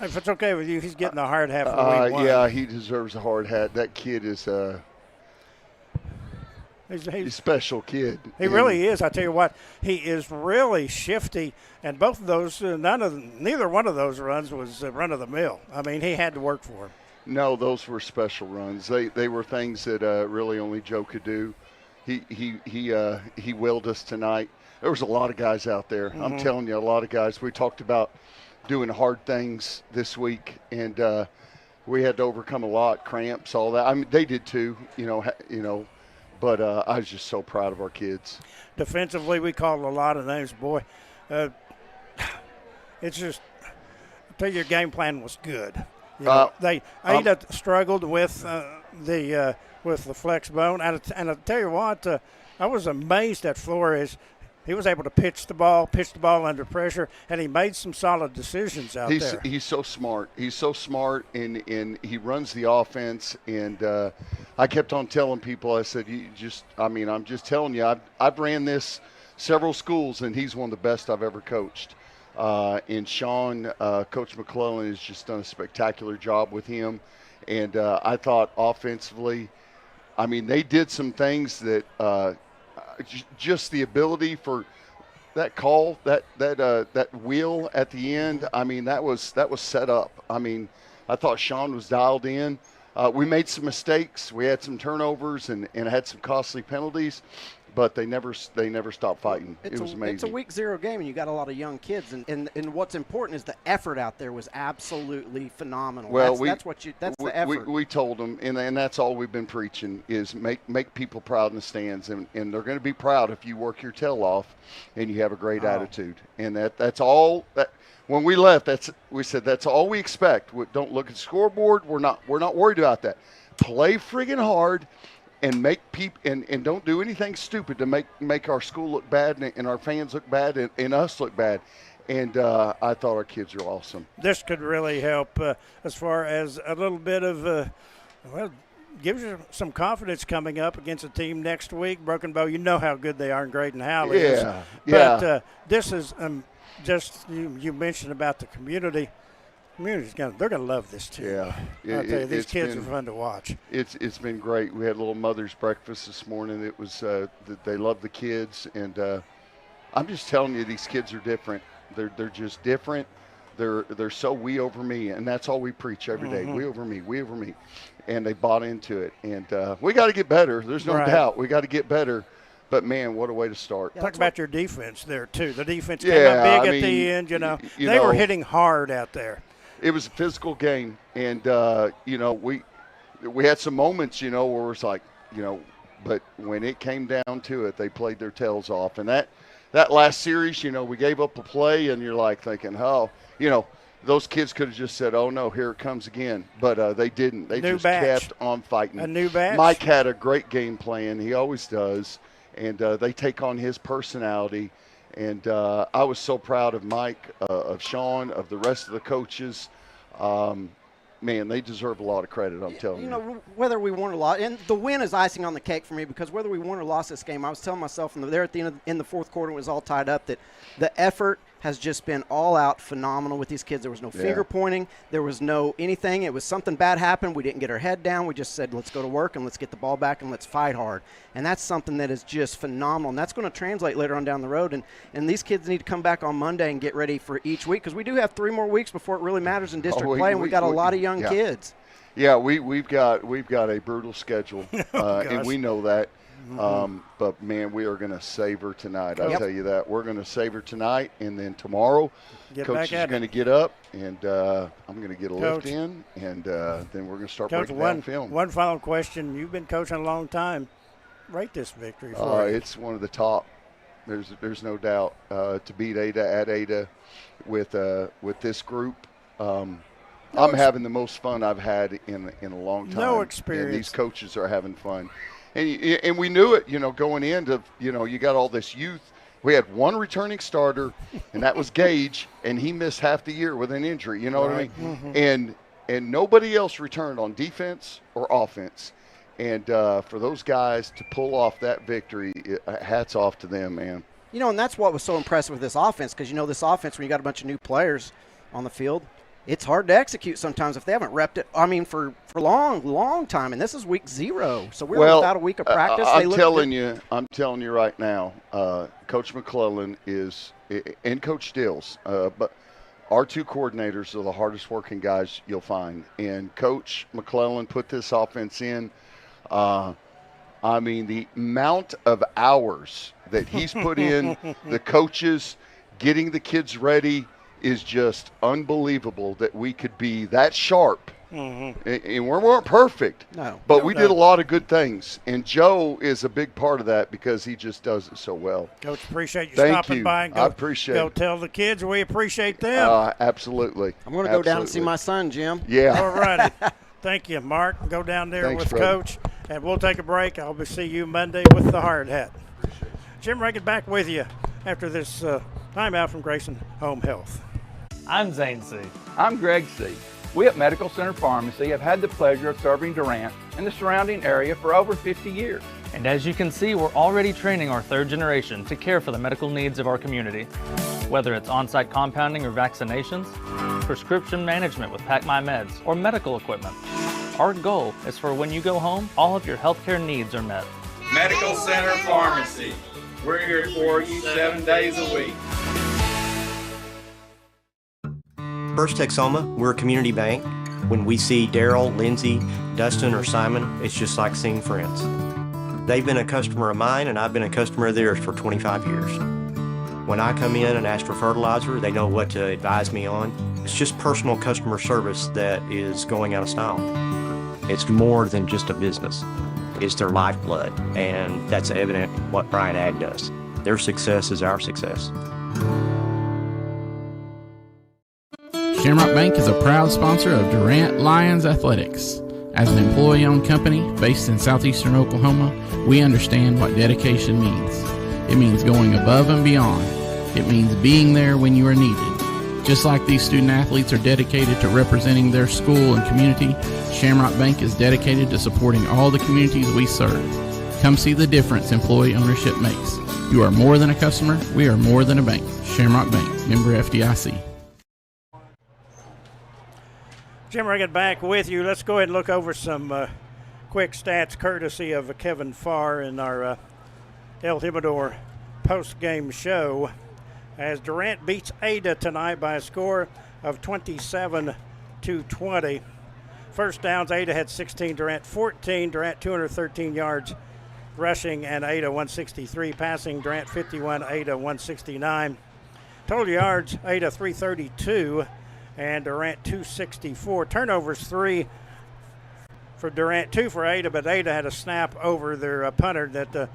If it's okay with you, he's getting the hard hat for week one. Yeah, he deserves a hard hat. That kid is he's a special kid. He really is. I tell you what, he is really shifty. And both of those, neither one of those runs was run of the mill. I mean, he had to work for him. No, those were special runs. They were things that really only Joe could do. He willed us tonight. There was a lot of guys out there. I'm telling you, a lot of guys. We talked about doing hard things this week, and we had to overcome a lot, cramps, all that. I mean, they did too, you know. But I was just so proud of our kids. Defensively, we called a lot of names, boy. It's just, I tell you, your game plan was good. You know, Ada struggled with the flex bone, and I tell you what, I was amazed at Flores. He was able to pitch the ball under pressure, and he made some solid decisions out there. He's so smart. He's so smart, and he runs the offense. And I kept on telling people, I said, I'm just telling you, I've ran this several schools, and he's one of the best I've ever coached. And Sean, Coach McClellan, has just done a spectacular job with him. And I thought offensively, I mean, they did some things that just the ability for that call, that wheel at the end. I mean, that was set up. I mean, I thought Sean was dialed in. We made some mistakes. We had some turnovers and had some costly penalties, but they never stopped fighting. It was amazing. It's a week 0 game, and you got a lot of young kids, and what's important is the effort out there was absolutely phenomenal. Well, that's the effort. We told them, and that's all we've been preaching is make people proud in the stands, and they're going to be proud if you work your tail off and you have a great attitude. And that's all that. When we left, we said that's all we expect. Don't look at the scoreboard. We're not worried about that. Play friggin' hard. And make people and don't do anything stupid to make our school look bad and our fans look bad and us look bad. And I thought our kids are awesome. This could really help as far as a little bit of gives you some confidence coming up against a team next week. Broken Bow, you know how good they are, and Graydon Howell is. But this is just you mentioned about the community. They're going to love this too. Yeah, I'll tell you, these kids are fun to watch. It's been great. We had a little mother's breakfast this morning. It was they love the kids, and I'm just telling you, these kids are different. They're just different. They're so we over me, and that's all we preach every day. We over me, and they bought into it. And we got to get better. There's no doubt we got to get better. But man, what a way to start! Talk about your defense there too. The defense Yeah, came up big I at mean, the end. You know, you they were know, hitting hard out there. It was a physical game, and we had some moments, where it was like, but when it came down to it, they played their tails off. And that last series, we gave up a play, and you're like thinking, those kids could have just said, oh, no, here it comes again. But they didn't. They just kept on fighting. A new batch? Mike had a great game plan. He always does. And they take on his personality. And I was so proud of Mike, of Sean, of the rest of the coaches. Man, they deserve a lot of credit, I'm telling you. Whether we won or lost, and the win is icing on the cake for me, because whether we won or lost this game, I was telling myself there at the end in the fourth quarter, it was all tied up, that the effort has just been all out phenomenal with these kids. There was no finger pointing. There was no anything. It was something bad happened. We didn't get our head down. We just said, let's go to work and let's get the ball back and let's fight hard. And that's something that is just phenomenal. And that's going to translate later on down the road. And these kids need to come back on Monday and get ready for each week, because we do have 3 more weeks before it really matters in district play, and we got a lot of young kids. Yeah, we've got a brutal schedule, and we know that. But man, we are going to savor tonight. I'll tell you that. We're going to savor tonight, and then tomorrow, Coach is going to get up, and I'm going to get a lift in, and then we're going to start breaking down film. One final question: you've been coaching a long time. Rate this victory for you. It's one of the top. There's no doubt to beat Ada at Ada with this group. I'm having the most fun I've had in a long time. No experience. And these coaches are having fun. And we knew it, going into, you got all this youth. We had one returning starter, and that was Gage, and he missed half the year with an injury, you know what I mean? Mm-hmm. And nobody else returned on defense or offense. And for those guys to pull off that victory, hats off to them, man. And that's what was so impressive with this offense, because, this offense, when you got a bunch of new players on the field, it's hard to execute sometimes if they haven't repped it. For a long time, and this is week 0, so we're without a week of practice. I'm telling you right now, Coach McClellan and Coach Stills, but our 2 coordinators are the hardest working guys you'll find. And Coach McClellan put this offense in. The amount of hours that he's put in, the coaches getting the kids ready, is just unbelievable that we could be that sharp. Mm-hmm. And we weren't perfect, but we did a lot of good things. And Joe is a big part of that because he just does it so well. Coach, appreciate you stopping by. And I appreciate it. Go tell the kids we appreciate them. Absolutely. I'm going to go down and see my son, Jim. Yeah. All righty. Thank you, Mark. Go down there with brother. Coach, and we'll take a break. I'll see you Monday with the hard hat. Jim Reagan back with you after this timeout from Grayson Home Health. I'm Zane C. I'm Greg C. We at Medical Center Pharmacy have had the pleasure of serving Durant and the surrounding area for over 50 years. And as you can see, we're already training our 3rd generation to care for the medical needs of our community. Whether it's on-site compounding or vaccinations, prescription management with Pack My Meds, or medical equipment, our goal is for when you go home, all of your healthcare needs are met. Medical Center Pharmacy. We're here for you 7 days a week. First Texoma, we're a community bank. When we see Daryl, Lindsay, Dustin, or Simon, it's just like seeing friends. They've been a customer of mine, and I've been a customer of theirs for 25 years. When I come in and ask for fertilizer, they know what to advise me on. It's just personal customer service that is going out of style. It's more than just a business. It's their lifeblood, and that's evident in what Bryant Ag does. Their success is our success. Shamrock Bank is a proud sponsor of Durant Lions Athletics. As an employee-owned company based in southeastern Oklahoma, we understand what dedication means. It means going above and beyond. It means being there when you are needed. Just like these student athletes are dedicated to representing their school and community, Shamrock Bank is dedicated to supporting all the communities we serve. Come see the difference employee ownership makes. You are more than a customer. We are more than a bank. Shamrock Bank, member FDIC. Jim Reagan back with you. Let's go ahead and look over some quick stats courtesy of Kevin Farr in our El Jimador post-game show as Durant beats Ada tonight by a score of 27-20. First downs, Ada had 16, Durant 14. Durant 213 yards rushing, and Ada 163 passing. Durant 51, Ada 169. Total yards, Ada 332 and Durant 264. Turnovers 3 for Durant, 2 for Ada, but Ada had a snap over their punter that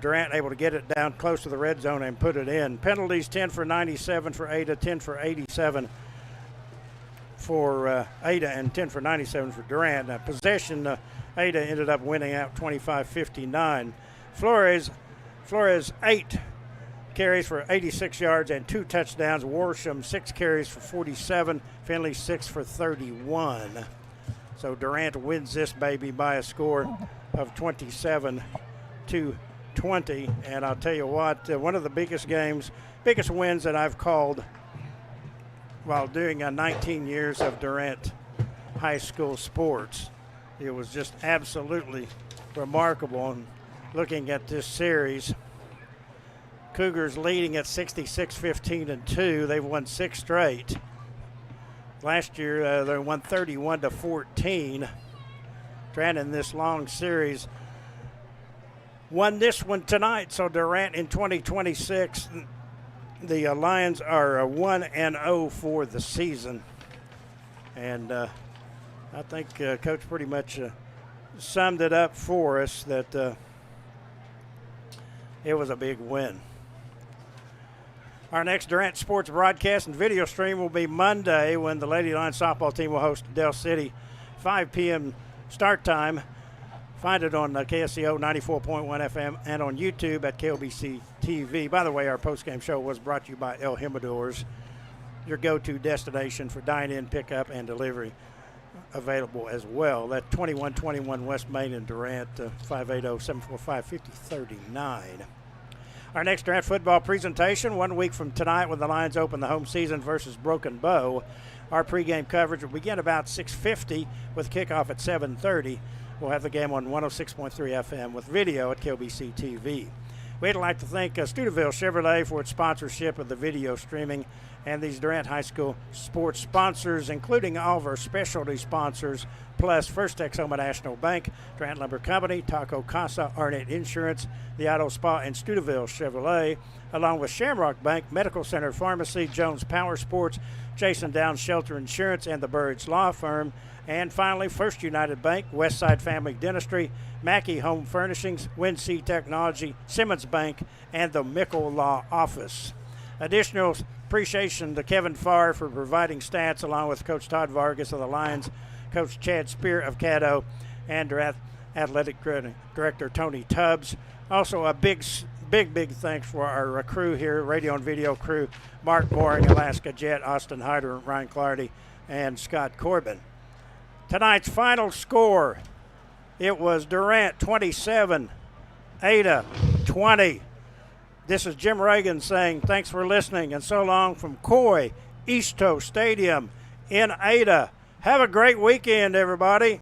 Durant able to get it down close to the red zone and put it in. Penalties 10 for 97 for Ada, 10 for 87 for Ada, and 10 for 97 for Durant. Now, possession, Ada ended up winning out 25-59. Flores 8 carries for 86 yards and 2 touchdowns. Worsham 6 carries for 47. Finley 6 for 31. So Durant wins this baby by a score of 27-20. And I'll tell you what, one of the biggest wins that I've called while doing 19 years of Durant high school sports. It was just absolutely remarkable. And looking at this series, Cougars leading at 66-15-2. They've won 6 straight. Last year, they won 31-14. Durant in this long series won this one tonight. So Durant in 2026, the Lions are 1-0 for the season. And I think Coach pretty much summed it up for us that it was a big win. Our next Durant Sports broadcast and video stream will be Monday when the Lady Lions softball team will host Del City, 5 p.m. start time. Find it on KSCO 94.1 FM and on YouTube at KOBC TV. By the way, our postgame show was brought to you by El Jimadors, your go-to destination for dine-in, pickup, and delivery. Available as well. That 2121 West Main in Durant, 580-745-5039. Our next Durant football presentation, 1 week from tonight when the Lions open the home season versus Broken Bow. Our pregame coverage will begin about 6:50 with kickoff at 7:30. We'll have the game on 106.3 FM with video at KOBC TV. We'd like to thank Studeville Chevrolet for its sponsorship of the video streaming and these Durant High School sports sponsors, including all of our specialty sponsors, plus First Texoma National Bank, Durant Lumber Company, Taco Casa, Arnett Insurance, the Auto Spa, and Studeville Chevrolet, along with Shamrock Bank, Medical Center Pharmacy, Jones Power Sports, Jason Downs Shelter Insurance, and the Burridge Law Firm. And finally, First United Bank, Westside Family Dentistry, Mackey Home Furnishings, Windsea Technology, Simmons Bank, and the Mickle Law Office. Additional appreciation to Kevin Farr for providing stats, along with Coach Todd Vargas of the Lions, Coach Chad Spear of Caddo, and Athletic Director Tony Tubbs. Also, a big thanks for our crew here, radio and video crew, Mark Mooring, Alaska Jet, Austin Hyder, Ryan Clardy, and Scott Corbin. Tonight's final score, it was Durant 27, Ada 20. This is Jim Reagan saying thanks for listening and so long from Coy Easto Stadium in Ada. Have a great weekend, everybody.